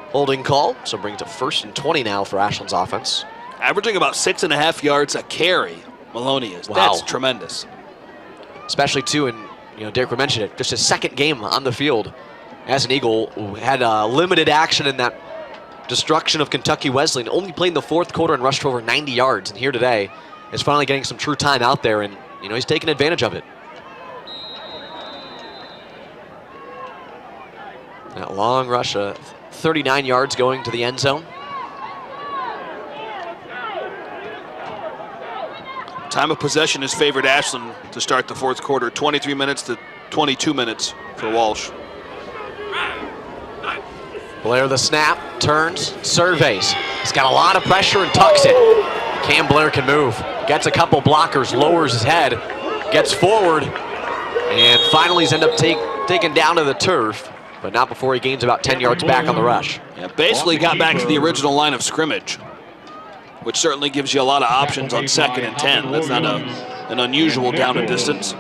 holding call. So brings it 1st and 20 now for Ashland's offense. Averaging about 6.5 yards a carry, Maloney is. Wow. That's tremendous. Especially too, and Derek mentioned it, just his second game on the field as an Eagle. Had limited action in that destruction of Kentucky Wesleyan. Only played in the fourth quarter and rushed for over 90 yards. And here today is finally getting some true time out there, and he's taking advantage of it. That long rush, 39 yards going to the end zone. Time of possession has favored Ashland to start the fourth quarter. 23 minutes to 22 minutes for Walsh. Blair the snap, turns, surveys. He's got a lot of pressure and tucks it. Cam Blair can move. Gets a couple blockers, lowers his head, gets forward, and finally he's ended up taken down to the turf, but not before he gains about 10 yards back on the rush. Yeah, basically got back to the original line of scrimmage, which certainly gives you a lot of options on 2nd and 10. That's not an unusual down and distance.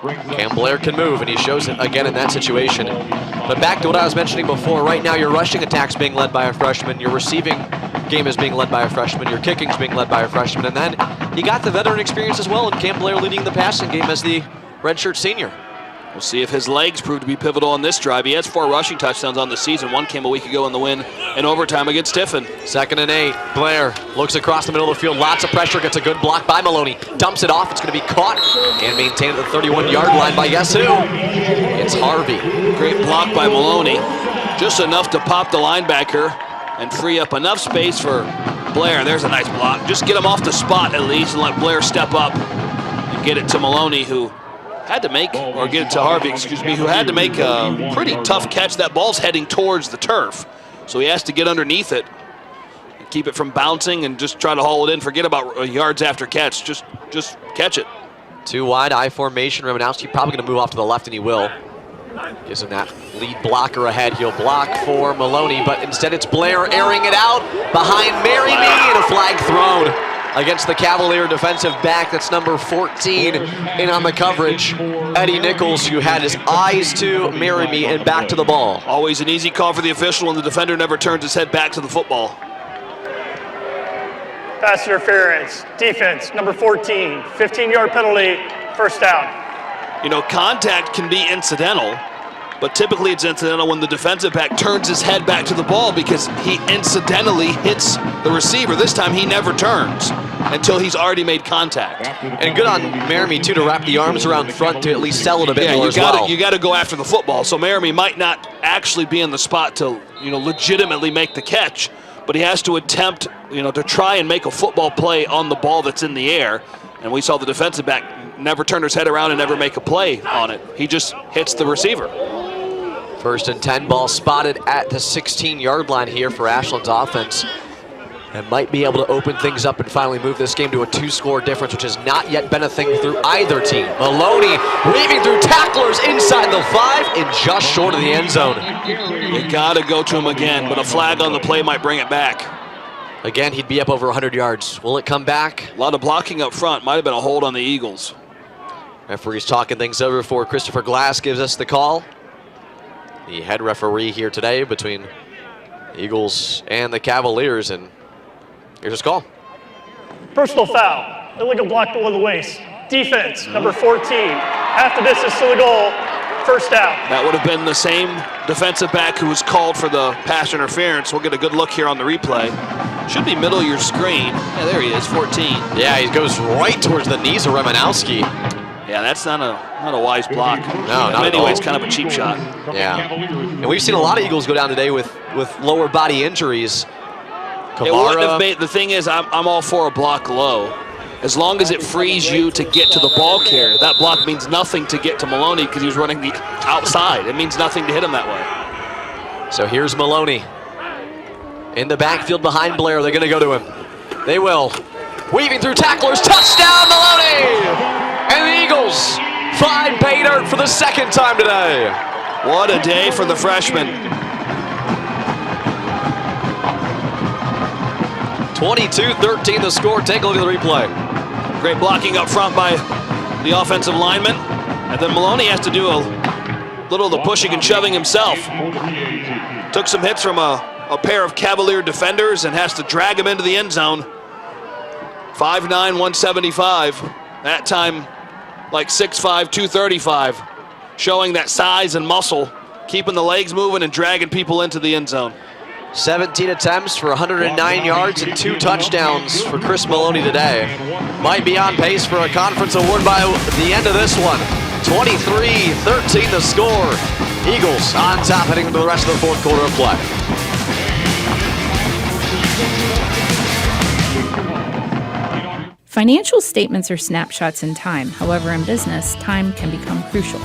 Cam Blair can move, and he shows it again in that situation. But back to what I was mentioning before, right now your rushing attack's being led by a freshman, your receiving game is being led by a freshman, your kicking's being led by a freshman, and then you got the veteran experience as well, and Cam Blair leading the passing game as the redshirt senior. We'll see if his legs prove to be pivotal on this drive. He has 4 rushing touchdowns on the season. One came a week ago in the win in overtime against Tiffin. 2nd and 8. Blair looks across the middle of the field. Lots of pressure. Gets a good block by Maloney. Dumps it off. It's going to be caught and maintained at the 31-yard line by guess who? It's Harvey. Great block by Maloney. Just enough to pop the linebacker and free up enough space for Blair. There's a nice block. Just get him off the spot at least and let Blair step up and get it to Maloney, who had to make, or get it to Harvey, excuse me, who had to make a pretty tough catch. That ball's heading towards the turf, so he has to get underneath it and keep it from bouncing and just try to haul it in. Forget about yards after catch. Just catch it. 2 wide, I formation. Romanowski probably going to move off to the left, and he will. Gives him that lead blocker ahead. He'll block for Maloney, but instead it's Blair airing it out behind Marry Me, and a flag thrown against the Cavalier defensive back. That's number 14 in on the coverage, Eddie Nichols, who had his eyes to Marry Me and back to the ball. Always an easy call for the official, and the defender never turns his head back to the football. Pass interference, defense, number 14, 15-yard penalty, first down. Contact can be incidental, but typically it's incidental when the defensive back turns his head back to the ball because he incidentally hits the receiver. This time he never turns until he's already made contact. And good on Marry Me, too, to wrap the arms around front to at least sell it a bit more as well. You got to go after the football. So Marry Me might not actually be in the spot to legitimately make the catch, but he has to attempt to try and make a football play on the ball that's in the air. And we saw the defensive back never turn his head around and never make a play on it. He just hits the receiver. 1st and 10, ball spotted at the 16-yard line here for Ashland's offense. and might be able to open things up and finally move this game to a 2-score difference, which has not yet been a thing through either team. Maloney weaving through tacklers inside the 5 and just short of the end zone. You gotta go to him again, but a flag on the play might bring it back. Again, he'd be up over 100 yards. Will it come back? A lot of blocking up front. Might have been a hold on the Eagles. Referee's talking things over before Christopher Glass gives us the call. The head referee here today between the Eagles and the Cavaliers, and here's his call. Personal foul, illegal block below the waist. Defense, number 14. Half the distance to the goal, first down. That would have been the same defensive back who was called for the pass interference. We'll get a good look here on the replay. Should be middle of your screen. Yeah, there he is, 14. Yeah, he goes right towards the knees of Remanowski. Yeah, that's not a wise block. No, not at all. It's kind of a cheap shot. Yeah, and we've seen a lot of Eagles go down today with lower body injuries. It wouldn't have made, the thing is, I'm all for a block low. As long as it frees you to get to the ball carrier. That block means nothing to get to Maloney because he was running the outside. It means nothing to hit him that way. So here's Maloney. In the backfield behind Blair, they're gonna go to him. They will. Weaving through tacklers, touchdown Maloney! And the Eagles find pay dirt for the second time today. What a day for the freshman. 22-13 the score. Take a look at the replay. Great blocking up front by the offensive lineman. And then Maloney has to do a little of the pushing and shoving himself. Took some hits from a pair of Cavalier defenders and has to drag him into the end zone. 5'9", 175. That time like 6'5", 235. Showing that size and muscle, keeping the legs moving and dragging people into the end zone. 17 attempts for 109 yards and 2 touchdowns for Chris Maloney today. Might be on pace for a conference award by the end of this one. 23-13 the score. Eagles on top heading into the rest of the fourth quarter of play. Financial statements are snapshots in time. However, in business, time can become crucial.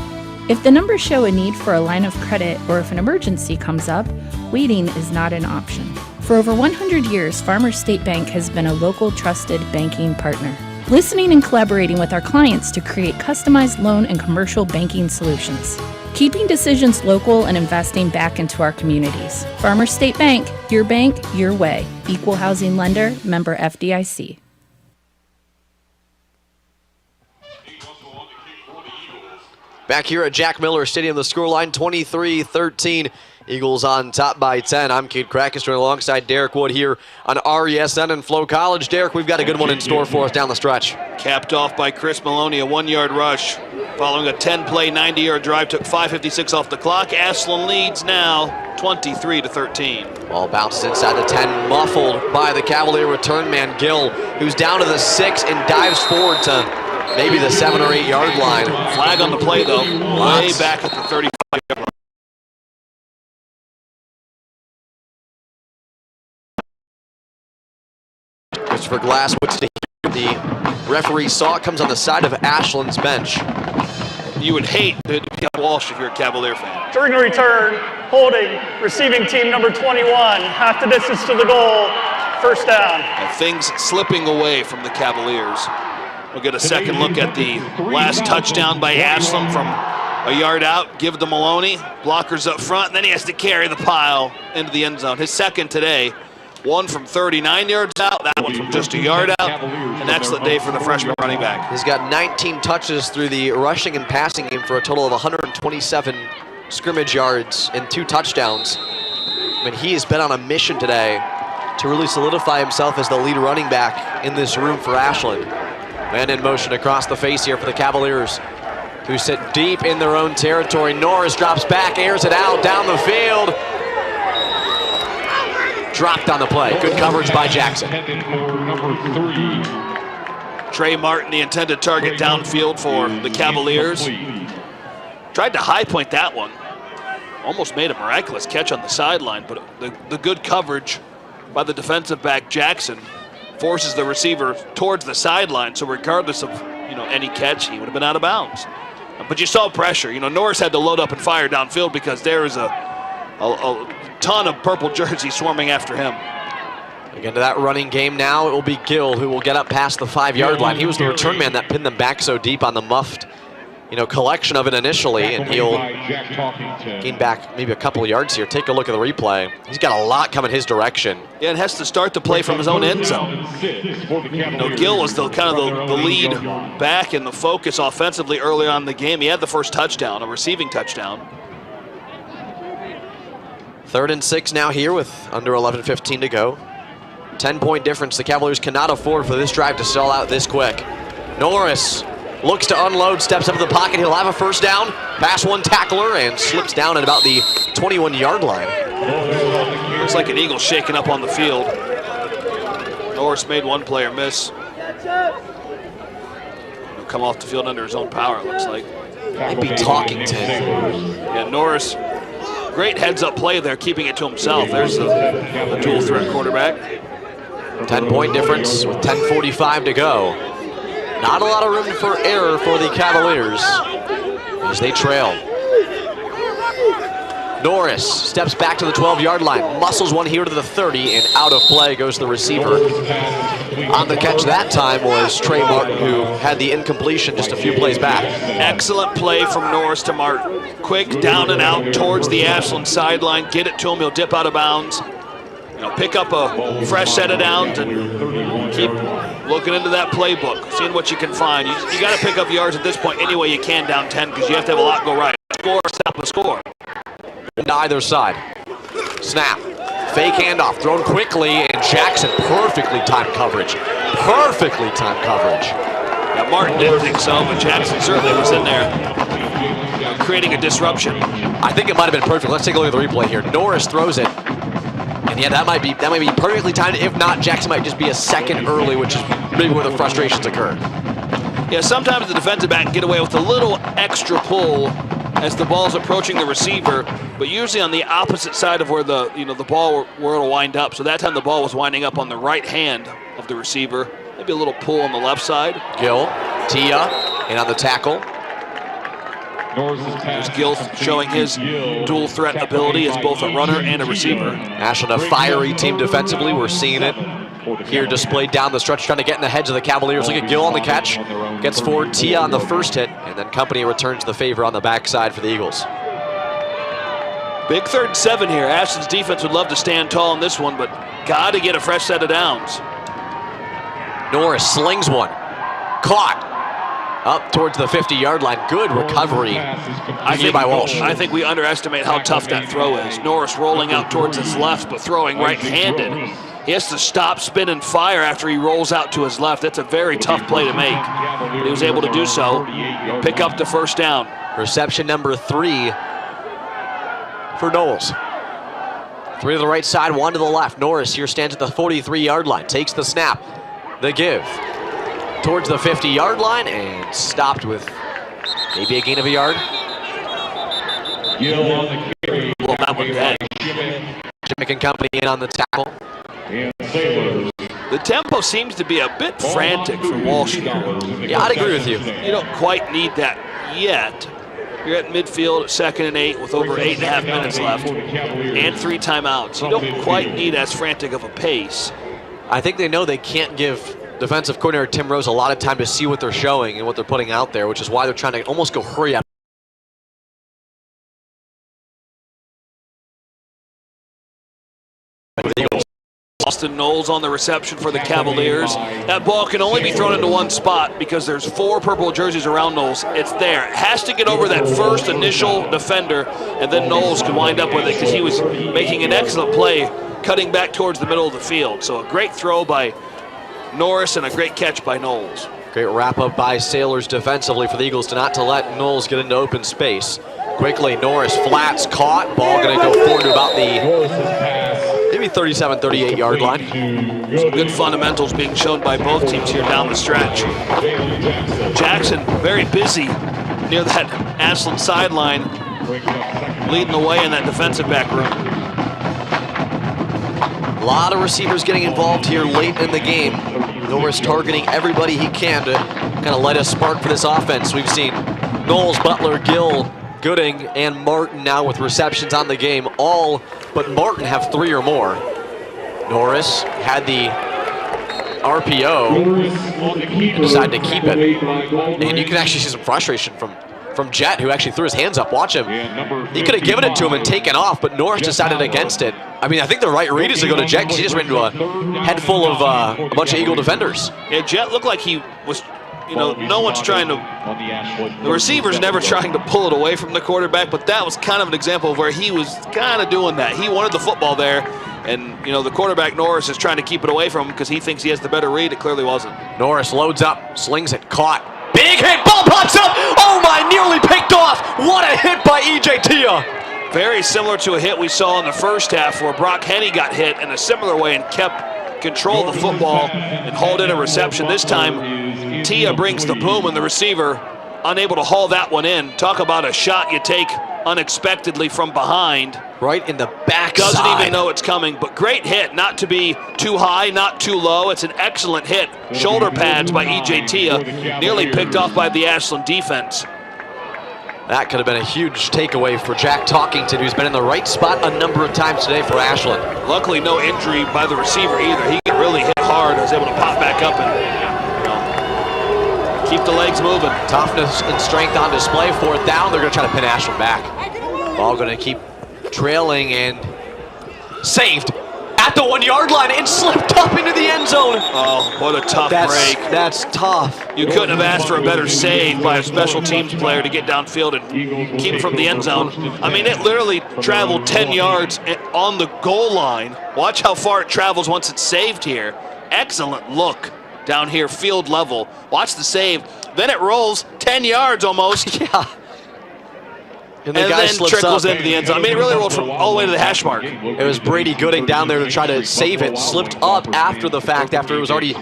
If the numbers show a need for a line of credit or if an emergency comes up, waiting is not an option. For over 100 years, Farmers State Bank has been a local trusted banking partner, listening and collaborating with our clients to create customized loan and commercial banking solutions, keeping decisions local and investing back into our communities. Farmers State Bank, your bank, your way. Equal housing lender, member FDIC. Back here at Jack Miller Stadium, the scoreline 23-13. Eagles on top by 10. I'm Cade Krakenstrom alongside Derek Wood here on RESN and Flow College. Derek, we've got a good one in store for us down the stretch. Capped off by Chris Maloney, a 1-yard rush. Following a 10-play, 90-yard drive, took 5:56 off the clock. Ashland leads now 23-13. Ball bounces inside the 10, muffled by the Cavalier return man, Gill, who's down to the 6 and dives forward to maybe the 7 or 8 yard line. Flag on the play though, way back at the 35 yard line. Christopher Glass puts it here. The referee saw it, comes on the side of Ashland's bench. You would hate to be on Walsh if you're a Cavalier fan. During the return, holding, receiving team number 21, half the distance to the goal, first down. And things slipping away from the Cavaliers. We'll get a second look at the last touchdown by Ashland from a yard out. Give it to Maloney. Blockers up front, and then he has to carry the pile into the end zone. His second today. One from 39 yards out, that one from just a yard out. An excellent day for the freshman running back. He's got 19 touches through the rushing and passing game for a total of 127 scrimmage yards and 2 touchdowns. I mean, he has been on a mission today to really solidify himself as the lead running back in this room for Ashland. Man in motion across the face here for the Cavaliers, who sit deep in their own territory. Norris drops back, airs it out down the field. Dropped on the play. Good coverage by Jackson. Trey Martin, the intended target downfield for the Cavaliers. Tried to high point that one. Almost made a miraculous catch on the sideline, but the good coverage by the defensive back Jackson forces the receiver towards the sideline. So regardless of any catch, he would have been out of bounds. But you saw pressure. Norris had to load up and fire downfield because there is a ton of purple jerseys swarming after him. Again to that running game now. It will be Gill who will get up past the 5-yard line. He was the return man that pinned them back so deep on the muffed, collection of it initially, and he'll gain back maybe a couple of yards here. Take a look at the replay. He's got a lot coming his direction. Yeah, and has to start the play from his own end zone. Gill was the lead back and the focus offensively early on in the game. He had the first touchdown, a receiving touchdown. 3rd and 6 now here with under 11:15 to go. 10-point difference. The Cavaliers cannot afford for this drive to sell out this quick. Norris looks to unload, steps up to the pocket. He'll have a first down, pass one tackler, and slips down at about the 21-yard line. Looks like an Eagle shaking up on the field. Norris made one player miss. He'll come off the field under his own power, it looks like. Might be talking to. Yeah, Norris, great heads-up play there, keeping it to himself. There's a dual-threat quarterback. 10-point difference with 10:45 to go. Not a lot of room for error for the Cavaliers as they trail. Norris steps back to the 12-yard line, muscles one here to the 30, and out of play goes the receiver. On the catch that time was Trey Martin, who had the incompletion just a few plays back. Excellent play from Norris to Martin. Quick down and out towards the Ashland sideline. Get it to him, he'll dip out of bounds. Pick up a fresh set of downs and keep looking into that playbook, seeing what you can find. You got to pick up yards at this point any way you can down 10 because you have to have a lot go right. Score, stop the score. To either side. Snap. Fake handoff. Thrown quickly, and Jackson perfectly timed coverage. Perfectly timed coverage. Yeah, Martin didn't think so, but Jackson certainly was in there creating a disruption. I think it might have been perfect. Let's take a look at the replay here. Norris throws it. And yeah, that might be perfectly timed. If not, Jackson might just be a second early, which is maybe where the frustrations occur. Yeah, sometimes the defensive back can get away with a little extra pull as the ball's approaching the receiver, but usually on the opposite side of where the ball where it'll wind up. So that time the ball was winding up on the right hand of the receiver. Maybe a little pull on the left side. Gill, Tia, and on the tackle. There's Gill showing his dual threat ability as both a runner and a receiver. Ashland, a fiery team defensively. We're seeing it here displayed down the stretch, trying to get in the heads of the Cavaliers. Look at Gill on the catch. Gets forward, Tia on the first hit, and then Company returns the favor on the backside for the Eagles. Big 3rd and 7 here. Ashland's defense would love to stand tall in this one, but got to get a fresh set of downs. Norris slings one. Caught. Up towards the 50-yard line. Good recovery by Walsh. I think we underestimate how tough that throw is. Norris rolling out towards his left, but throwing right-handed. He has to stop, spin, and fire after he rolls out to his left. That's a very tough play to make. He was able to do so. Pick up the first down. Reception number 3 for Knowles. 3 to the right side, 1 to the left. Norris here stands at the 43-yard line. Takes the snap. The give. Towards the 50-yard line and stopped with maybe a gain of a yard. Well, that one dead. Jimmick and Company in on the tackle. The tempo seems to be a bit frantic for Walsh here. Yeah, I'd agree with you. You don't quite need that yet. You're at midfield at 2nd and 8 with over 8.5 minutes left and 3 timeouts. You don't quite need as frantic of a pace. I think they know they can't give defensive coordinator Tim Rose a lot of time to see what they're showing and what they're putting out there, which is why they're trying to almost go hurry up. Austin Knowles on the reception for the Cavaliers. That ball can only be thrown into one spot because there's 4 purple jerseys around Knowles. It's there. It has to get over that first initial defender, and then Knowles can wind up with it because he was making an excellent play cutting back towards the middle of the field. So a great throw by Norris and a great catch by Knowles. Great wrap-up by Sailors defensively for the Eagles to not to let Knowles get into open space. Quickly, Norris flats, caught. Ball going to go forward to about the maybe 37, 38-yard line. Some good fundamentals being shown by both teams here down the stretch. Jackson very busy near that Ashland sideline, leading the way in that defensive back room. A lot of receivers getting involved here late in the game. Norris targeting everybody he can to kind of light a spark for this offense. We've seen Knowles, Butler, Gill, Gooding, and Martin now with receptions on the game. All but Martin have 3 or more. Norris had the RPO and decided to keep it. And you can actually see some frustration from Jet, who actually threw his hands up. Watch him. He could have given it to him and taken off, but Norris decided against it. I mean, I think the right read is to go to Jet because he just ran into a head full of a bunch of Eagle defenders. Yeah, Jet looked like he was, no one's trying to, the receiver's never trying to pull it away from the quarterback, but that was kind of an example of where he was kind of doing that. He wanted the football there, and, the quarterback, Norris, is trying to keep it away from him because he thinks he has the better read. It clearly wasn't. Norris loads up, slings it, caught. Big hit, ball pops up. Oh my, nearly picked off. What a hit by E.J. Tia. Very similar to a hit we saw in the first half where Brock Henney got hit in a similar way and kept control of the football and hauled in a reception. This time, Tia brings the boom and the receiver unable to haul that one in. Talk about a shot you take unexpectedly from behind. Right in the back Doesn't side. even know it's coming, but great hit. Not to be too high, not too low. It's an excellent hit. Shoulder pads by E.J. Tia, nearly picked off by the Ashland defense. That could have been a huge takeaway for Jack Talkington, who's been in the right spot a number of times today for Ashland. Luckily, no injury by the receiver either. He got really hit hard. Was able to pop back up and keep the legs moving. Toughness and strength on display. 4th down. They're going to try to pin Ashland back. Ball going to keep trailing and saved at the 1-yard line and slipped up into the end zone. Oh, what a tough break. That's tough. You couldn't have asked for a better save by a special teams player to get downfield and keep it from the end zone. I mean, it literally traveled 10 yards on the goal line. Watch how far it travels once it's saved here. Excellent look down here, field level. Watch the save. Then it rolls 10 yards almost. Yeah. And then trickles up into the end zone. I mean, it really rolled from all the way to the hash mark. It was Brady Gooding down there to try to save it. Slipped up after the fact, after it was already,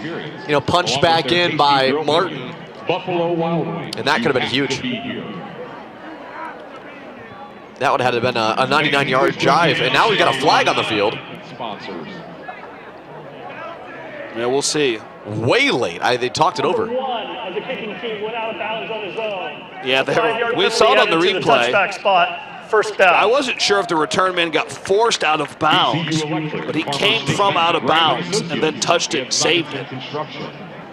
punched back in by Martin. And that could have been huge. That would have been a 99-yard drive. And now we've got a flag on the field. Yeah, we'll see. Way late. They talked it over. The kicking team went out of bounds on his own. Yeah, we saw it on the replay. Touchback spot, first down. I wasn't sure if the return man got forced out of bounds, but he came from out of bounds and then touched it and saved it.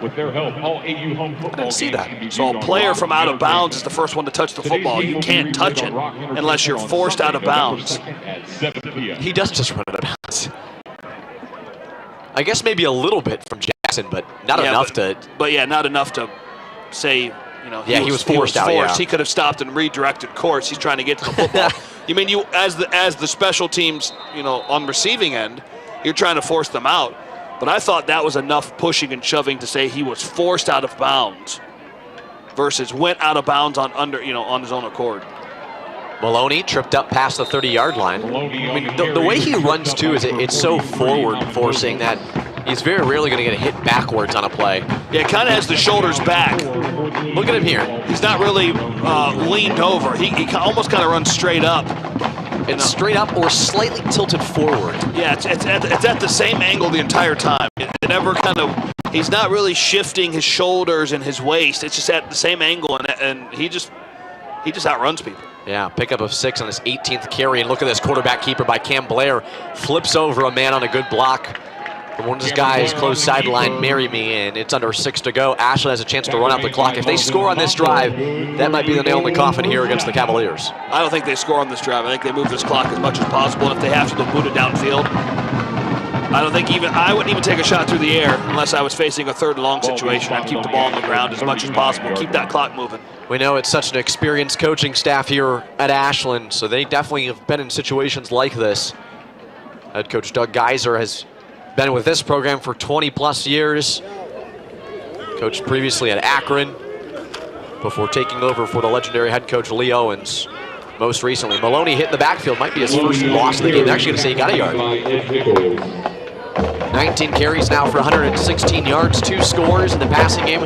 With their help, all AU home football I didn't see that. So a player from out of bounds is the first one to touch the football. You can't touch it unless you're forced out of bounds. He does just run out of bounds. I guess maybe a little bit from Jackson, but not enough to. But yeah, not enough to say, he was forced out. Yeah. He could have stopped and redirected course. He's trying to get to the football. You as the special teams, on receiving end, you're trying to force them out. But I thought that was enough pushing and shoving to say he was forced out of bounds versus went out of bounds on his own accord. Maloney tripped up past the 30-yard line. I mean, the way he runs, too, is it's so forward-forcing that he's very rarely going to get hit backwards on a play. Yeah, it kind of has the shoulders back. Look at him here. He's not really leaned over. He almost kind of runs straight up. It's straight up or slightly tilted forward. Yeah, it's at the same angle the entire time. It never he's not really shifting his shoulders and his waist. It's just at the same angle, and he just outruns people. Yeah, pickup of 6 on his 18th carry. And look at this quarterback keeper by Cam Blair. Flips over a man on a good block from one of his guys, close sideline, marry me, and it's under 6 to go. Ashland has a chance to run out the clock. If they score on this drive, that might be the nail in the coffin here against the Cavaliers. I don't think they score on this drive. I think they move this clock as much as possible, and if they have to, they'll boot it downfield. I wouldn't even take a shot through the air unless I was facing a 3rd and long situation. I'd keep the ball on the ground as much as possible, keep that clock moving. We know it's such an experienced coaching staff here at Ashland, so they definitely have been in situations like this. Head coach Doug Geiser has been with this program for 20-plus years. Coached previously at Akron before taking over for the legendary head coach Lee Owens. Most recently, Maloney hit in the backfield. Might be his first loss of the game. They're actually going to say he got a yard. 19 carries now for 116 yards, 2 scores in the passing game,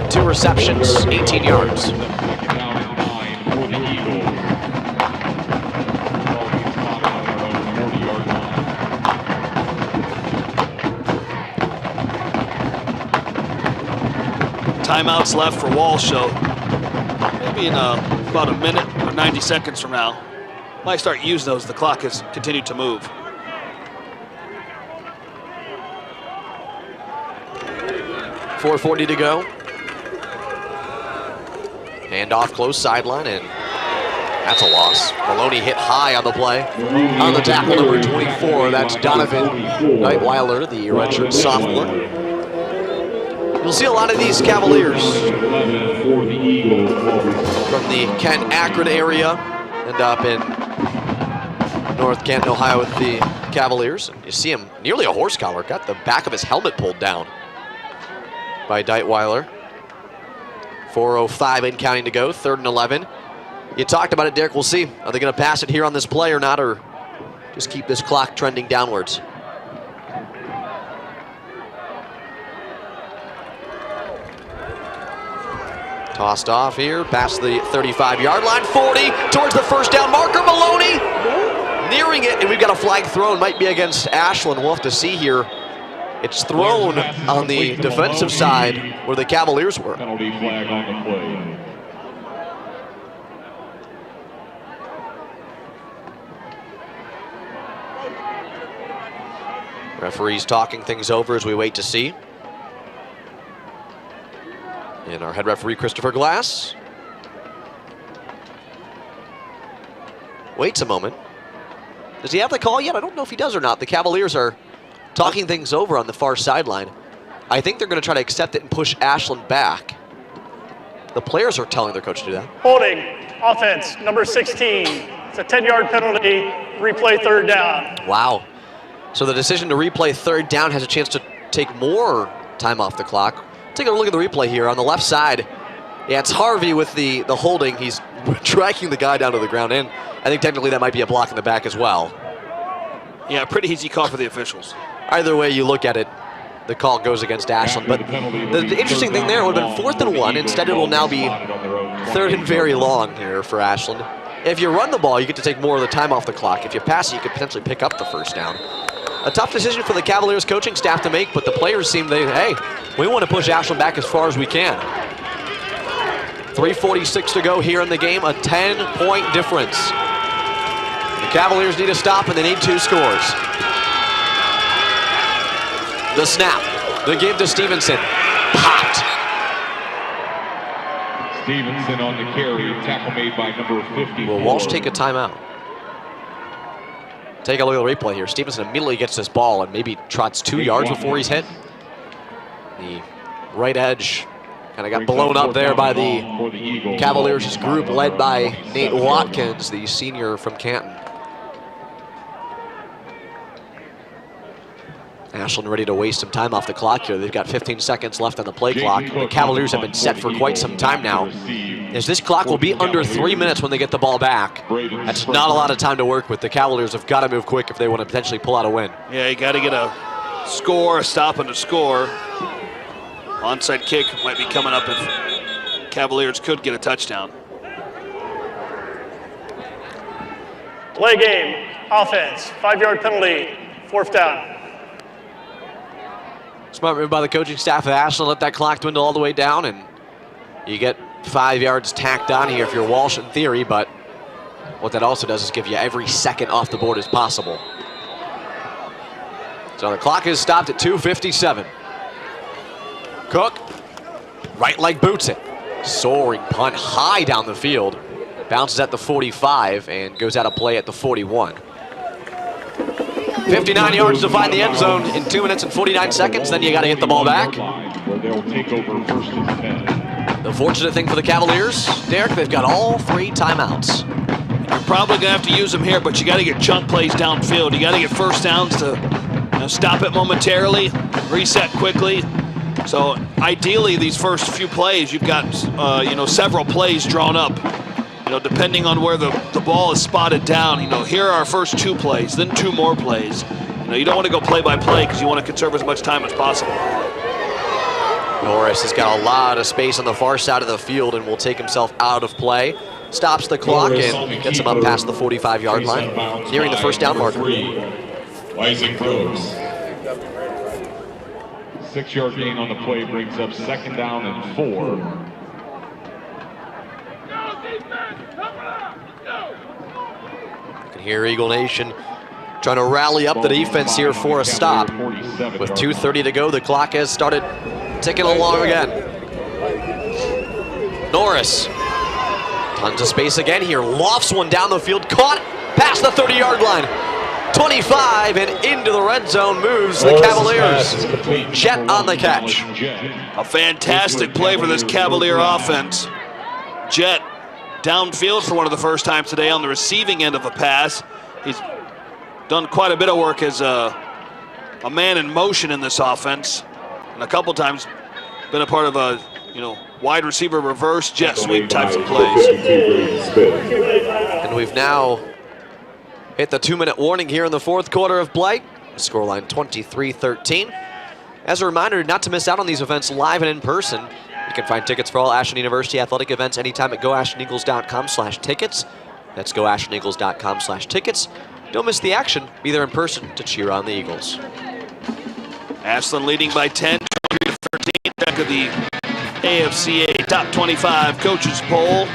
2 receptions, 18 yards. Timeouts left for Walsh, so maybe in about a minute or 90 seconds from now, might start using those. The clock has continued to move. 4:40 to go. Hand off close sideline, and that's a loss. Maloney hit high on the play. On the tackle, number 24, that's Donovan Knightweiler, the redshirt sophomore. You'll see a lot of these Cavaliers from the Kent-Akron area end up in North Canton, Ohio with the Cavaliers. And you see him nearly a horse collar, got the back of his helmet pulled down by Knightweiler. 4:05 and counting to go, 3rd and 11. You talked about it, Derek. We'll see. Are they going to pass it here on this play or not, or just keep this clock trending downwards? Tossed off here, past the 35-yard line, 40, towards the first down marker, Maloney nearing it, and we've got a flag thrown, might be against Ashland. We'll have to see here. It's thrown on the defensive side where the Cavaliers were. Penalty flag on the play. Referees talking things over as we wait to see. And our head referee, Christopher Glass, waits a moment. Does he have the call yet? I don't know if he does or not. The Cavaliers are talking things over on the far sideline. I think they're going to try to accept it and push Ashland back. The players are telling their coach to do that. Holding, offense, number 16. It's a 10-yard penalty, replay 3rd down. Wow. So the decision to replay 3rd down has a chance to take more time off the clock. Take a look at the replay here on the left side. Yeah, it's Harvey with the holding. He's dragging the guy down to the ground, and I think technically that might be a block in the back as well. Yeah, pretty easy call for the officials. Either way you look at it, the call goes against Ashland. But the interesting thing there would have been 4th and 1. Instead, it will now be 3rd and very long here for Ashland. If you run the ball, you get to take more of the time off the clock. If you pass it, you could potentially pick up the first down. A tough decision for the Cavaliers coaching staff to make, but the players seem hey, we want to push Ashland back as far as we can. 3:46 to go here in the game, a 10-point difference. The Cavaliers need a stop, and they need 2 scores. The snap, the give to Stevenson, popped. Stevenson on the carry, tackle made by number 50. Will Walsh take a timeout? Take a look at the replay here. Stevenson immediately gets this ball and maybe trots 2 yards before he's hit. The right edge kind of got blown up there by the Cavaliers' group led by Nate Watkins, the senior from Canton. Ashland ready to waste some time off the clock here. They've got 15 seconds left on the play clock. The Cavaliers have been set for quite some time now. As this clock will be under 3 minutes when they get the ball back. That's not a lot of time to work with. The Cavaliers have got to move quick if they want to potentially pull out a win. Yeah, you got to get a score, a stop, and a score. Onside kick might be coming up if Cavaliers could get a touchdown. Play game, offense, 5-yard penalty, 4th down. Smart move by the coaching staff of Ashland. Let that clock dwindle all the way down, and you get 5 yards tacked on here if you're Walsh in theory, but what that also does is give you every second off the board as possible. So the clock is stopped at 2:57. Cook, right leg boots it. Soaring punt high down the field. Bounces at the 45 and goes out of play at the 41. 59 yards to find the end zone in 2 minutes and 49 seconds. Then you got to get the ball back. Where they'll take over 1st and 10. The fortunate thing for the Cavaliers, Derek, they've got all 3 timeouts. You're probably going to have to use them here, but you got to get chunk plays downfield. You got to get first downs to stop it momentarily, reset quickly. So ideally, these first few plays, you've got several plays drawn up. Depending on where the ball is spotted down, here are our first 2 plays, then 2 more plays. You don't want to go play by play because you want to conserve as much time as possible. Norris has got a lot of space on the far side of the field and will take himself out of play. Stops the clock and gets him up past the 45-yard line, nearing the first down marker. 6-yard gain on the play brings up 2nd down and 4. You can hear Eagle Nation trying to rally up the defense here for a stop. With 2:30 to go, the clock has started ticking along again. Norris, tons of space again here, lofts one down the field, caught past the 30-yard line. 25 and into the red zone moves the Cavaliers. Jet on the catch. A fantastic play for this Cavalier offense. Jet downfield for one of the first times today on the receiving end of a pass. He's done quite a bit of work as a man in motion in this offense, and a couple times been a part of a wide receiver reverse jet sweep types of plays. And we've now hit the 2-minute warning here in the fourth quarter of play. Scoreline 23-13. As a reminder, not to miss out on these events live and in person. You can find tickets for all Ashland University athletic events anytime at goashlandeagles.com/tickets. That's goashlandeagles.com/tickets. Don't miss the action. Be there in person to cheer on the Eagles. Ashland leading by 10, 23-13. Back of the AFCA Top 25 Coaches Poll.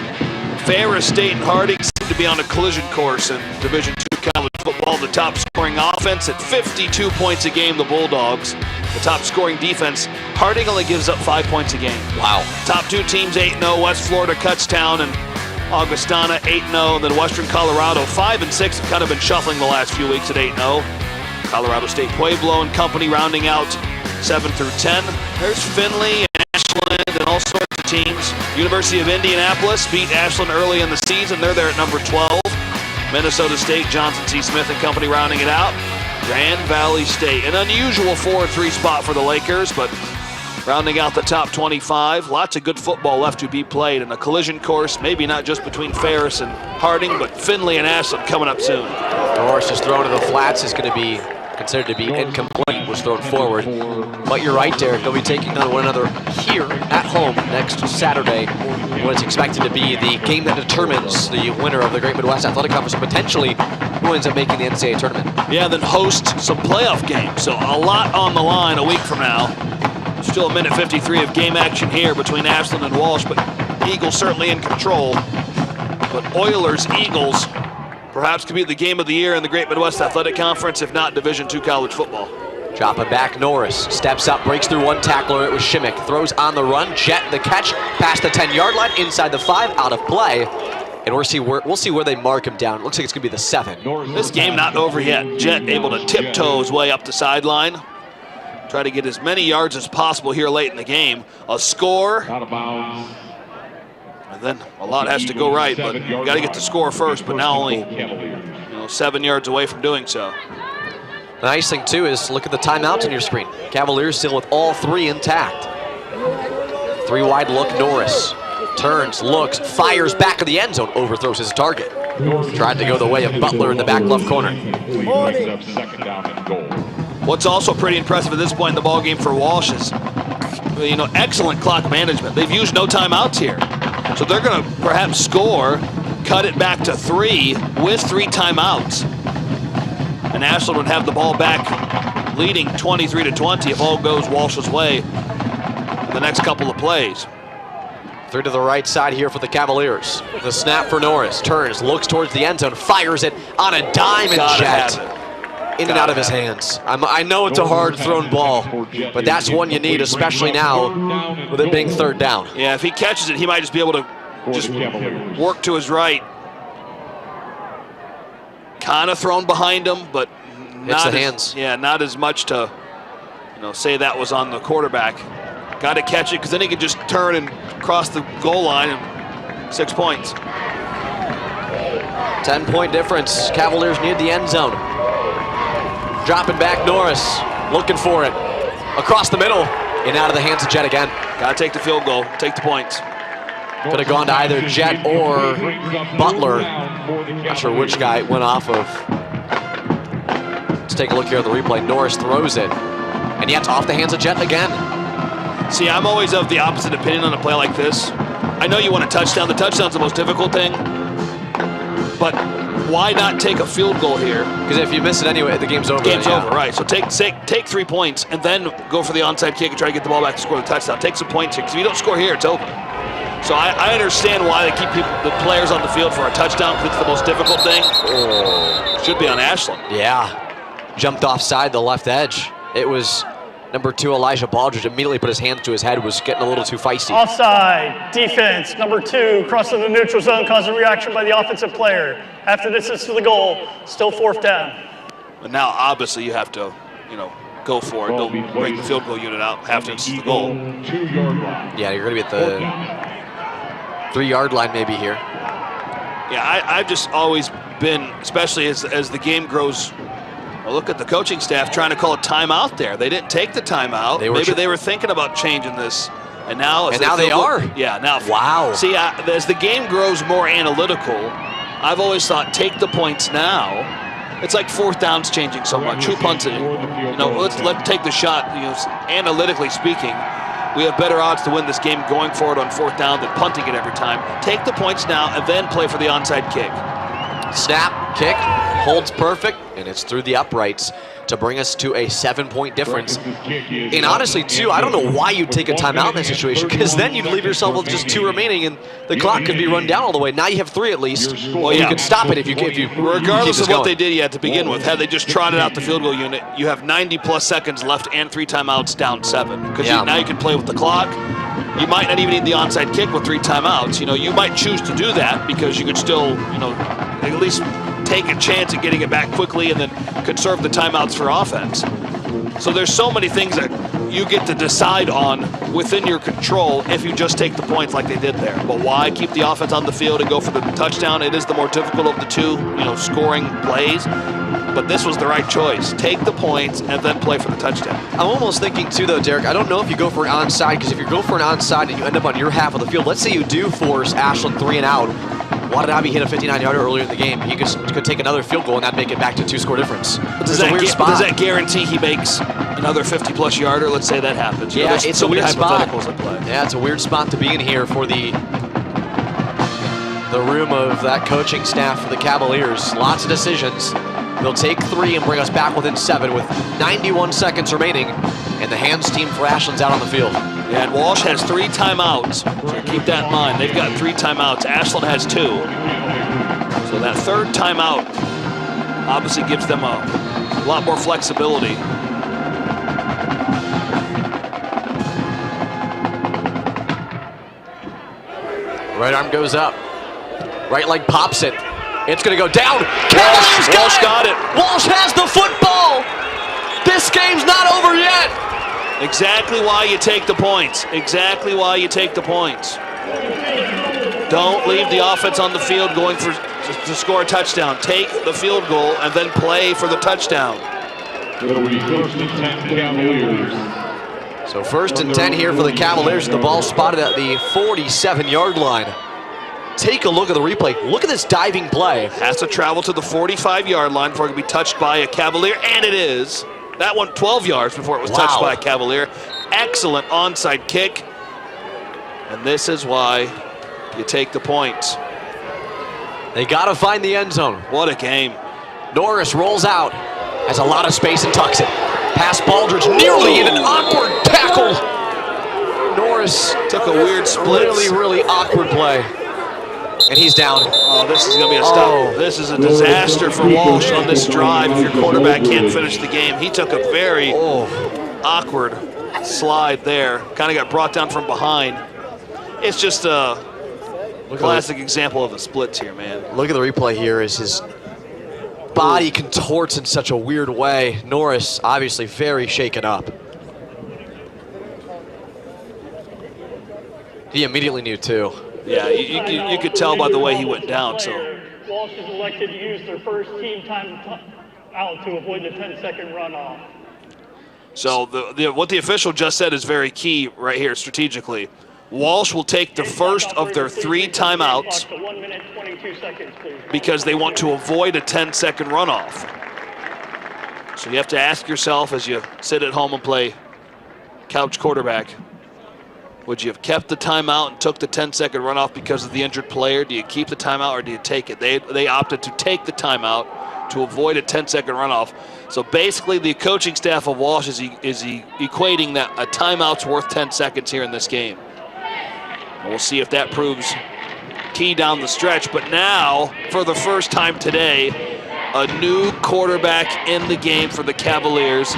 Ferris State and Harding seem to be on a collision course in Division II college football. The top scoring offense at 52 points a game, the Bulldogs. The top scoring defense, Harding only gives up 5 points a game. Wow. Top two teams 8-0, West Florida, Kutztown, and Augustana 8-0. Then Western Colorado 5 and 6 have kind of been shuffling the last few weeks at 8-0. Colorado State, Pueblo, and company rounding out 7 through 10. There's Findlay and Ashland and all sorts of teams. University of Indianapolis beat Ashland early in the season. They're there at number 12. Minnesota State, Johnson C. Smith and company rounding it out. Grand Valley State, an unusual 4-3 spot for the Lakers, but rounding out the top 25. Lots of good football left to be played, and a collision course, maybe not just between Ferris and Harding, but Findlay and Ashland coming up soon. Norris is thrown to the flats, is going to be considered to be incomplete, was thrown forward. But you're right, Derek, they'll be taking on one another here at home next Saturday, what is expected to be the game that determines the winner of the Great Midwest Athletic Conference, potentially who ends up making the NCAA tournament. Yeah, then host some playoff games, so a lot on the line a week from now. Still a minute 53 of game action here between Ashland and Walsh, but Eagles certainly in control. But Oilers-Eagles perhaps could be the game of the year in the Great Midwest Athletic Conference, if not Division II college football. Dropping back, Norris steps up, breaks through one tackler. It was Shimmick, throws on the run, Jet the catch, past the 10-yard line, inside the 5, out of play. And we'll see where they mark him down. It looks like it's going to be the 7. This game not over yet. Jet able to tiptoe his way up the sideline. Try to get as many yards as possible here late in the game. A score. Out of bounds. And then a lot has to go right, but you got to get the score first, but now only 7 yards away from doing so. The nice thing, too, is look at the timeouts on your screen. Cavaliers still with all 3 intact. 3 wide look, Norris. Turns, looks, fires back of the end zone, overthrows his target. Tried to go the way of Butler in the back left corner. Second down and goal. What's also pretty impressive at this point in the ballgame for Walsh is, excellent clock management. They've used no timeouts here. So they're going to perhaps score, cut it back to 3 with 3 timeouts. And Ashland would have the ball back leading 23-20 if all goes Walsh's way in the next couple of plays. 3 to the right side here for the Cavaliers. The snap for Norris, turns, looks towards the end zone, fires it on a dime and Jet. In and out of his hands. I know it's a hard thrown ball, but that's one you need, especially now with it being 3rd down. Yeah, if he catches it, he might just be able to just work to his right. Kind of thrown behind him, but not the hands. Yeah, not as much to say that was on the quarterback. Got to catch it because then he could just turn and cross the goal line and 6 points. 10-point difference. Cavaliers near the end zone. Dropping back, Norris looking for it. Across the middle and out of the hands of Jet again. Got to take the field goal, take the points. Could have gone to either Jet or Butler. Not sure which guy it went off of. Let's take a look here at the replay. Norris throws it, and yet off the hands of Jet again. See, I'm always of the opposite opinion on a play like this. I know you want a touchdown. The touchdown's the most difficult thing. But why not take a field goal here? Because if you miss it anyway, the game's over. Game's over, right. So take 3 points and then go for the onside kick and try to get the ball back to score the touchdown. Take some points here, because if you don't score here, it's over. So I understand why they keep the players on the field for a touchdown, because it's the most difficult thing. Should be on Ashland. Yeah. Jumped offside the left edge. It was Number 2, Elijah Baldridge, immediately put his hands to his head, was getting a little too feisty. Offside, defense, number 2, crossing the neutral zone, causing reaction by the offensive player. After distance to the goal, still 4th down. And now, obviously, you have to, go for it. Don't bring the field goal unit out. Have to insist the goal. Yeah, you're going to be at the 3-yard line maybe here. Yeah, I've just always been, especially as the game grows. Well, look at the coaching staff trying to call a timeout there. They didn't take the timeout. Maybe they were thinking about changing this. And now, they are. Yeah, now. Wow. See, as the game grows more analytical, I've always thought take the points now. It's like 4th down's changing so much. Who punts it? Let's take the shot. Analytically speaking, we have better odds to win this game going forward on 4th down than punting it every time. Take the points now and then play for the onside kick. Snap, kick, holds perfect, and it's through the uprights to bring us to a 7-point difference. And honestly, too, I don't know why you'd take a timeout in that situation, because then you'd leave yourself with just 2 remaining, and the clock could be run down all the way. Now you have 3 at least. Well, you could stop it if you regardless of what they did yet to begin with. Had they just trotted out the field goal unit, you have 90+ seconds left and 3 timeouts, down 7. Because now you can play with the clock. You might not even need the onside kick with 3 timeouts. You might choose to do that because you could still, at least take a chance at getting it back quickly and then conserve the timeouts for offense. So there's so many things that you get to decide on within your control if you just take the points like they did there. But why keep the offense on the field and go for the touchdown? It is the more difficult of the 2, scoring plays. But this was the right choice. Take the points and then play for the touchdown. I'm almost thinking, too, though, Derek, I don't know if you go for an onside, because if you go for an onside and you end up on your half of the field, let's say you do force Ashland 3 and out. Watanabe hit a 59-yarder earlier in the game. He could take another field goal and that'd make it back to 2-score difference. Does that guarantee he makes another 50+ yarder? Let's say that happens. Yeah, it's a weird spot. At play. Yeah, it's a weird spot to be in here for the room of that coaching staff for the Cavaliers. Lots of decisions. They'll take 3 and bring us back within 7 with 91 seconds remaining, and the hands team for Ashland's out on the field. Yeah, and Walsh has 3 timeouts, so keep that in mind. They've got 3 timeouts. Ashland has 2. So that 3rd timeout obviously gives them a lot more flexibility. Right arm goes up. Right leg pops it. It's going to go down. Walsh got it. Walsh has the football. This game's not over yet. Exactly why you take the points. Exactly why you take the points. Don't leave the offense on the field going to score a touchdown. Take the field goal and then play for the touchdown. It'll be 1st and 10 Cavaliers. So 1st and 10 here for the Cavaliers. The ball spotted at the 47-yard line. Take a look at the replay. Look at this diving play. Has to travel to the 45-yard line before it can be touched by a Cavalier, and it is. That went 12 yards before it was touched by a Cavalier. Excellent onside kick. And this is why you take the points. They got to find the end zone. What a game. Norris rolls out, has a lot of space and tucks it. Pass Baldridge nearly in an awkward tackle. Norris took a weird split. Really awkward play. And he's down. Oh, this is going to be a stop. This is a disaster for Walsh on this drive if your quarterback can't finish the game. He took a very awkward slide there. Kind of got brought down from behind. It's just a classic example of the splits here, man. Look at the replay here as his body contorts in such a weird way. Norris obviously very shaken up. He immediately knew too. Yeah, you could tell by the way he went down. So Walsh is elected to use their first team time out to avoid the 10-second runoff. So what the official just said is very key right here strategically. Walsh will take the first of their 3 timeouts because they want to avoid a 10-second runoff. So you have to ask yourself as you sit at home and play couch quarterback, would you have kept the timeout and took the 10-second runoff because of the injured player? Do you keep the timeout or do you take it? They opted to take the timeout to avoid a 10-second runoff. So basically the coaching staff of Walsh is equating that a timeout's worth 10 seconds here in this game. And we'll see if that proves key down the stretch. But now, for the first time today, a new quarterback in the game for the Cavaliers.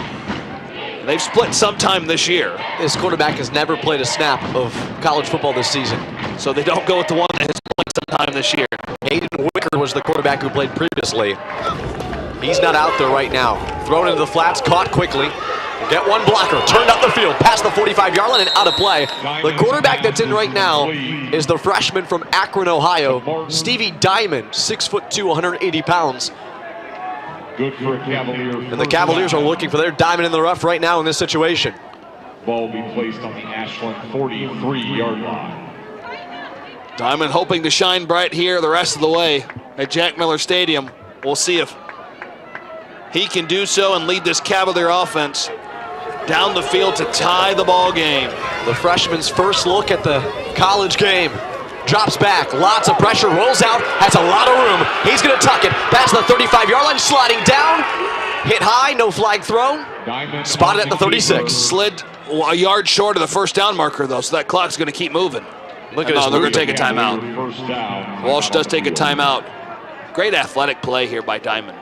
They've split sometime this year. This quarterback has never played a snap of college football this season. So they don't go with the one that has played sometime this year. Hayden Wicker was the quarterback who played previously. He's not out there right now. Thrown into the flats, caught quickly. Get one blocker, turned up the field, past the 45-yard line and out of play. The quarterback that's in right now is the freshman from Akron, Ohio, Stevie Diamond, 6'2", 180 pounds. Good for a Cavalier. And the Cavaliers are looking for their diamond in the rough right now in this situation. Ball will be placed on the Ashland 43-yard line. Diamond hoping to shine bright here the rest of the way at Jack Miller Stadium. We'll see if he can do so and lead this Cavalier offense down the field to tie the ball game. The freshman's first look at the college game. Drops back, lots of pressure, rolls out, has a lot of room. He's gonna tuck it, past the 35-yard line, sliding down. Hit high, no flag throw. Spotted at the 36. Slid a yard short of the first down marker though, so that clock's gonna keep moving. Look at this. They're gonna take a timeout. Walsh does take a timeout. Great athletic play here by Diamond.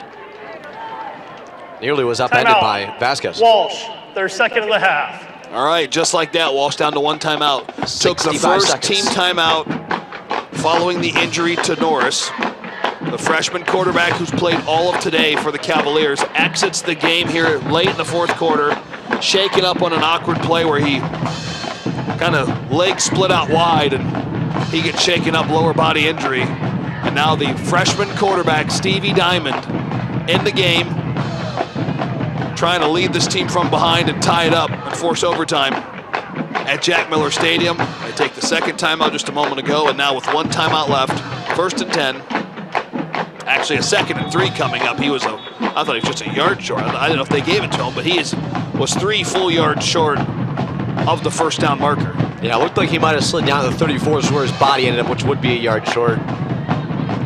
Nearly was upended by Vasquez. Walsh, their second of the half. All right, just like that, Walsh down to one timeout. Took the first team timeout following the injury to Norris. The freshman quarterback who's played all of today for the Cavaliers exits the game here late in the fourth quarter, shaken up on an awkward play where he kind of legs split out wide and he gets shaken up, lower body injury. And now the freshman quarterback, Stevie Diamond, in the game, trying to lead this team from behind and tie it up and force overtime at Jack Miller Stadium. They take the second timeout just a moment ago, and now with one timeout left, 1st and 10. Actually, a 2nd and 3 coming up. I thought he was just a yard short. I didn't know if they gave it to him, but he was 3 full yards short of the first down marker. Yeah, it looked like he might have slid down to the 34s where his body ended up, which would be a yard short.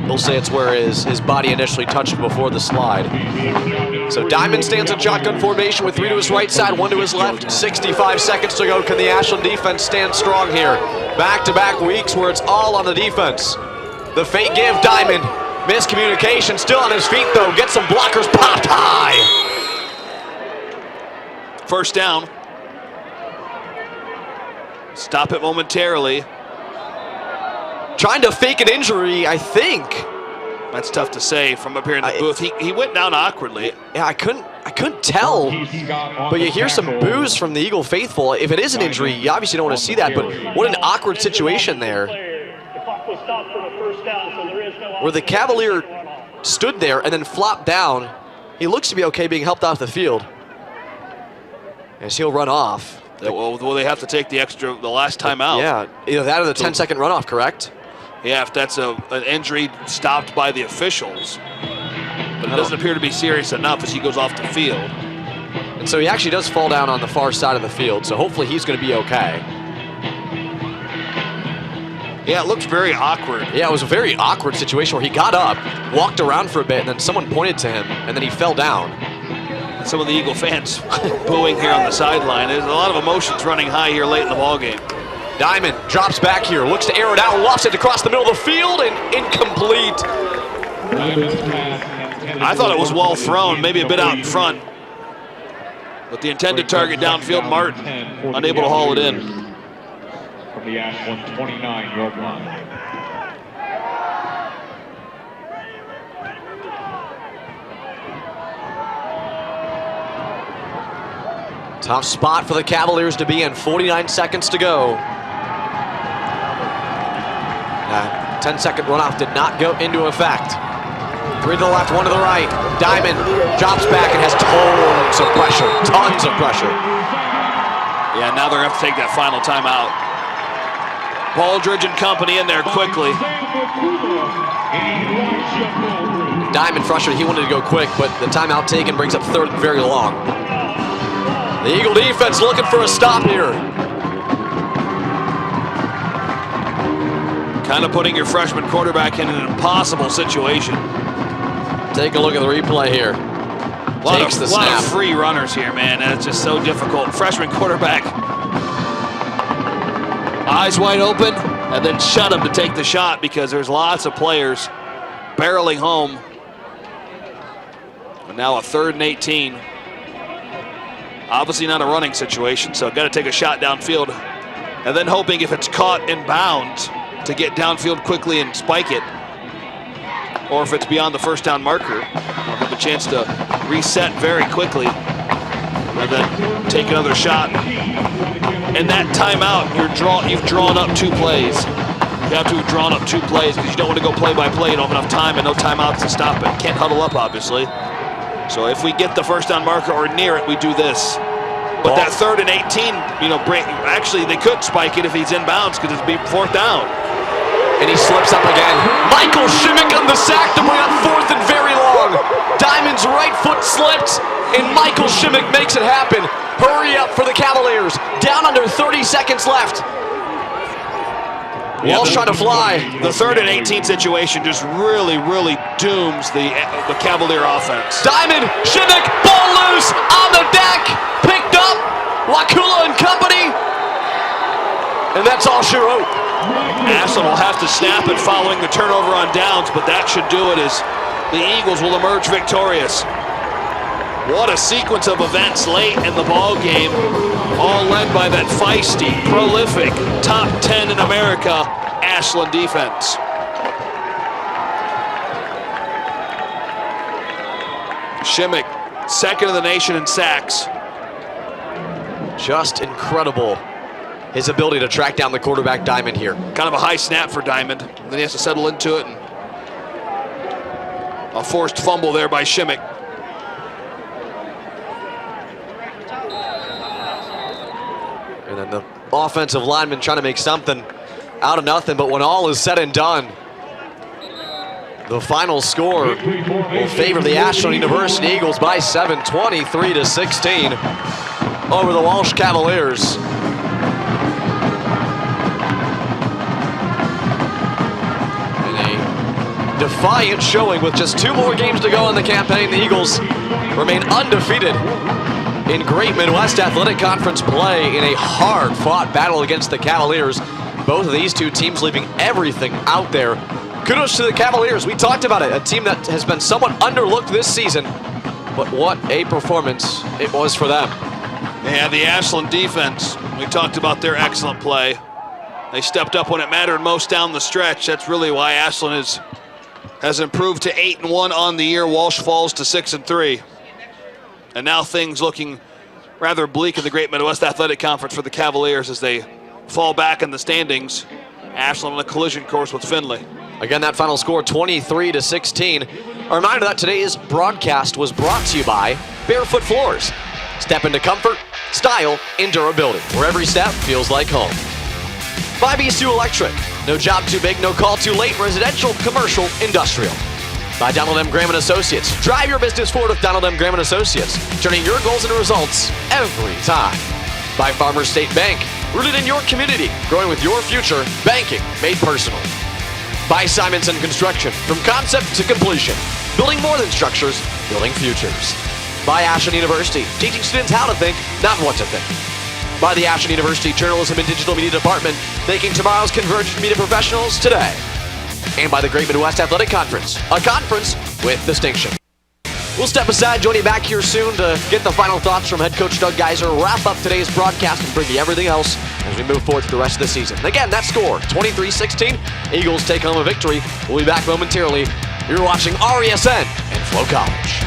We'll say it's where his body initially touched before the slide. So Diamond stands in shotgun formation with 3 to his right side, 1 to his left. 65 seconds to go. Can the Ashland defense stand strong here? Back-to-back weeks where it's all on the defense. The fake give, Diamond. Miscommunication, still on his feet though. Gets some blockers, popped high. First down. Stop it momentarily. Trying to fake an injury, I think. That's tough to say from up here in the booth. He went down awkwardly. Yeah, I couldn't tell. But you hear some boos from the Eagle faithful. If it is an injury, you obviously don't want to see that, but what an awkward situation there. Where the Cavalier stood there and then flopped down. He looks to be okay being helped off the field as he'll run off. Will they have to take the last time out? Yeah, either that or the 10-second runoff, correct? Yeah, if that's an injury stopped by the officials. But it doesn't appear to be serious enough as he goes off the field. And so he actually does fall down on the far side of the field, so hopefully he's going to be okay. Yeah, it looked very awkward. Yeah, it was a very awkward situation where he got up, walked around for a bit, and then someone pointed to him, and then he fell down. Some of the Eagle fans booing here on the sideline. There's a lot of emotions running high here late in the ballgame. Diamond drops back here, looks to air it out, lofts it across the middle of the field, and incomplete. I thought it was well thrown, maybe a bit out in front. But the intended target downfield, Martin, unable to haul it in. From the Ashland 29-yard line. Tough spot for the Cavaliers to be in, 49 seconds to go. 10-second runoff did not go into effect. 3 to the left, 1 to the right. Diamond drops back and has tons of pressure. Yeah, now they're going to have to take that final timeout. Baldridge and company in there quickly. Diamond frustrated, he wanted to go quick, but the timeout taken brings up 3rd and very long. The Eagle defense looking for a stop here. Kind of putting your freshman quarterback in an impossible situation. Take a look at the replay here. A lot of free runners here, man. That's just so difficult. Freshman quarterback. Eyes wide open, and then shut him to take the shot because there's lots of players barreling home. And now a 3rd and 18. Obviously not a running situation, so got to take a shot downfield. And then hoping if it's caught in bounds to get downfield quickly and spike it. Or if it's beyond the first down marker, we'll have a chance to reset very quickly and then take another shot. And that timeout, you've drawn up 2 plays. You have to have drawn up 2 plays because you don't want to go play by play. You don't have enough time and no timeouts to stop it. Can't huddle up, obviously. So if we get the first down marker or near it, we do this. But that 3rd and 18, actually they could spike it if he's in bounds because it'd be 4th down. And he slips up again. Michael Shimmick on the sack to bring up 4th and very long. Diamond's right foot slipped, and Michael Shimmick makes it happen. Hurry up for the Cavaliers. Down under 30 seconds left. Walsh trying to fly. The 3rd and 18 situation just really, really dooms the Cavalier offense. Diamond, Shimmick, ball loose, on the deck, picked up, Wakula and company. And that's all she wrote. Ashland will have to snap it following the turnover on downs, but that should do it as the Eagles will emerge victorious. What a sequence of events late in the ball game, all led by that feisty, prolific, top 10 in America Ashland defense. Shimmick, 2nd in the nation in sacks. Just incredible. His ability to track down the quarterback Diamond here. Kind of a high snap for Diamond. Then he has to settle into it. And a forced fumble there by Shimmick. And then the offensive lineman trying to make something out of nothing, but when all is said and done, the final score will favor the Ashland University Eagles by 7, 23-16 over the Walsh Cavaliers. Defiant showing with just 2 more games to go in the campaign. The Eagles remain undefeated in Great Midwest Athletic Conference play in a hard-fought battle against the Cavaliers. Both of these 2 teams leaving everything out there. Kudos to the Cavaliers. We talked about it, a team that has been somewhat underlooked this season, but what a performance it was for them. Yeah, the Ashland defense, we talked about their excellent play. They stepped up when it mattered most down the stretch. That's really why Ashland has improved to 8-1 on the year. Walsh falls to 6-3. And now things looking rather bleak in the Great Midwest Athletic Conference for the Cavaliers as they fall back in the standings. Ashland on a collision course with Findlay. Again, that final score 23-16. A reminder that today's broadcast was brought to you by Barefoot Floors. Step into comfort, style, and durability, where every step feels like home. By B2 Electric. No job too big, no call too late. Residential, commercial, industrial. By Donald M. Graham & Associates. Drive your business forward with Donald M. Graham & Associates. Turning your goals into results every time. By Farmers State Bank. Rooted in your community. Growing with your future. Banking made personal. By Simonson Construction. From concept to completion. Building more than structures. Building futures. By Ashland University. Teaching students how to think, not what to think. By the Ashland University Journalism and Digital Media Department, making tomorrow's convergent media professionals today. And by the Great Midwest Athletic Conference, a conference with distinction. We'll step aside, join you back here soon to get the final thoughts from head coach Doug Geiser, wrap up today's broadcast, and bring you everything else as we move forward through the rest of the season. Again, that score, 23-16. Eagles take home a victory. We'll be back momentarily. You're watching RESN and Flo College.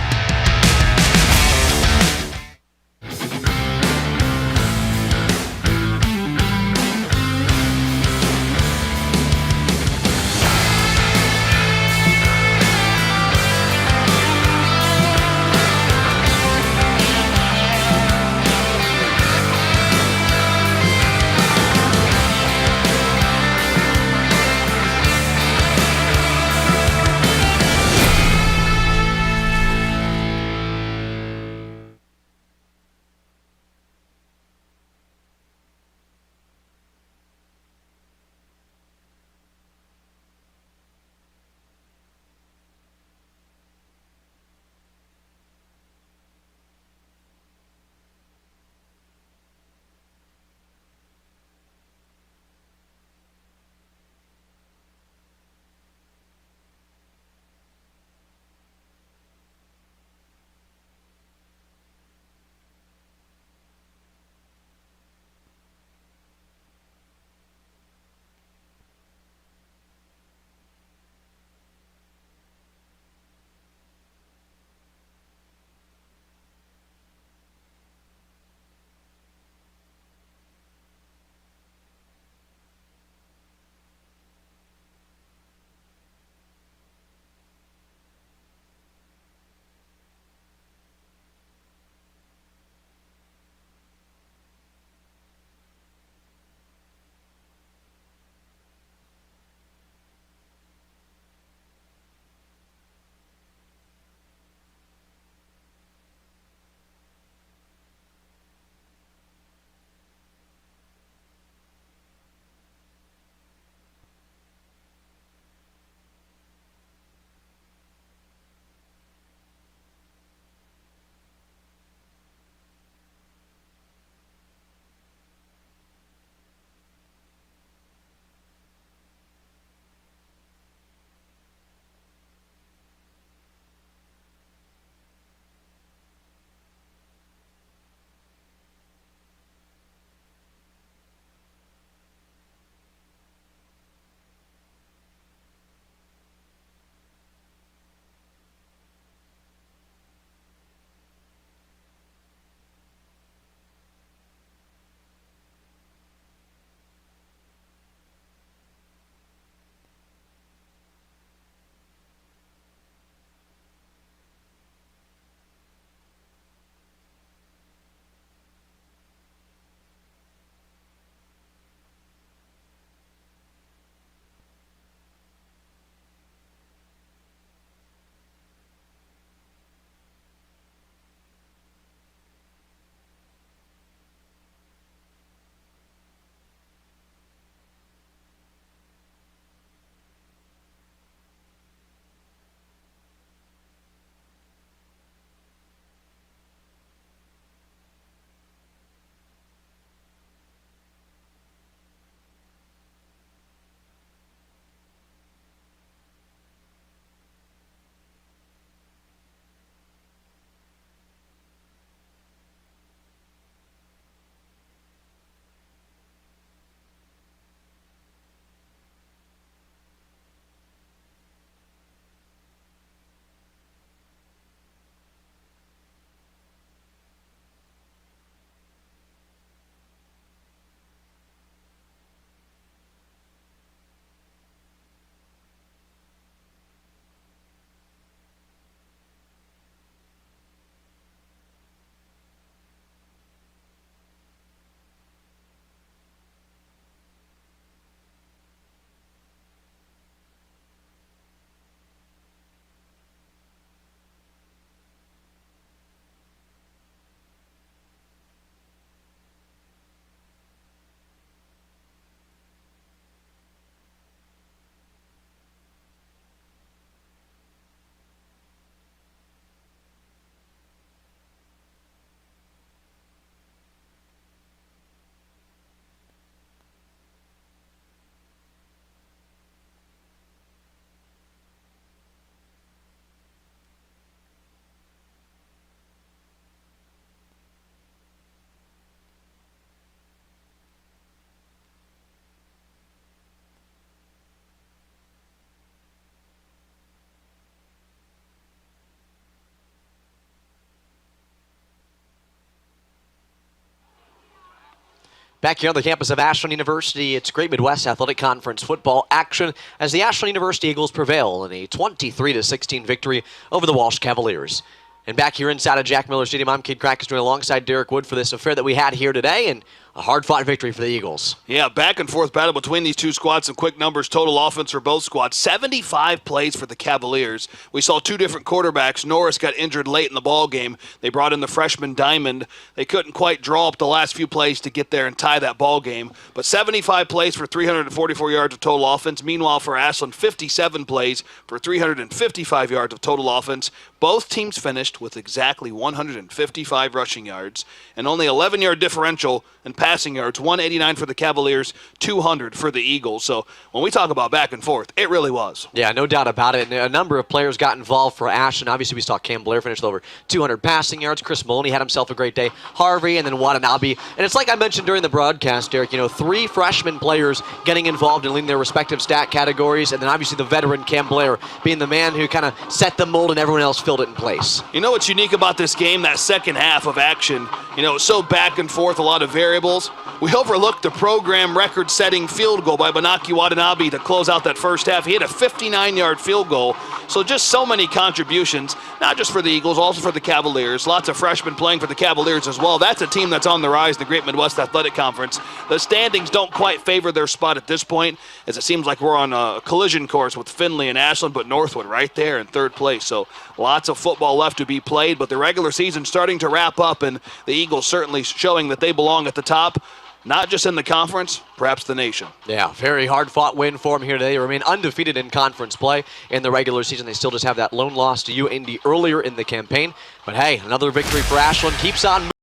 Back here on the campus of Ashland University, it's Great Midwest Athletic Conference football action as the Ashland University Eagles prevail in a 23-16 victory over the Walsh Cavaliers. And back here inside of Jack Miller Stadium, I'm Kid Krakus doing alongside Derek Wood for this affair that we had here today, and a hard-fought victory for the Eagles. Yeah, back-and-forth battle between these two squads. Some quick numbers, total offense for both squads. 75 plays for the Cavaliers. We saw two different quarterbacks. Norris got injured late in the ball game. They brought in the freshman Diamond. They couldn't quite draw up the last few plays to get there and tie that ball game. But 75 plays for 344 yards of total offense. Meanwhile, for Ashland, 57 plays for 355 yards of total offense. Both teams finished with exactly 155 rushing yards and only 11-yard differential in passing yards, 189 for the Cavaliers, 200 for the Eagles. So when we talk about back and forth, it really was. Yeah, no doubt about it. And a number of players got involved for Ashland. Obviously, we saw Cam Blair finish with over 200 passing yards. Chris Maloney had himself a great day. Harvey and then Watanabe. And it's like I mentioned during the broadcast, Derek, three freshman players getting involved and leading their respective stat categories. And then obviously the veteran Cam Blair being the man who kind of set the mold and everyone else filled it in place. You know what's unique about this game, that second half of action? It's so back and forth, a lot of variables. We overlooked the program record-setting field goal by Benaki Watanabe to close out that first half. He hit a 59-yard field goal. So just so many contributions, not just for the Eagles, also for the Cavaliers. Lots of freshmen playing for the Cavaliers as well. That's a team that's on the rise in the Great Midwest Athletic Conference. The standings don't quite favor their spot at this point, as it seems like we're on a collision course with Findlay and Ashland, but Northwood right there in third place. So lots of football left to be played, but the regular season starting to wrap up, and the Eagles certainly showing that they belong at the top. Not just in the conference, perhaps the nation. Yeah, very hard-fought win for them here today. They remain undefeated in conference play in the regular season. They still just have that lone loss to UIndy earlier in the campaign. But hey, another victory for Ashland keeps on moving.